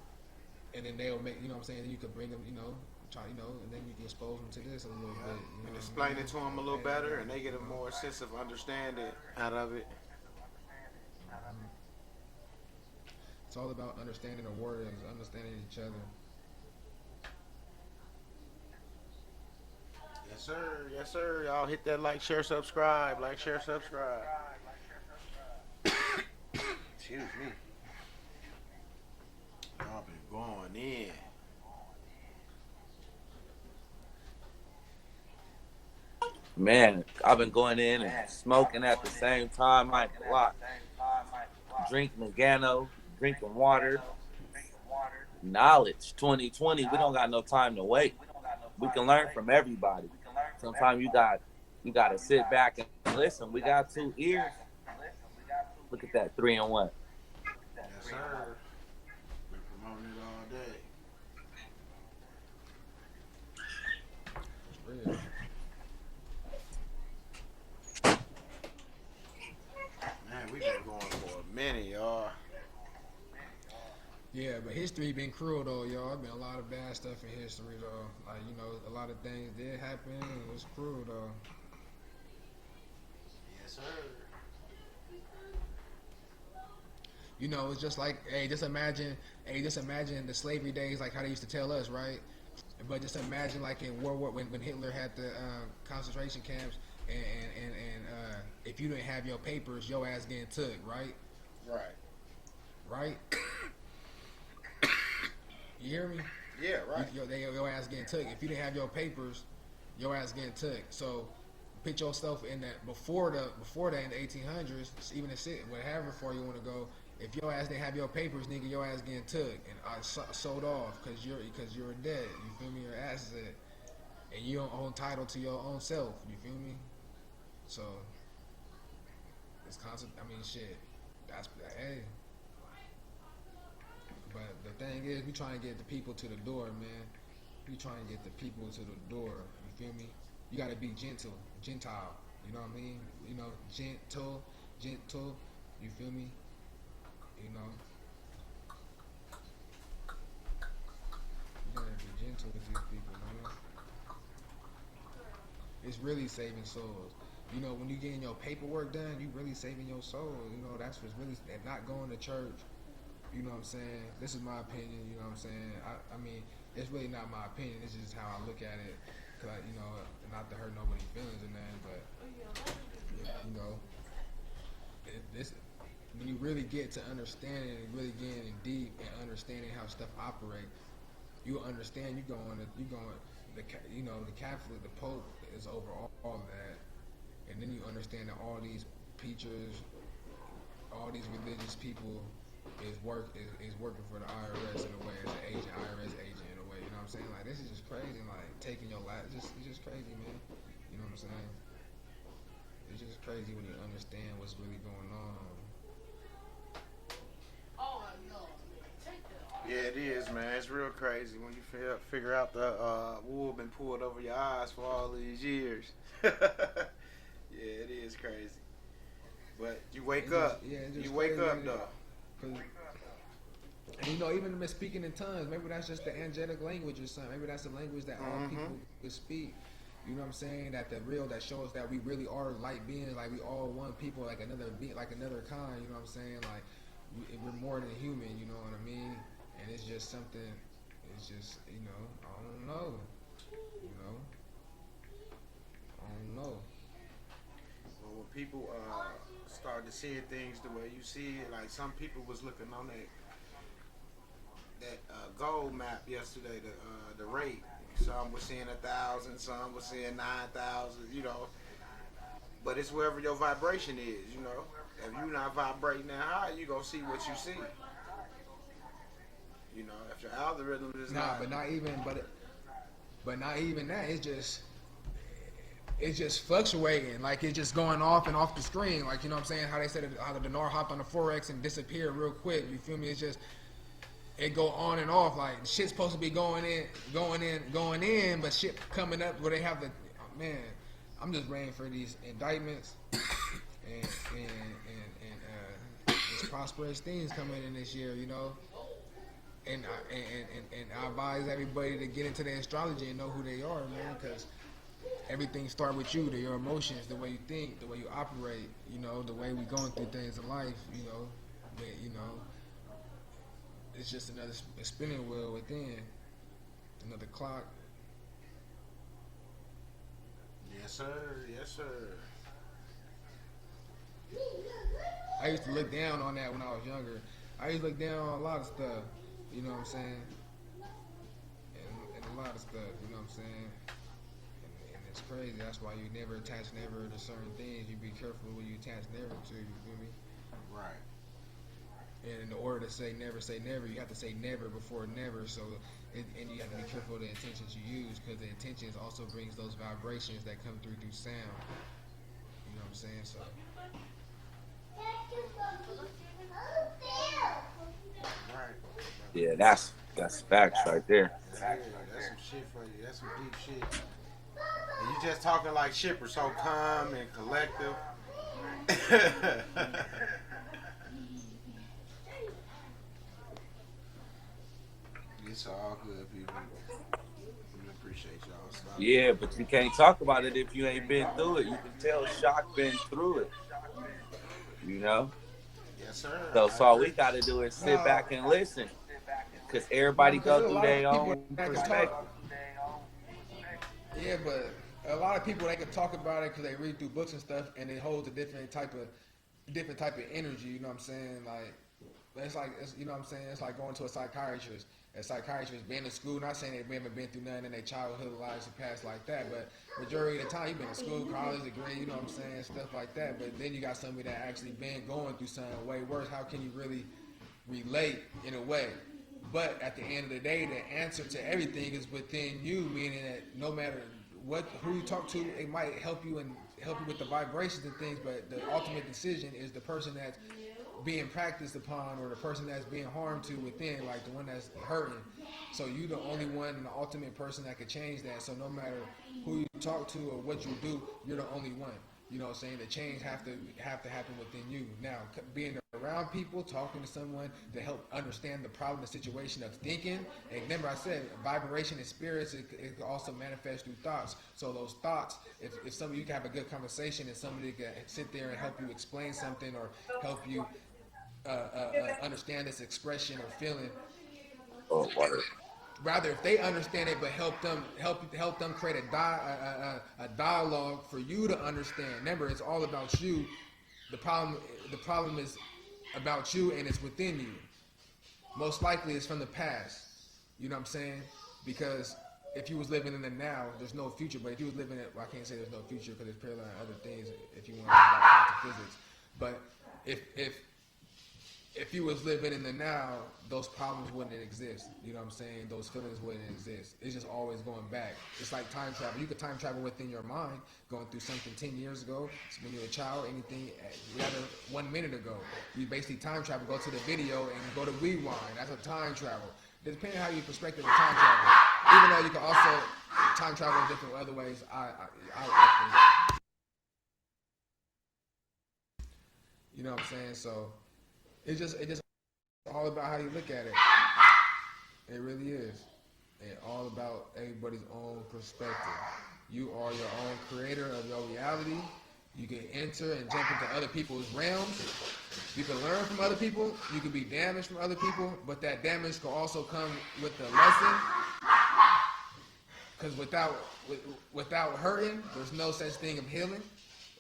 And then they'll make, you know what I'm saying, you could bring them, you know, and then you can expose them to this a little bit. You And know, explain it to them a little better, and they get a more sense of understanding out of it. It's all about understanding the words, understanding each other. Yes, sir. Yes, sir. Y'all hit that like, share, subscribe. Like, share, subscribe. Excuse me. Y'all been going in. Man, I've been going in and smoking at the same time like a lot. Drinking Nagano, drinking water. Knowledge 2020. We don't got no time to wait. We can learn from everybody. Sometimes you got to sit back and listen. We got 2 ears. Look at that 3-in-1. Yes, sir. Been promoting it all day. It's real. Man, we've been going for a minute, y'all. Yeah, but history been cruel though, y'all. There been a lot of bad stuff in history though. Like, you know, a lot of things did happen. It was cruel though. Yes, sir. You know, it's just like, just imagine the slavery days, like how they used to tell us, right? But just imagine like in World War when Hitler had the concentration camps, and if you didn't have your papers, your ass getting took, right? Right. Right? You hear me? Yeah, right. Your ass getting took. If you didn't have your papers, your ass getting took. So put yourself in that before that in the 1800s, even whatever for you want to go. If your ass didn't have your papers, nigga, your ass getting took and sold off because you're dead. You feel me? Your ass is dead, and you don't own title to your own self. You feel me? So it's constant. I mean, shit. That's hey. But the thing is, we trying to get the people to the door, man. We trying to get the people to the door. You feel me? You gotta be gentile. You know what I mean? You know, gentle. You feel me? You know, you gotta be gentle with these people, man. It's really saving souls. You know, when you getting your paperwork done, you really saving your soul. You know, that's what's really, and not going to church. You know what I'm saying? This is my opinion. You know what I'm saying? I mean, it's really not my opinion. It's just how I look at it. Cause you know, not to hurt nobody's feelings and that, but you know, when you really get to understanding and really getting in deep and understanding how stuff operate, you understand. The Catholic, the Pope is over all of that, and then you understand that all these preachers, all these religious people is working for the IRS in a way, as an agent, IRS agent in a way. You know what I'm saying? Like, this is just crazy. Like, taking your life, it's just crazy, man. You know what I'm saying? It's just crazy when you understand what's really going on. Yeah, it is, man. It's real crazy when you figure out the wool been pulled over your eyes for all these years. Yeah, it is crazy. But you wake up. You wake up, though. And you know, even them speaking in tongues, maybe that's just the angelic language or something. Maybe that's the language that all people could speak. You know what I'm saying? That shows that we really are light beings, like we all one people, like another kind. You know what I'm saying? Like we're more than human. You know what I mean? And it's just something. It's just, you know, I don't know. You know, I don't know. Well, when people started seeing things the way you see it, like some people was looking on that gold map yesterday, the rate. Some were seeing 1,000, some were seeing 9,000. You know, but it's wherever your vibration is. You know, if you're not vibrating that high, you gonna see what you see. You know, if your algorithm is but not even that. It's just fluctuating. Like it's just going off and off the screen. Like, you know what I'm saying? How they said how the dinar hopped on the forex and disappeared real quick. You feel me? It's just it go on and off. Like shit's supposed to be going in, but shit coming up where they have the man. I'm just waiting for these indictments and just prosperous things coming in this year, you know. And I advise everybody to get into the astrology and know who they are, man, because everything starts with you, your emotions, the way you think, the way you operate, you know, the way we going through things in life, you know. But, you know, it's just another spinning wheel within, another clock. Yes, sir. Yes, sir. I used to look down on that when I was younger. I used to look down on a lot of stuff, you know what I'm saying? And a lot of stuff, you know what I'm saying? And it's crazy. That's why you never attach never to certain things. You be careful when you attach never to, you feel me? Right. And in order to say never, you have to say never before never. So, and you have to be careful of the intentions you use, because the intentions also brings those vibrations that come through sound. You know what I'm saying? So. Right. Yeah, that's facts right there. Exactly. That's some shit for you. That's some deep shit. And you just talking like shipper, so calm and collective. It's all good, people. We appreciate y'all. Stop. Yeah, but you can't talk about it if you ain't been through it. You can tell Shock been through it. You know? Yes, sir. So all we got to do is sit back and listen. Because everybody go through their own perspective. Yeah, but a lot of people, they can talk about it because they read through books and stuff, and it holds a different type of energy. You know what I'm saying? Like it's you know what I'm saying? It's like going to a psychiatrist. A psychiatrist been in school, not saying they haven't been through nothing in their childhood lives and past like that, but majority of the time you've been in school, college degree, you know what I'm saying, stuff like that. But then you got somebody that actually been going through something way worse. How can you really relate in a way? But at the end of the day, the answer to everything is within you, meaning that no matter who you talk to, it might help you with the vibrations and things, but the ultimate decision is the person that's being practiced upon, or the person that's being harmed to within, like the one that's hurting. So you the only one and the ultimate person that could change that. So no matter who you talk to or what you do, you're the only one. You know what I'm saying? The change have to happen within you. Now, being around people, talking to someone to help understand the problem, the situation of thinking. And remember, I said vibration and spirits, it can also manifest through thoughts. So those thoughts, if somebody, you can have a good conversation and somebody can sit there and help you explain something or help you understand this expression or feeling. Oh, water. Rather, if they understand it, but help them create a dialogue for you to understand. Remember, it's all about you. The problem is about you, and it's within you. Most likely, it's from the past. You know what I'm saying? Because if you was living in the now, there's no future. But if you was living in, well, I can't say there's no future because there's parallel and other things. If you want to talk about quantum physics, but if you was living in the now, those problems wouldn't exist. You know what I'm saying? Those feelings wouldn't exist. It's just always going back. It's like time travel. You could time travel within your mind, going through something 10 years ago, when you were a child, anything, rather 1 minute ago. You basically time travel, go to the video and go to rewind. That's a time travel. Depending on how you perspective of time travel. Even though you can also time travel in different other ways, I think. You know what I'm saying? So it's just all about how you look at it. It really is. It's all about everybody's own perspective. You are your own creator of your reality. You can enter and jump into other people's realms. You can learn from other people. You can be damaged from other people, but that damage can also come with a lesson. Because without hurting, there's no such thing of healing.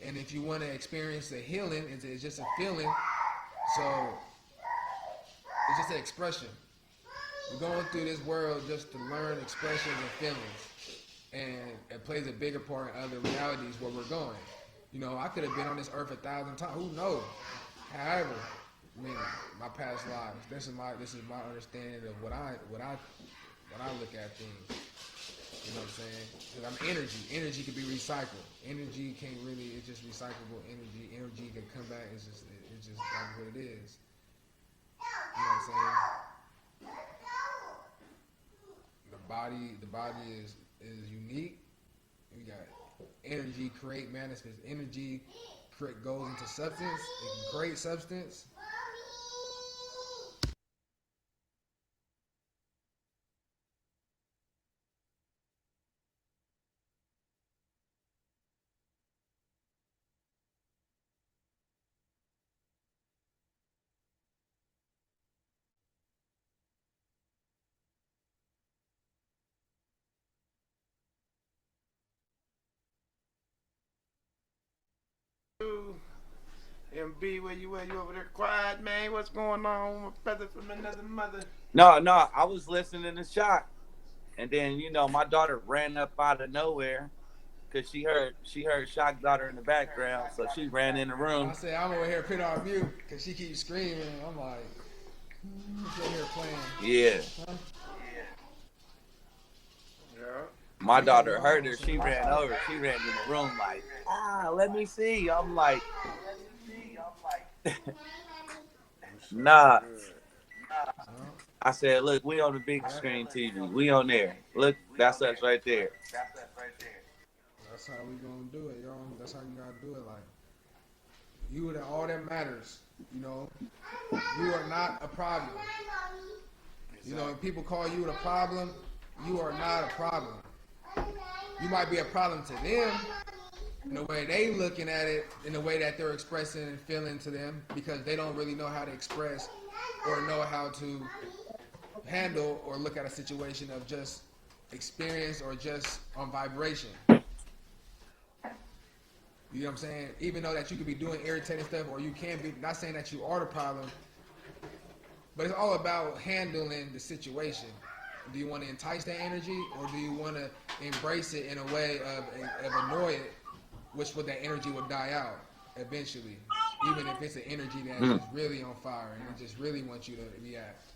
And if you want to experience the healing, it's just a feeling. So it's just an expression. We're going through this world just to learn expressions and feelings. And it plays a bigger part in other realities where we're going. You know, I could have been on this earth 1,000 times. Who knows? However, I mean, my past lives. This is my understanding of what I look at things. You know what I'm saying? Because I'm energy. Energy can be recycled. Energy can't really. It's just recyclable energy. Energy can come back. It's just like what it is. You know what I'm saying? the body is unique. We got energy create manifest energy goes into substance. It can create substance. MB, where you at? You over there quiet, man? What's going on? A brother from another mother. No, I was listening to Shock, and then my daughter ran up out of nowhere because she heard Shock daughter in the background, so she ran in the room. I said I'm over here putting on mute because she keeps screaming. I'm like, she's over here playing. Yeah. Huh? Yeah. My daughter heard her. She ran over. She ran in the room like, let me see. I'm like, nah. I said, look, we on the big screen TV. We on there. Look, that's us right there. That's how we gonna do it, y'all. That's how you gotta do it. Like, you are all that matters. You are not a problem. When people call you a problem, you are not a problem. You might be a problem to them in the way they looking at it, in the way that they're expressing and feeling to them, because they don't really know how to express or know how to handle or look at a situation of just experience or just on vibration. You know what I'm saying? Even though that you could be doing irritating stuff, or you can be, not saying that you are the problem, but it's all about handling the situation. Do you want to entice that energy, or do you want to embrace it in a way of annoy it, which would that energy will die out eventually, even if it's an energy that is really on fire and it just really wants you to react.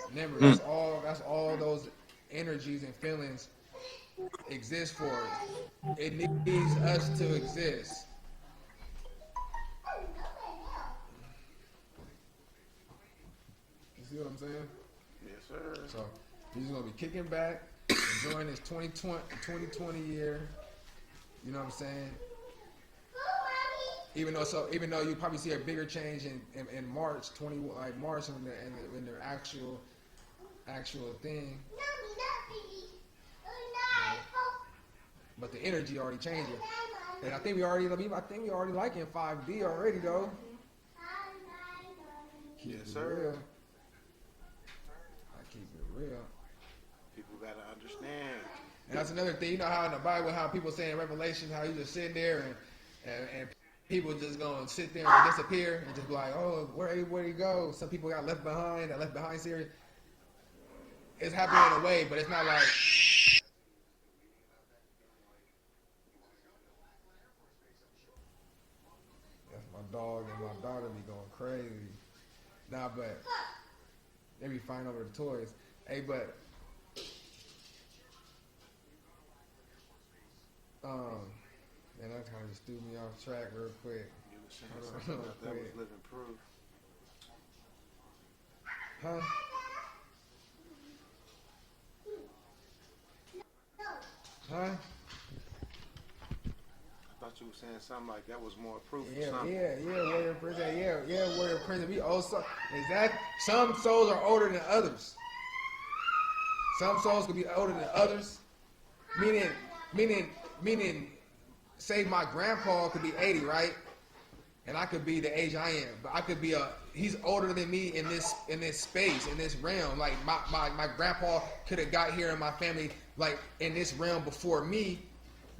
Remember, that's all those energies and feelings exist for. It needs us to exist. You see what I'm saying? Yes, sir. So he's gonna be kicking back, enjoying his 2020 year. You know what I'm saying? Even though you probably see a bigger change in March March in the actual thing. But the energy already changing, and I think we already liking 5D already though. Yes, sir. I keep it real. People gotta understand. And that's another thing. You know how in the Bible, how people say in Revelation, how you just sit there and people just gonna sit there and disappear and just be like, oh, where'd he go? Some people got left behind. That left behind series. It's happening in a way, but it's not like. That's my dog and my daughter be going crazy. Nah, but they be fighting over the toys. Hey, but and that kind of just threw me off track real quick. You were saying something about that was living proof. Huh? Huh? I thought you were saying something like that was more proof or Yeah, something. Warrior Prison. Yeah, Warrior Prison. We owe some. Exactly. Some souls are older than others. Some souls could be older than others. Meaning, say my grandpa could be 80, right? And I could be the age I am, but I could be he's older than me in this space, in this realm. Like my grandpa could have got here in my family, like in this realm before me,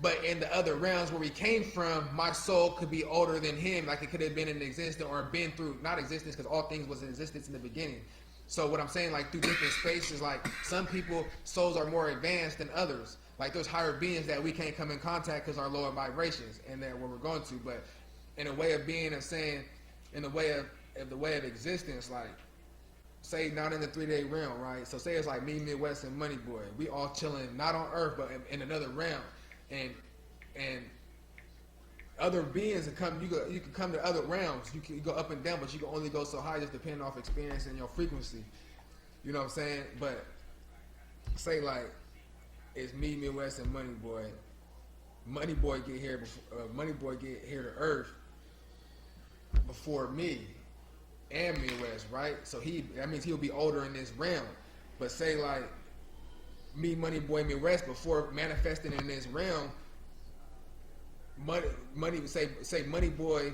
but in the other realms where we came from, my soul could be older than him. Like it could have been in existence or been through, not existence, because all things was in existence in the beginning. So what I'm saying, like through different spaces, like some people souls are more advanced than others. Like there's higher beings that we can't come in contact because our lower vibrations and that where we're going to. But in a way of being and saying, in the way of existence, like say not in the 3-day realm, right? So say it's like me, Midwest, and Money Boy. We all chilling not on Earth but in another realm, and other beings can come. You can come to other realms. You can go up and down, but you can only go so high, just depending off experience and your frequency. You know what I'm saying? But say like it's me, Midwest, and Money Boy. Money Boy get here before Money Boy get here to Earth before me and Midwest, right? So that means he'll be older in this realm. But say like me, Money Boy, Midwest before manifesting in this realm. Money say Money Boy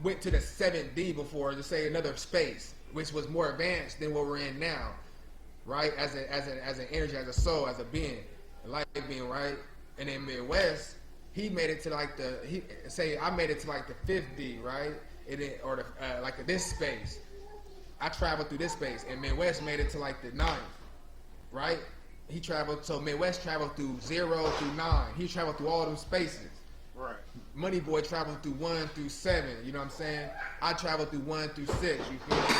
went to the 7D before, to say another space, which was more advanced than what we're in now, right? As an energy, as a soul, as a being, a light being, right? And in Midwest, he made it to like I made it to like the 5th D, right? Or like this space. I traveled through this space, and Midwest made it to like the 9th, right? He traveled, so Midwest traveled through 0 through 9. He traveled through all them spaces. Right. Money Boy traveled through 1 through 7. You know what I'm saying? I traveled through 1 through 6. You feel me?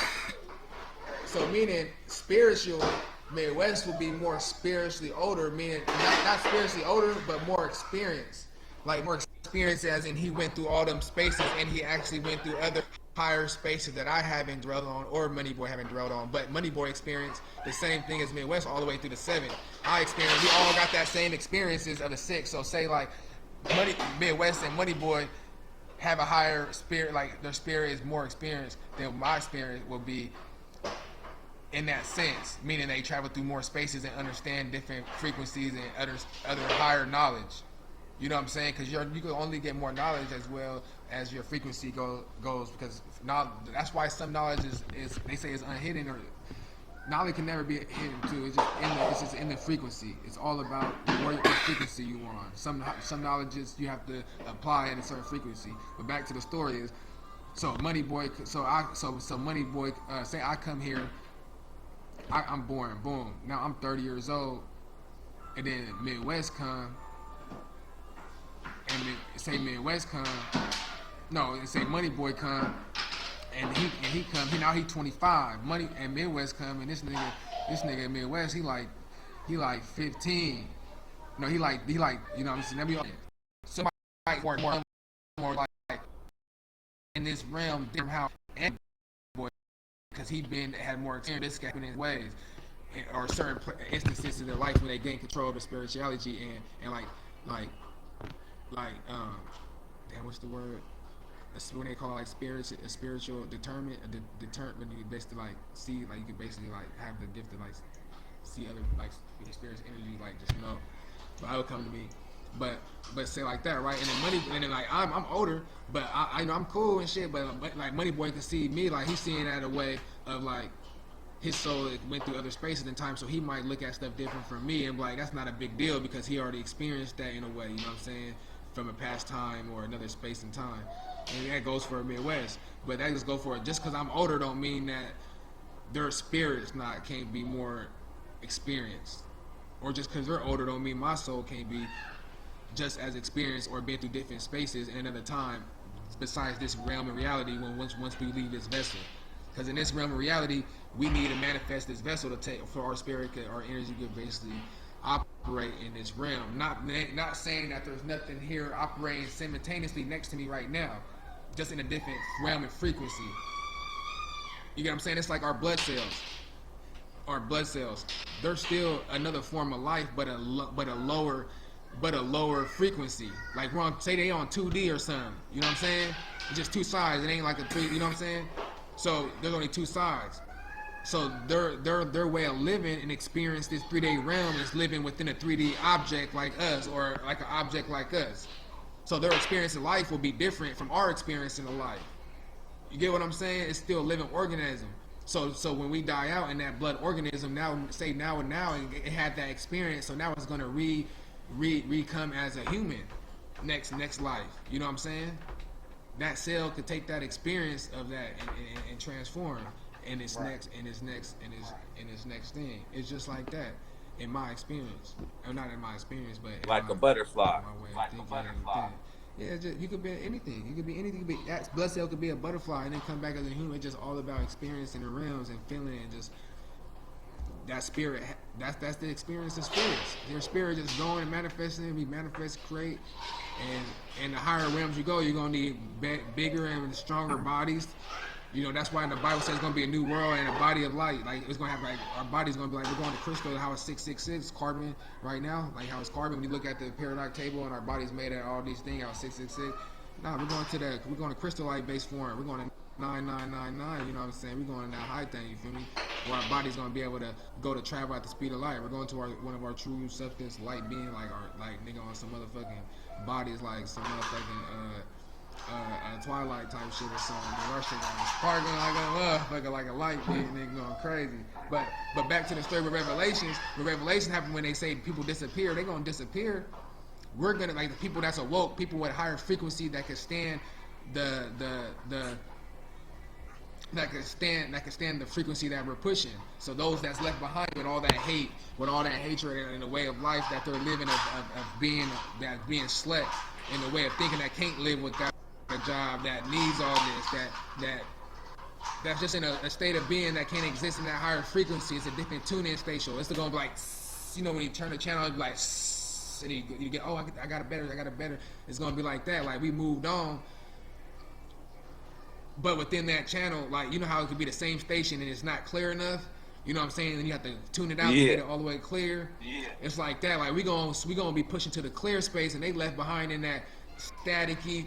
So meaning spiritual, Midwest will be more spiritually older, meaning not spiritually older, but more experienced. Like more experience as in he went through all them spaces, and he actually went through other higher spaces that I haven't dwelled on, or Money Boy haven't dwelled on. But Money Boy experienced the same thing as Midwest all the way through the 7. I experienced, we all got that same experiences of the 6. So say like Midwest and Money Boy have a higher spirit, like their spirit is more experienced than my spirit will be in that sense, meaning they travel through more spaces and understand different frequencies and other higher knowledge. You know what I'm saying? Because you can only get more knowledge as well as your frequency goes. Because that's why some knowledge is they say is unhidden, or knowledge can never be hidden too. It's just in the frequency. It's all about what frequency you on. Some knowledges you have to apply at a certain frequency. But back to the story is, so Money Boy. So Money Boy. Say I come here. I'm born. Boom. Now I'm 30 years old, and then Midwest come. And say Midwest come, no, say Money Boy come, and he come. Now he 25. Money and Midwest come, and this nigga Midwest, he like 15. No, he like you know what I'm saying. Let me somebody like more like in this realm, different how and boy, because he had more experience in his ways, or certain instances in their life when they gain control of the spirituality and damn, what's the word? That's when they call it like spiritual determinant. When you basically like see, like you can basically like have the gift to like see other like experience energy, like just know. But I would come to me, but say like that, right? And then like I'm older, but I know I'm cool and shit. But like Money Boy can see me, like he's seeing that a way of like his soul went through other spaces and time, so he might look at stuff different from me and be like, that's not a big deal because he already experienced that in a way, you know what I'm saying, from a past time or another space and time. And that goes for a Midwest. But that just go for it. Just because I'm older don't mean that their spirits can't be more experienced. Or just because they're older don't mean my soul can't be just as experienced or been through different spaces in another time besides this realm of reality once we leave this vessel. Because in this realm of reality, we need to manifest this vessel for our spirit, our energy to basically operate in this realm. Not saying that there's nothing here operating simultaneously next to me right now, just in a different realm and frequency. You get what I'm saying? It's like our blood cells. Our blood cells, they're still another form of life, but a lower frequency. Like say they on 2D or something. You know what I'm saying? It's just two sides. It ain't like a 3. You know what I'm saying? So there's only two sides. So their way of living and experience this 3D realm is living within a 3D object like us, or like an object like us. So their experience in life will be different from our experience in the life. You get what I'm saying? It's still a living organism. So when we die out in that blood organism, now it had that experience. So now it's gonna re-come as a human next life. You know what I'm saying? That cell could take that experience of that and transform in its next thing. It's just like that in my experience. Or not in my experience, but like a butterfly. Like a butterfly. Yeah, you could be anything. You could be anything. That blood cell could be a butterfly and then come back as a human. It's just all about experiencing the realms and feeling and just that spirit. That's the experience of spirits. Your spirit just going and manifesting. We manifest, create, and the higher realms you go, you're gonna need bigger and stronger bodies You know, that's why in the Bible says it's gonna be a new world and a body of light. Like it's gonna have like our body's gonna be like we're going to crystal, how it's 666 carbon right now, like how it's carbon. When you look at the periodic table and our body's made of all these things, how it's 666. Nah, we're going to crystallite based form. We're going to 9999. You know what I'm saying? We're going to that high thing. You feel me? Where our body's gonna be able to go to travel at the speed of light. We're going to one of our true substance, light being, like our nigga on some motherfucking bodies, like some motherfucking Twilight type shit or something. The Russian like sparkling like a light being, nigga going crazy. But back to the story with Revelations. When Revelation happened, when they say people disappear, they gonna disappear. We're gonna, like, the people that's awoke, people with higher frequency that can stand that can stand the frequency that we're pushing. So those that's left behind with all that hate, with all that hatred in the way of life that they're living of being slept, in the way of thinking that can't live without a job, that needs all this, that's just in a state of being that can't exist in that higher frequency. It's a different tune-in spatial. It's gonna be like, you know, when you turn the channel, it'll be like, and you get, oh, I got it better. It's gonna be like that. Like, we moved on. But within that channel, like, you know how it could be the same station and it's not clear enough? You know what I'm saying? And you have to tune it out to get it all the way clear. Yeah. It's like that. Like, we gonna be pushing to the clear space, and they left behind in that staticky,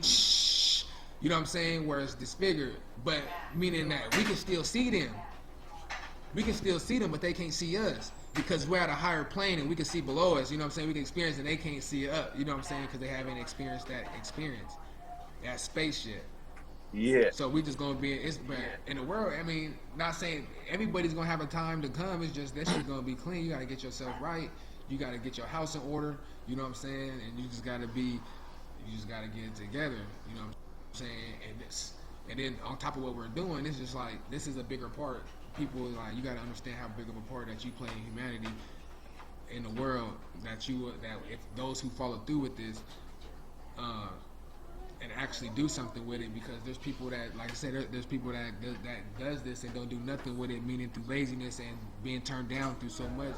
you know what I'm saying, where it's disfigured. But meaning that we can still see them. We can still see them, but they can't see us. Because we're at a higher plane and we can see below us, you know what I'm saying? We can experience and they can't see up, you know what I'm saying? Because they haven't experienced that space shit. Yeah. So we just gonna be in the world. I mean, not saying everybody's gonna have a time to come. It's just that shit's gonna be clean. You gotta get yourself right. You gotta get your house in order. You know what I'm saying? And you just gotta get it together. You know what I'm saying? And then on top of what we're doing, it's just like, this is a bigger part. People, like, you gotta understand how big of a part that you play in humanity, in the world. That if those who follow through with this, and actually do something with it, because there's people that, like I said, there's people that does this and don't do nothing with it, meaning through laziness and being turned down through so much,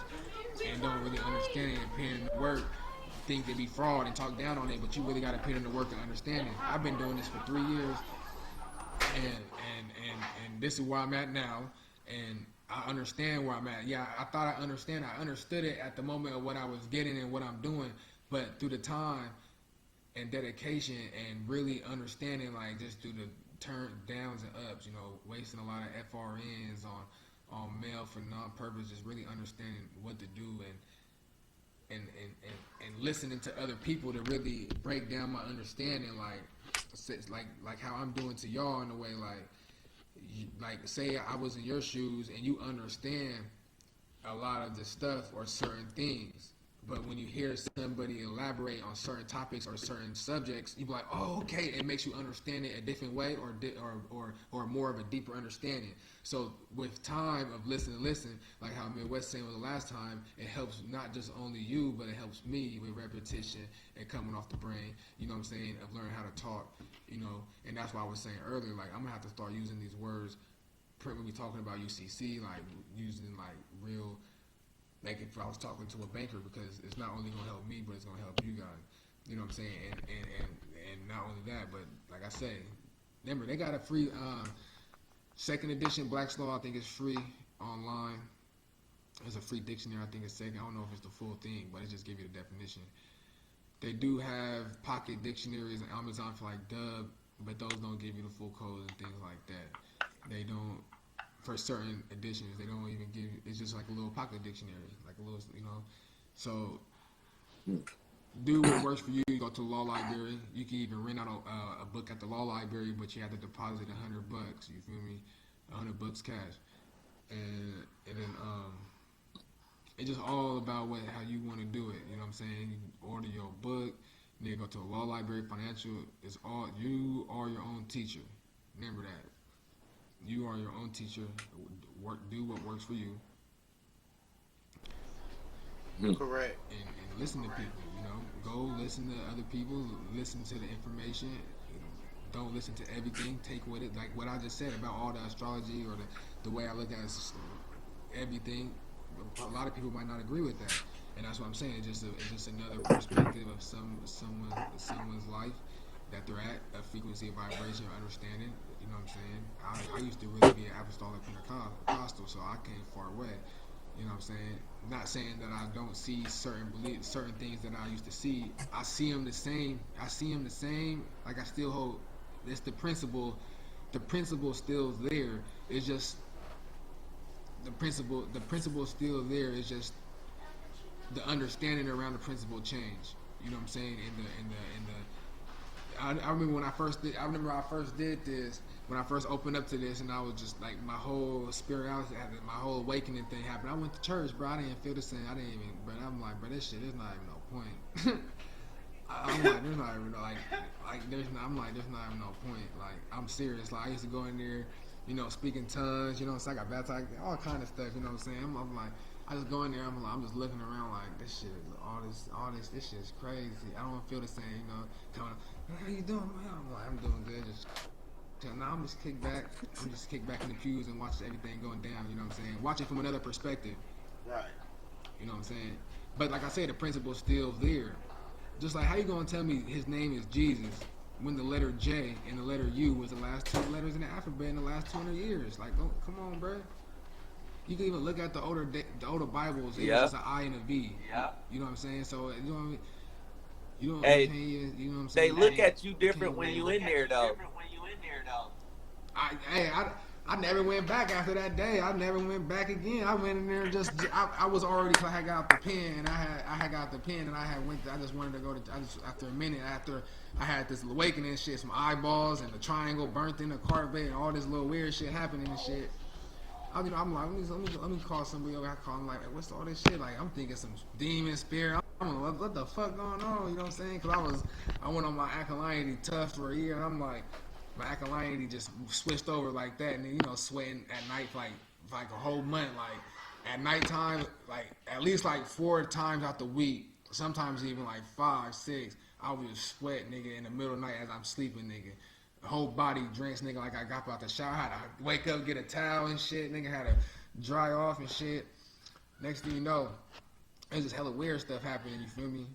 and don't really understand it and put in the work, think they be fraud and talk down on it, but you really got to put in the work and understand it. I've been doing this for 3 years, and this is where I'm at now, and I understand where I'm at. Yeah, I thought I understood it at the moment of what I was getting and what I'm doing, but through the time and dedication and really understanding, like, just through the turn downs and ups, you know, wasting a lot of FRNs on mail for non-purpose, just really understanding what to do and listening to other people to really break down my understanding, like how I'm doing to y'all, in a way, like say I was in your shoes and you understand a lot of the stuff or certain things. But when you hear somebody elaborate on certain topics or certain subjects, you be like, "Oh, okay." It makes you understand it a different way, or more of a deeper understanding. So with time of listen, like how Midwest saying was the last time, it helps not just only you, but it helps me with repetition and coming off the brain. You know what I'm saying? Of learning how to talk. You know, and that's why I was saying earlier, like, I'm gonna have to start using these words. When we talking about UCC, like using like real. Like if I was talking to a banker, because it's not only gonna help me, but it's gonna help you guys. You know what I'm saying? And not only that, but like I say, remember they got a free second edition Black's Law. I think it's free online. There's a free dictionary. I think it's second. I don't know if it's the full thing, but it just gives you the definition. They do have pocket dictionaries on Amazon for like Dub, but those don't give you the full codes and things like that. They don't. For certain editions, they don't even give you, it's just like a little pocket dictionary, like a little, you know. So, do what works for you. You go to the law library. You can even rent out a book at the law library, but you have to deposit $100. You feel me? $100 cash, and then it's just all about how you want to do it. You know what I'm saying? You order your book, and then go to a law library, financial. It's all, you are your own teacher. Remember that. You are your own teacher. Do what works for you. Correct. And listen to people, you know. Go listen to other people. Listen to the information. Don't listen to everything. Take what it, like what I just said about all the astrology or the way I look at everything. A lot of people might not agree with that, and that's what I'm saying. It's just another perspective of someone's life that they're at, a frequency of vibration or understanding. You know what I'm saying? I used to really be an apostolic Pentecostal, so I came far away. You know what I'm saying? Not saying that I don't see certain things that I used to see. I see them the same. Like I still hold. It's the principle. The principle still there. It's just the principle. The principle still there. It's just the understanding around the principle change. You know what I'm saying? I remember when I first did. I remember I first did this. When I first opened up to this, and I was just like, my whole spirituality, my whole awakening thing happened. I went to church, bro. I didn't feel the same. I didn't even. But I'm like, bro, this shit, there's not even no point. I'm like, there's not even there's not even no point. Like, I'm serious. Like, I used to go in there, you know, speaking tongues. You know, so I got baptized, all kind of stuff. You know what I'm saying? I'm like, I just go in there. I'm just looking around like, this shit, this shit is crazy. I don't feel the same. You know, coming, how you doing, man? I'm like, I'm doing good. Just now I'm just kick back. I'm just kick back in the pews and watch everything going down. You know what I'm saying? Watch it from another perspective. Right. You know what I'm saying? But like I said, the principle's still there. Just like, how you gonna tell me his name is Jesus when the letter J and the letter U was the last two letters in the alphabet in the last 200 years? Like, don't, come on, bro. You can even look at the older Bibles. It was just an I and a V. Yeah. You know what I'm saying? So you know what I mean? You know what Hey, I'm saying? You know what I'm They saying? look at you different when you in there, though. I never went back after that day. I never went back again. I went in there and just I was already, cause I had got the pen and I had got the pen and I just wanted to go to, after a minute, after I had this awakening shit, some eyeballs and the triangle burnt in the carpet and all this little weird shit happening and shit. I'm like, let me call somebody over. I call him like, what's all this shit? Like, I'm thinking some demon spirit. I don't know what the fuck going on. You know what I'm saying? Cause I went on my alkalinity tough for a year and I'm like, my alkalinity just switched over like that, and then, you know, sweating at night for like a whole month. Like at nighttime, like at least like 4 times out the week, sometimes even like 5, 6. I would just sweat, nigga, in the middle of the night as I'm sleeping, nigga. The whole body drinks, nigga. Like I got out the shower, I had to wake up, get a towel and shit, nigga. Had to dry off and shit. Next thing you know, there's just hella weird stuff happening. You feel me?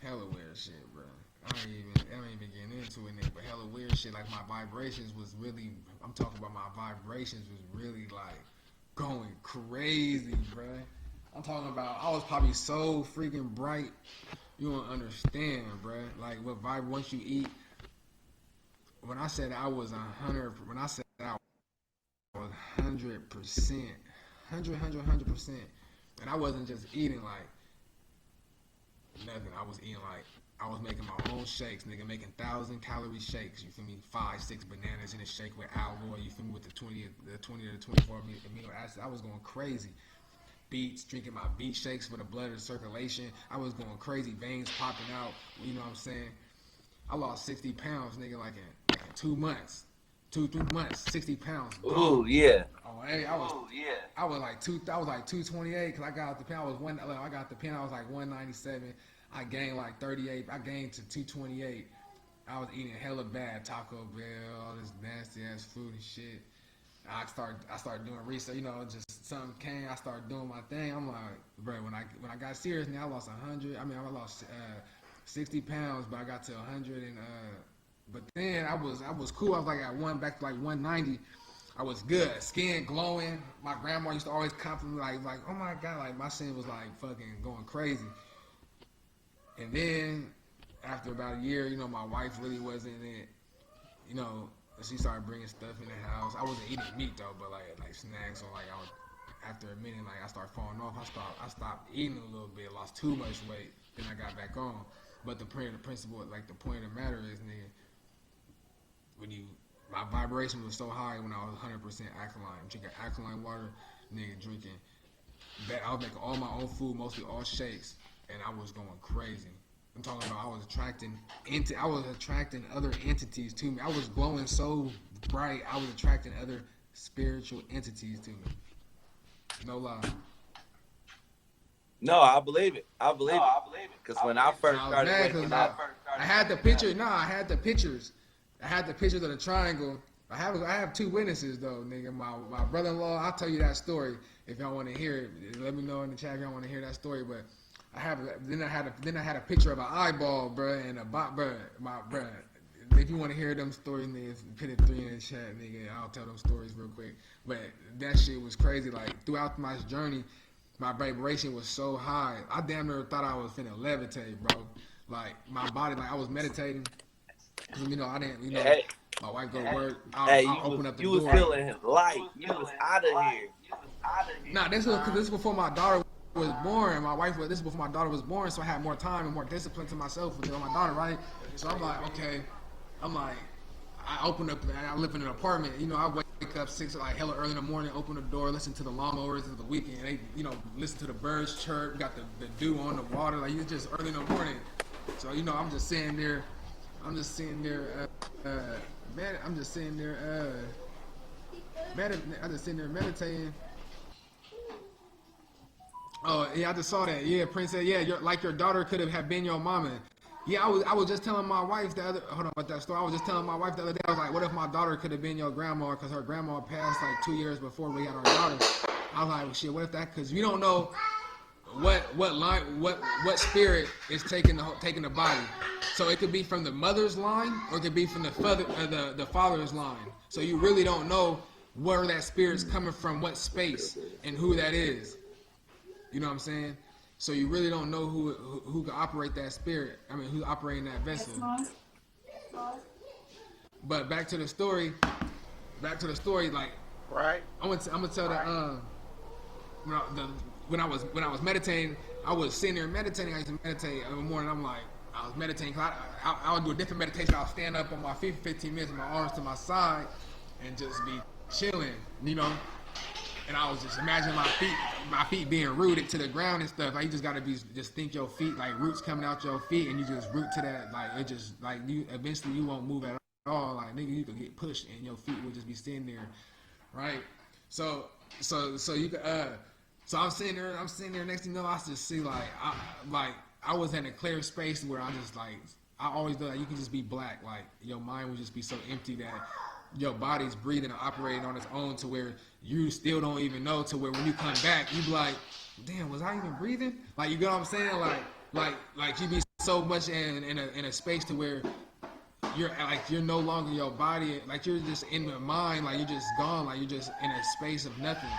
Hella weird shit, bro. I ain't even getting into it, nigga, but hella weird shit. Like my vibrations was really, I'm talking about my vibrations was really like going crazy, bro. I'm talking about, I was probably so freaking bright, you don't understand, bro. Like what once you eat, when I said I was 100, when I said I was 100%, 100%, and I wasn't just eating like nothing. I was eating like, I was making my own shakes, nigga, making 1,000-calorie shakes. You feel me? 5, 6 bananas in a shake with alloy. You feel me? With the 20 to 24 amino acids. I was going crazy. Beets, drinking my beet shakes for the blood and circulation. I was going crazy. Veins popping out. You know what I'm saying? I lost 60 pounds, nigga, like in 2 months. 2-3 months, 60 pounds. Ooh, yeah. Oh, hey, I was like 228 because I got the pen. I got the pen. I was like 197. I gained like 38. I gained to 228. I was eating hella bad, Taco Bell, all this nasty ass food and shit. I started doing research. You know, just something came. I started doing my thing. I'm like, bro, when I got serious, now I lost 100. I mean, I lost 60 pounds, but I got to 100 and but then I was cool. I was like at back to like 190. I was good, skin glowing. My grandma used to always compliment like, oh my god, like my skin was like fucking going crazy. And then after about a year, you know, my wife really wasn't it. You know, she started bringing stuff in the house. I wasn't eating meat though, but like snacks or like I was. After a minute, like I started falling off. I stopped eating a little bit, lost too much weight. Then I got back on. But the principle, like the point of the matter is, nigga, my vibration was so high when I was 100% alkaline. I'm drinking alkaline water, nigga, drinking. I was making all my own food, mostly all shakes, and I was going crazy. I'm talking about I was attracting other entities to me. I was glowing so bright, I was attracting other spiritual entities to me. No lie. No, I believe it. Because when I first started waking up, I had the picture. No, I had the pictures. I had the pictures of the triangle. I have 2 witnesses though, nigga. My brother-in-law. I'll tell you that story if y'all want to hear it. Let me know in the chat if y'all want to hear that story. But I had a picture of an eyeball, bruh, and a bot, bruh. My bruh, if you want to hear them stories, niggas, put a 3 in the chat, nigga. I'll tell them stories real quick. But that shit was crazy. Like throughout my journey, my vibration was so high. I damn near thought I was finna levitate, bro. Like my body, like I was meditating. You know, I didn't, you know, Hey. my wife go to work. Hey, I'll open up the you door. was feeling light. You was out of here. Nah, this was before my daughter was born. My wife was, this is before my daughter was born, so I had more time and more discipline to myself with my daughter, right? So I'm like, okay, I open up, I live in an apartment, you know, I wake up like hella early in the morning, open the door, listen to the lawnmowers of the weekend, they, you know, listen to the birds chirp, got the dew on the water, like it's just early in the morning. So, you know, I'm just sitting there meditating. Oh yeah, I just saw that. Yeah, Prince said, yeah, your daughter could have been your mama. Yeah, I was just telling my wife hold on about that story. I was just telling my wife the other day. I was like, what if my daughter could have been your grandma? Because her grandma passed like 2 years before we had our daughter. I was like, well, shit, what if that? Because you don't know what spirit is taking the body. So it could be from the mother's line, or it could be from the father's line. So you really don't know where that spirit's coming from, what space, and who that is. You know what I'm saying? So you really don't know who can operate that spirit. I mean, who's operating that vessel. But back to the story. Like, Right. I'm gonna tell that when I was meditating, I was sitting there meditating. I used to meditate in the morning. I was meditating. I would do a different meditation. I'll stand up on my feet for 15 minutes with my arms to my side and just be chilling, you know. And I was just imagining my feet being rooted to the ground and stuff. Like you just gotta just think your feet like roots coming out your feet, and you just root to that. Like it just like you eventually you won't move at all. Like nigga, you could get pushed and your feet will just be sitting there, right? So you could so I'm sitting there. Next thing you know, I just see I was in a clear space where I just like I always do that. You can just be black. Like your mind would just be so empty that your body's breathing and operating on its own to where you still don't even know, to where when you come back, you be like, damn, was I even breathing? Like, you know what I'm saying? Like you be so much in a space to where you're no longer your body, like you're just in the mind, like you're just gone, like you're just in a space of nothing.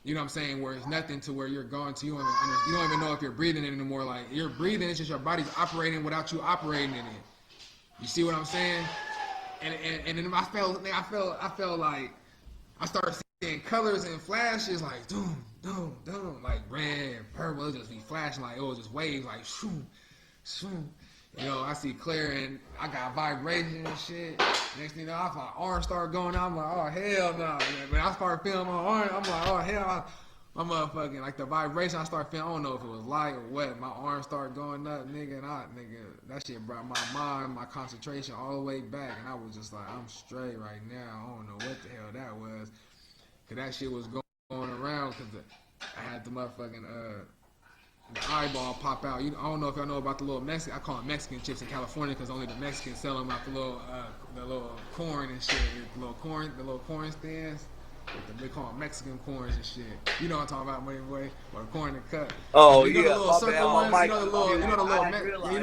You know what I'm saying? Where it's nothing to where you're gone to, you don't even know if you're breathing anymore. Like you're breathing, it's just your body's operating without you operating in it. You see what I'm saying? And then I felt like I started seeing colors and flashes like doom, doom, doom, like red, purple. It just be flashing like it was just waves like shoom, shoom. You know, I see clear and I got vibration and shit. Next thing you know, my arms start going out. I'm like, oh hell no. When I start feeling my arm, I'm like, oh hell. My motherfucking, like the vibration, I start feeling, I don't know if it was light or what. My arms start going up, nigga, that shit brought my mind, my concentration all the way back. And I was just like, I'm straight right now. I don't know what the hell that was. Cause that shit was going around cause I had the motherfucking, the eyeball pop out. I don't know if y'all know about the little Mexican, I call them Mexican chips in California cause only the Mexicans sell them out the little corn and shit. The little corn stands. They call them Mexican corns and shit. You know what I'm talking about, money boy, or corn and cut. Oh you know yeah, the little circle ones. You know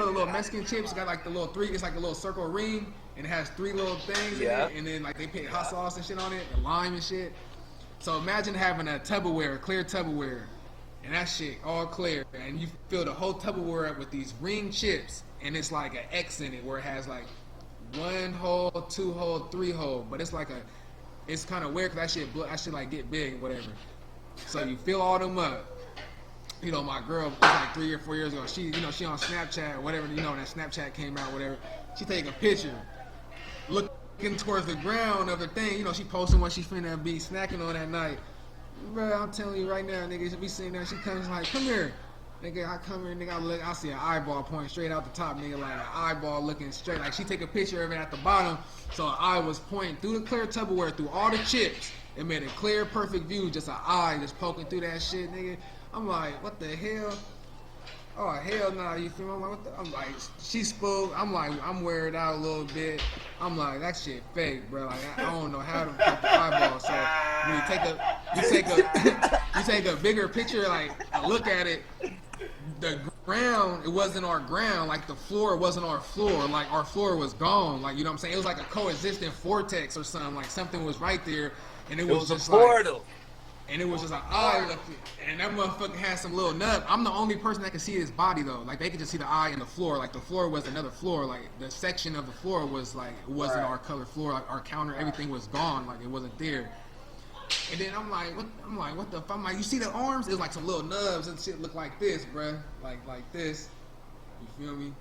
the little I Mexican chips got like the little three. It's like a little circle ring, and it has three little things Yeah. in it, and then like they put hot sauce and shit on it, and lime and shit. So imagine having a Tupperware, clear Tupperware, and that shit all clear, and you fill the whole Tupperware up with these ring chips, and it's like an X in it where it has like 1 hole, 2 hole, 3 hole, but it's like it's kind of weird because that shit like get big or whatever. So you fill all them up. You know, my girl, it was like 3 or 4 years ago, she on Snapchat or whatever, you know, when that Snapchat came out, whatever, she take a picture, looking towards the ground of the thing, you know, she posting what she finna be snacking on that night. Bro, I'm telling you right now, nigga, she be sitting there, she comes like, come here. Nigga, I come here, nigga, I see an eyeball pointing straight out the top, nigga, like an eyeball looking straight. Like, she take a picture of it at the bottom, so an eye was pointing through the clear Tupperware, through all the chips. It made a clear, perfect view, just an eye just poking through that shit, nigga. I'm like, what the hell? Oh, hell nah, you feel me? I'm like, what the? I'm like, she spooked. I'm like, I'm wearied out a little bit. I'm like, that shit fake, bro. Like, I don't know how to put the eyeball. So when you take a bigger picture, like, look at it, the ground, it wasn't our ground. Like the floor wasn't our floor. Like our floor was gone. Like, you know what I'm saying? It was like a coexistent vortex or something. Like something was right there, and it was a just portal. like, and it was just an eye looking, and that motherfucker had some little nub. I'm the only person that could see his body though. Like they could just see the eye and the floor. Like the floor was another floor. Like the section of the floor was like it wasn't our color floor. Like our counter, everything was gone. Like it wasn't there. And then I'm like, what the fuck? I'm like, you see the arms? It was like some little nubs and shit look like this, bruh. Like this. You feel me?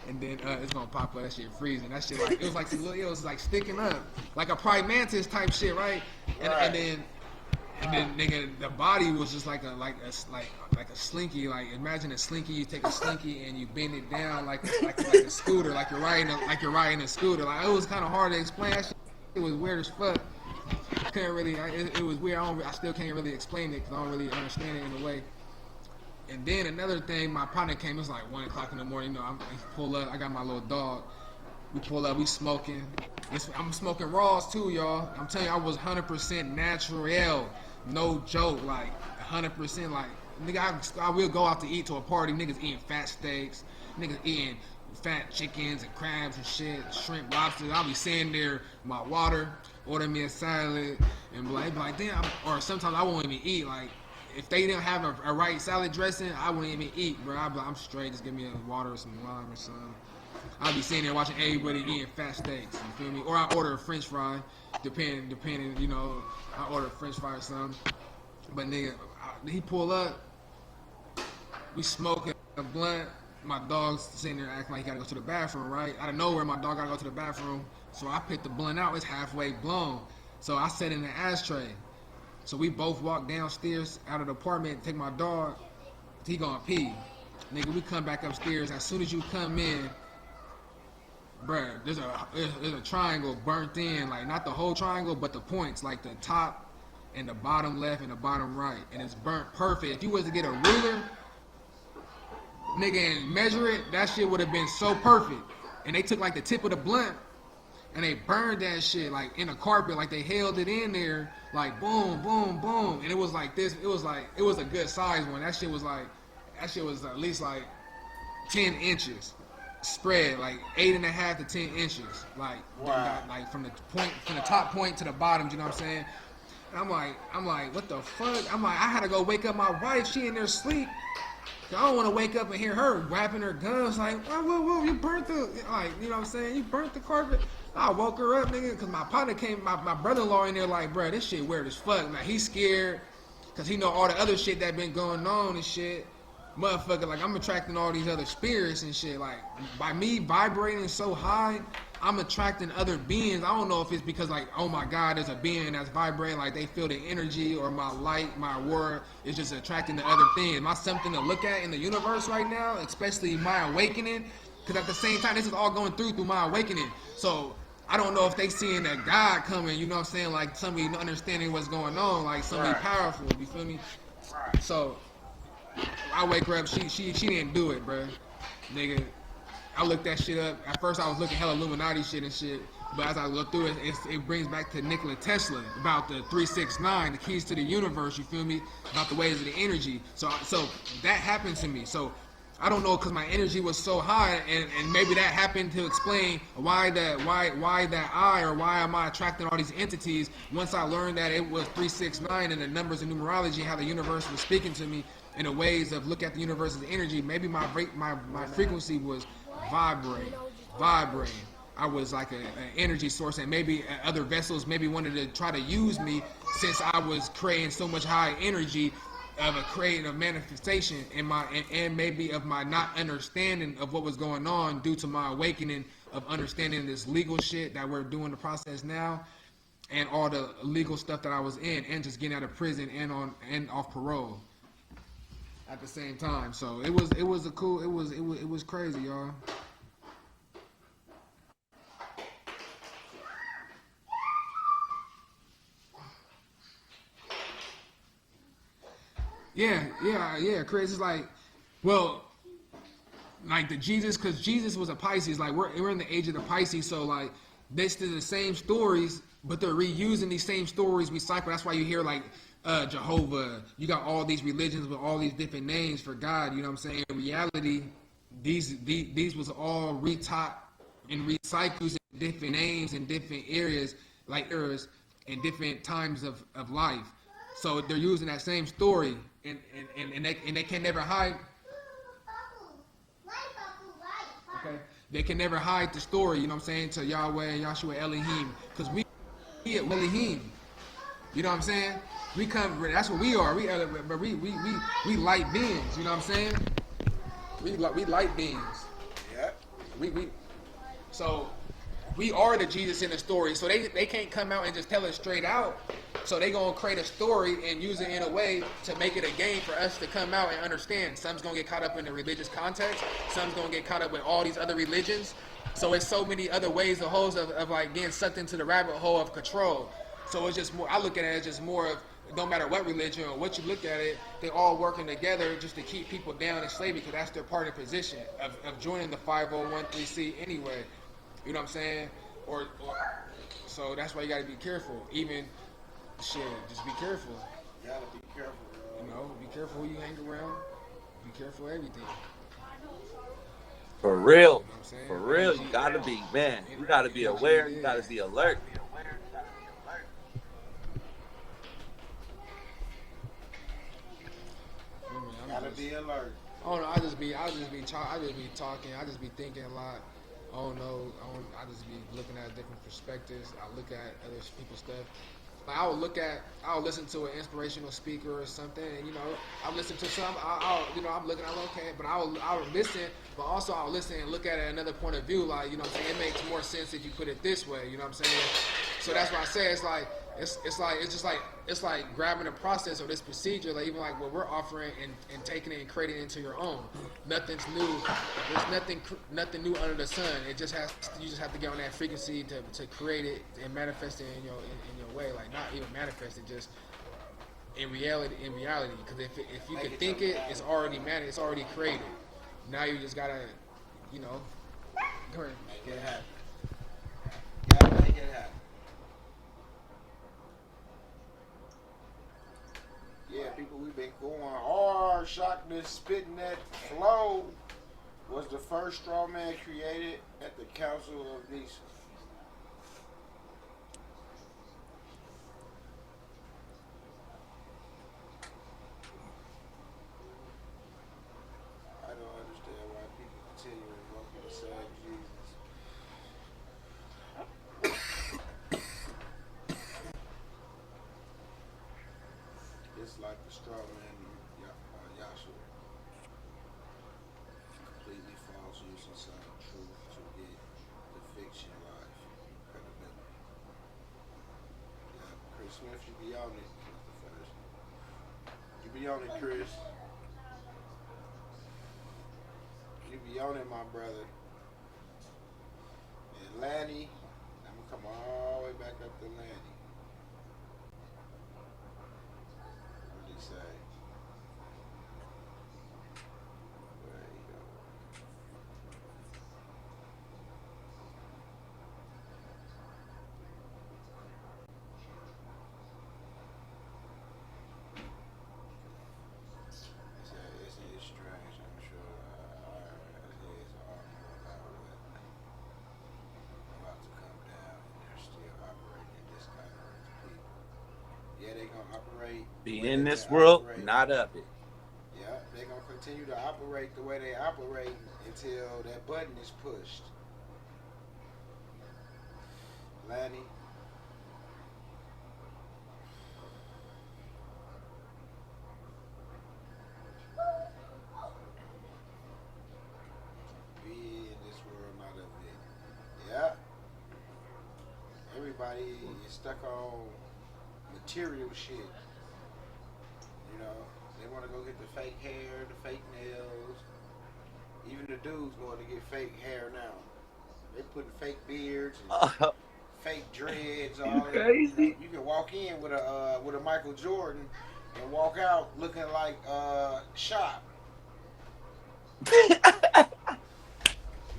And then it's gonna pop up, that shit freezing. That shit like it was like some little, it was like sticking up. Like a pride mantis type shit, right? And then nigga, the body was just like a slinky. Like imagine a slinky. You take a slinky and you bend it down like a scooter, like you're riding a scooter. Like it was kind of hard to explain. That shit, it was weird as fuck. Couldn't really. It was weird. I still can't really explain it because I don't really understand it in a way. And then another thing, my partner came. It was like 1 o'clock in the morning. You know, I pull up. I got my little dog. We pull up. We smoking. I'm smoking raws too, y'all. I'm telling you, I was 100% natural. No joke. Like 100%. Like nigga, I will go out to eat to a party. Niggas eating fat steaks. Niggas eating fat chickens and crabs and shit, shrimp, lobsters. I'll be sitting there, my water, order me a salad, and be like, damn. Or sometimes I won't even eat. Like, if they didn't have a right salad dressing, I wouldn't even eat, bro. I'd be like, I'm straight. Just give me a water or some lime or something. I'll be sitting there watching everybody eating fat steaks. You feel me? Or I order a French fry, depending. You know, I order a French fry or something. But nigga, he pull up. We smoking a blunt. My dog's sitting there acting like he gotta go to the bathroom, right? Out of nowhere, my dog gotta go to the bathroom. So I picked the blunt out. It's halfway blown. So I set it in the ashtray. So we both walk downstairs out of the apartment, take my dog. He gonna pee. Nigga, we come back upstairs. As soon as you come in, bruh, there's a triangle burnt in. Like, not the whole triangle, but the points. Like the top and the bottom left and the bottom right. And it's burnt perfect. If you was to get a ruler, nigga, and measure it, that shit would have been so perfect. And they took like the tip of the blunt and they burned that shit like in a carpet, like they held it in there, like boom, boom, boom. And it was like this, it was a good size one. That shit was at least like 10 inches spread, like 8.5 to 10 inches. Like, Wow. like from the top point to the bottom, you know what I'm saying? And I'm like, what the fuck? I'm like, I had to go wake up my wife, she in there asleep. I don't want to wake up and hear her whapping her guns like, whoa, you burnt the, like, you know what I'm saying? You burnt the carpet. I woke her up, nigga, because my partner came, my brother-in-law in there like, bro, this shit weird as fuck. Like, he's scared because he know all the other shit that been going on and shit. Motherfucker, like, I'm attracting all these other spirits and shit. Like, by me vibrating so high, I'm attracting other beings. I don't know if it's because, like, oh my God, there's a being that's vibrating, like they feel the energy, or my light, my aura is just attracting the other things. Am I something to look at in the universe right now, especially my awakening? Because at the same time, this is all going through my awakening. So I don't know if they seeing that God coming, you know what I'm saying? Like somebody understanding what's going on, like somebody powerful, you feel me? So I wake her up, she didn't do it, bro. Nigga, I looked that shit up. At first I was looking hella Illuminati shit and shit, but as I look through it, it brings back to Nikola Tesla about the 369, the keys to the universe, you feel me? About the ways of the energy. So that happened to me. So I don't know, because my energy was so high, and maybe that happened to explain why that I, or why am I attracting all these entities. Once I learned that it was 369 and the numbers of numerology, how the universe was speaking to me in the ways of look at the universe as energy, maybe my frequency was vibrating. I was like an energy source, and maybe other vessels maybe wanted to try to use me since I was creating so much high energy of a creating a manifestation and maybe of my not understanding of what was going on due to my awakening of understanding this legal shit that we're doing the process now, and all the legal stuff that I was in, and just getting out of prison and off parole at the same time. So it was crazy, y'all. Yeah, crazy. It's like, well, like the Jesus, because Jesus was a Pisces. Like we're in the age of the Pisces, so like this is the same stories, but they're reusing these same stories, recycle. That's why you hear like Jehovah. You got all these religions with all these different names for God. You know what I'm saying? In reality, these was all retaught and recycled in different names and different areas, like eras in different times of life. So they're using that same story, and they can never hide. Okay, they can never hide the story. You know what I'm saying, to Yahweh and Yahshua Elohim, because we Elohim. You know what I'm saying? We come. That's what we are. We light beings. You know what I'm saying? We light beings. Yeah. So we are the Jesus in the story. So they can't come out and just tell us straight out. So they gonna create a story and use it in a way to make it a game for us to come out and understand. Some's gonna get caught up in the religious context. Some's gonna get caught up with all these other religions. So it's so many other ways, the holes of like getting sucked into the rabbit hole of control. So it's just more. I look at it as just more of, no matter what religion or what you look at it, they all working together just to keep people down in slavery, because that's their part of position of joining the 501(c) anyway. You know what I'm saying? Or so that's why you got to be careful. Even shit, just be careful. You gotta be careful, bro. You know, be careful who you hang around. Be careful of everything. For real. You know what I'm saying? For real, you gotta be, man. You gotta be aware. You gotta be alert. Gotta be alert. I don't know. I just be talking. I just be thinking a lot. I don't know. I just be looking at different perspectives. I look at other people's stuff. Like I'll listen to an inspirational speaker or something, and I'll listen to some. I'm looking at okay, but I'll listen, but also I'll listen and look at it at another point of view. Like, what I'm saying, it makes more sense if you put it this way. You know what I'm saying? So that's why I say it's like grabbing a process or this procedure, like even like what we're offering and taking it and creating it into your own. Nothing's new. There's nothing new under the sun. You just have to get on that frequency to create it and manifest it in your way. Like, not even manifest it, just in reality. Because if you can think it, it's already it's already created. Now you just gotta, go ahead. Make it happen. You gotta make it happen. Yeah, people, we've been going hard. Shock this spitting that flow was the first straw man created at the Council of Nicaea. I don't understand why people continue invoking the same Jesus. It's like the straw man Yahshua. Completely false, using some truth to get the fiction life credibility. Yeah, Chris Smith, you be on it. That's the first. You be on it, Chris. You be on it, my brother. And Lanny, I'm gonna come all the way back up to Lanny. What did he say? Where he go? It's strange, I'm sure. His arm about to come down, and they're still operating in this kind of people. Yeah, they're gonna operate. Be in this world, not of it. Yeah, they're gonna continue to operate the way they operate until that button is pushed. Lanny. Be in this world, not of it. Yeah. Everybody is stuck on material shit. They want to go get the fake hair, the fake nails. Even the dudes going to get fake hair now. They putting fake beards and fake dreads. All crazy? You can walk in with a Michael Jordan and walk out looking like Shop. You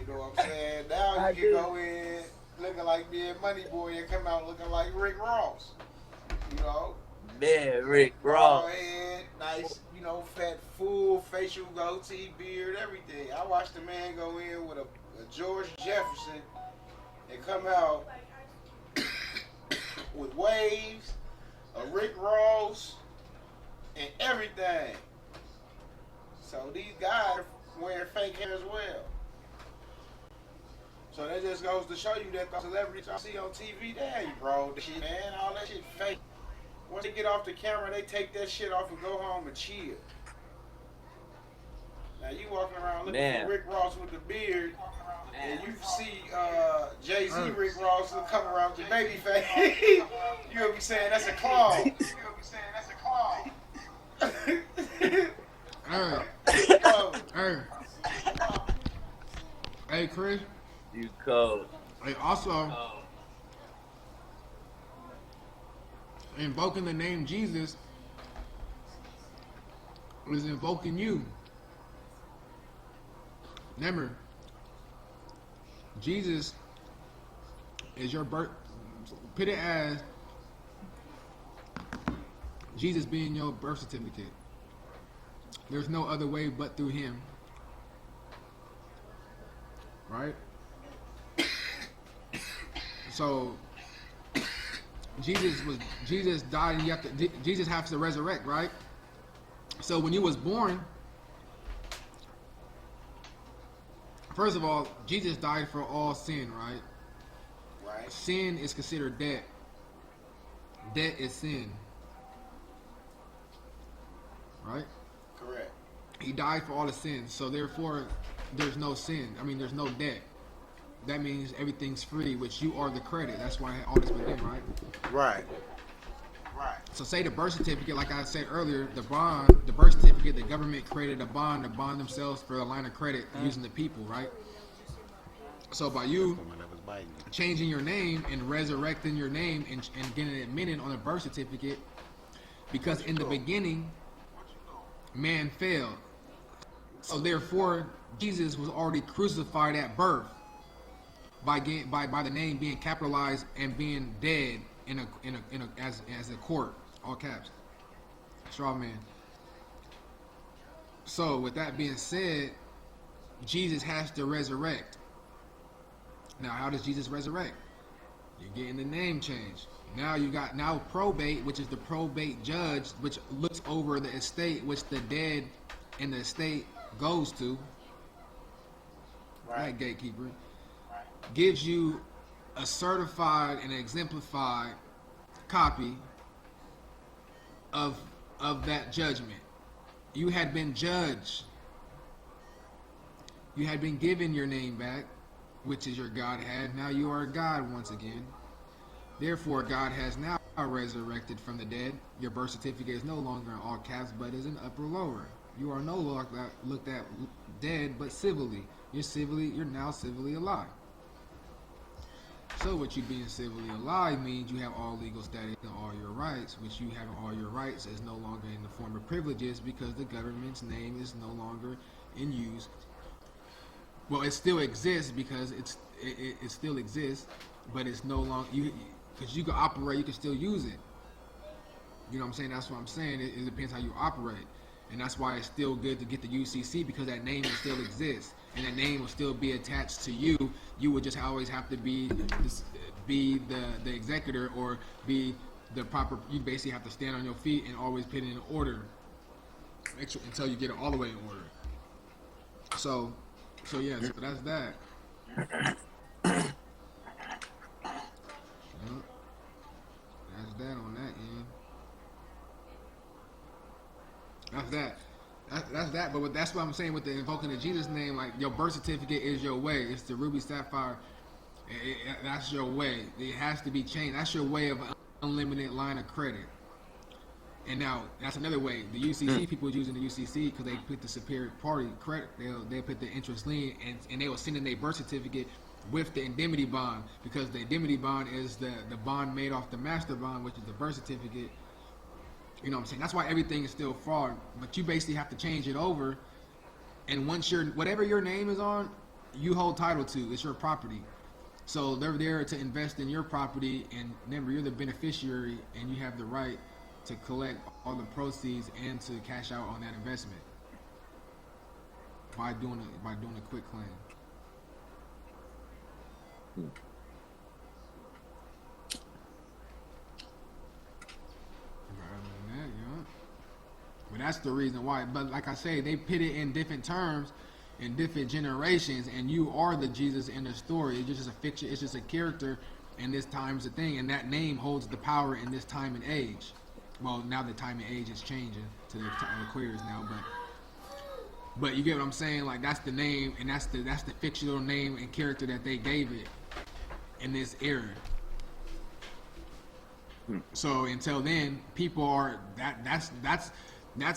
know what I'm saying? Now you can go in looking like being Money Boy and come out looking like Rick Ross. man, Rick Bald Ross. head, nice, fat, full facial goatee, beard, everything. I watched the man go in with a George Jefferson and come out with waves, a Rick Ross, and everything. So these guys are wearing fake hair as well. So that just goes to show you that the celebrities I see on TV, they ain't bro. Shit, man, all that shit fake. Once they get off the camera, they take that shit off and go home and chill. Now you walking around looking Man. for Rick Ross with the beard, and you see Jay-Z Rick Ross come around with the baby face. You'll be saying that's a clone. Hey, Chris. You cold. Hey, also, invoking the name Jesus is invoking you. Remember, Jesus is your birth. Put it as Jesus being your birth certificate. There's no other way but through him. Right? So Jesus died, and Jesus has to resurrect, right? So when you was born, first of all, Jesus died for all sin, right? Right. Sin is considered debt. Debt is sin. Right? Correct. He died for all the sins, so therefore there's no sin. I mean, there's no debt. That means everything's free, which you are the credit. That's why all this began, right? Right. So say the birth certificate, like I said earlier, the birth certificate, the government created a bond to bond themselves for a line of credit using the people, right? So by you changing your name and resurrecting your name and getting it admitted on a birth certificate, because in the beginning, man failed. So therefore, Jesus was already crucified at birth by the name being capitalized and being dead as a court, all caps, straw man. So with that being said, Jesus has to resurrect. Now, how does Jesus resurrect? You're getting the name change. Now you got probate, which is the probate judge, which looks over the estate which the dead and the estate goes to. Right, gatekeeper. Gives you a certified and exemplified copy of that judgment. You had been judged. You had been given your name back, which is your Godhead. Now you are a God once again. Therefore, God has now resurrected from the dead. Your birth certificate is no longer in all caps, but is in upper lower. You are no longer looked at dead, but civilly. You're now civilly alive. So what you being civilly alive means you have all legal status and all your rights, which you having all your rights is no longer in the form of privileges because the government's name is no longer in use. Well, it still exists because it still exists, but it's no longer because you can operate, you can still use it. You know what I'm saying? That's what I'm saying. It depends how you operate, and that's why it's still good to get the UCC because that name will still exist. And that name will still be attached to you. You would just always have to be the executor or be the proper. You basically have to stand on your feet and always put it in order until you get it all the way in order. So yeah, so that's that. That's that on that end. That's that. That's that, but that's what I'm saying with the invoking the Jesus name. Like your birth certificate is your way. It's the ruby sapphire. That's your way. It has to be changed. That's your way of unlimited line of credit. And now that's another way. The UCC people using the UCC because they put the superior party credit. They'll put the interest lien and they will send in their birth certificate with the indemnity bond because the indemnity bond is the bond made off the master bond, which is the birth certificate. You know what I'm saying? That's why everything is still fraud. But you basically have to change it over. And once whatever your name is on, you hold title to. It's your property. So they're there to invest in your property. And remember, you're the beneficiary and you have the right to collect all the proceeds and to cash out on that investment by doing a quick claim. Other than that, yeah. But that's the reason why. But like I say, they put it in different terms, in different generations, and you are the Jesus in the story. It's just a fiction. It's just a character, and this time's a thing, and that name holds the power in this time and age. Well, now the time and age is changing to the Aquarius now, but you get what I'm saying? Like that's the name, and that's the fictional name and character that they gave it in this era. So until then, people are that's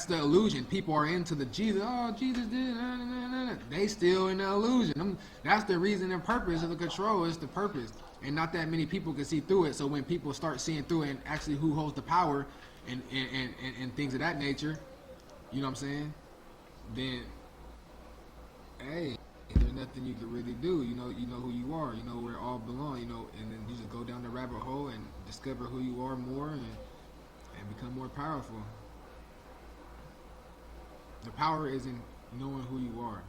the illusion. People are into the Jesus. Oh, Jesus did. They still in the illusion. That's the reason and purpose of the control is the purpose, and not that many people can see through it. So when people start seeing through it and actually who holds the power and things of that nature, you know what I'm saying? Then, hey, there's nothing you can really do. You know who you are. You know where it all belong. You know, and then you just go down the rabbit hole and discover who you are more and become more powerful. The power is in knowing who you are.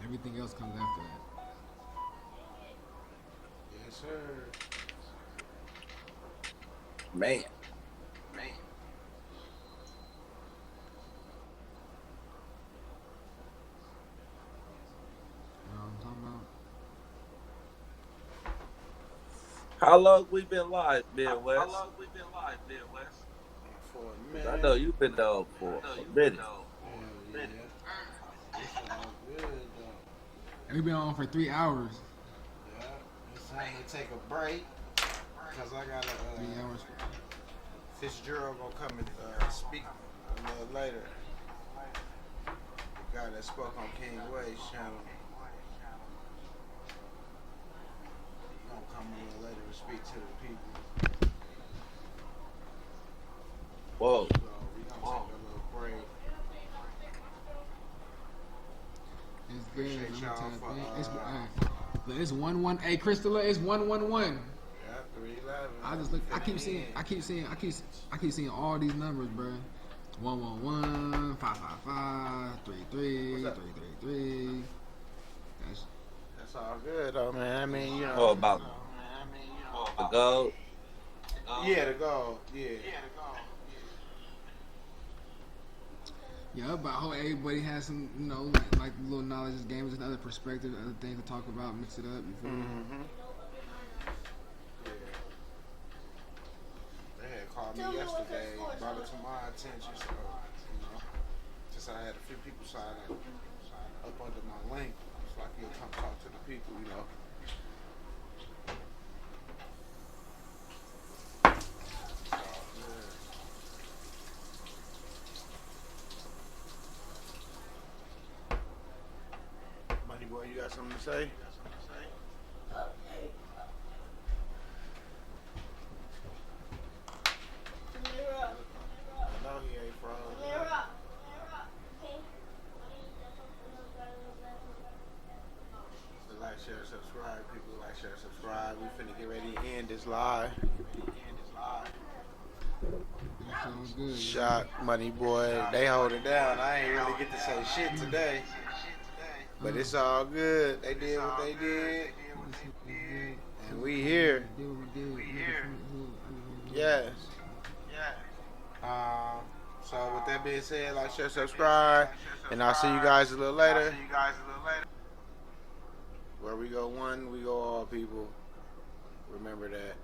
Everything else comes after that. Yes, sir. Man. You know what I'm talking about? How long we been live, Midwest? For a minute. I know you've been down for a minute. Yeah. It's all good, though. We've been on for 3 hours. Yeah. It's time to take a break. Because I got 3 hours. Fitzgerald gonna come and speak a little later. The guy that spoke on King Wade's channel. He gonna come a little later to speak to the people. Whoa. So we gonna take a little break. It's good. Appreciate y'all I'm for, tapped in. It's 1-1. Hey, Crystalla, it's 1-1-1. Yeah, 311. I just look. I keep seeing all these numbers, bro. 1-1-1, 5-5-5, 3-3, 3-3-3. That's all good, though, man. I mean, you know. Oh, about the gold. Yeah, the goal. Yeah. Yeah, but I hope everybody has some, you know, like a little knowledge of this game, just another perspective, other things to talk about, mix it up. Before. Mm-hmm. Yeah. They had called me yesterday, brought it to my attention, so, you know, since I had a few people sign up under my link, so I can come talk to the people, you know. So, yeah. Money boy, you got something to say? No, he ain't frozen. So like, share, subscribe. People like, share, subscribe. We finna get ready to end this live. That sounds good. Shock, Money Boy, they hold it down. I ain't really get to say shit today. But it's all good. They did what they did. And we here. Yes. So with that being said, like, share, subscribe. And I'll see you guys a little later. Where we go one, we go all, people. Remember that.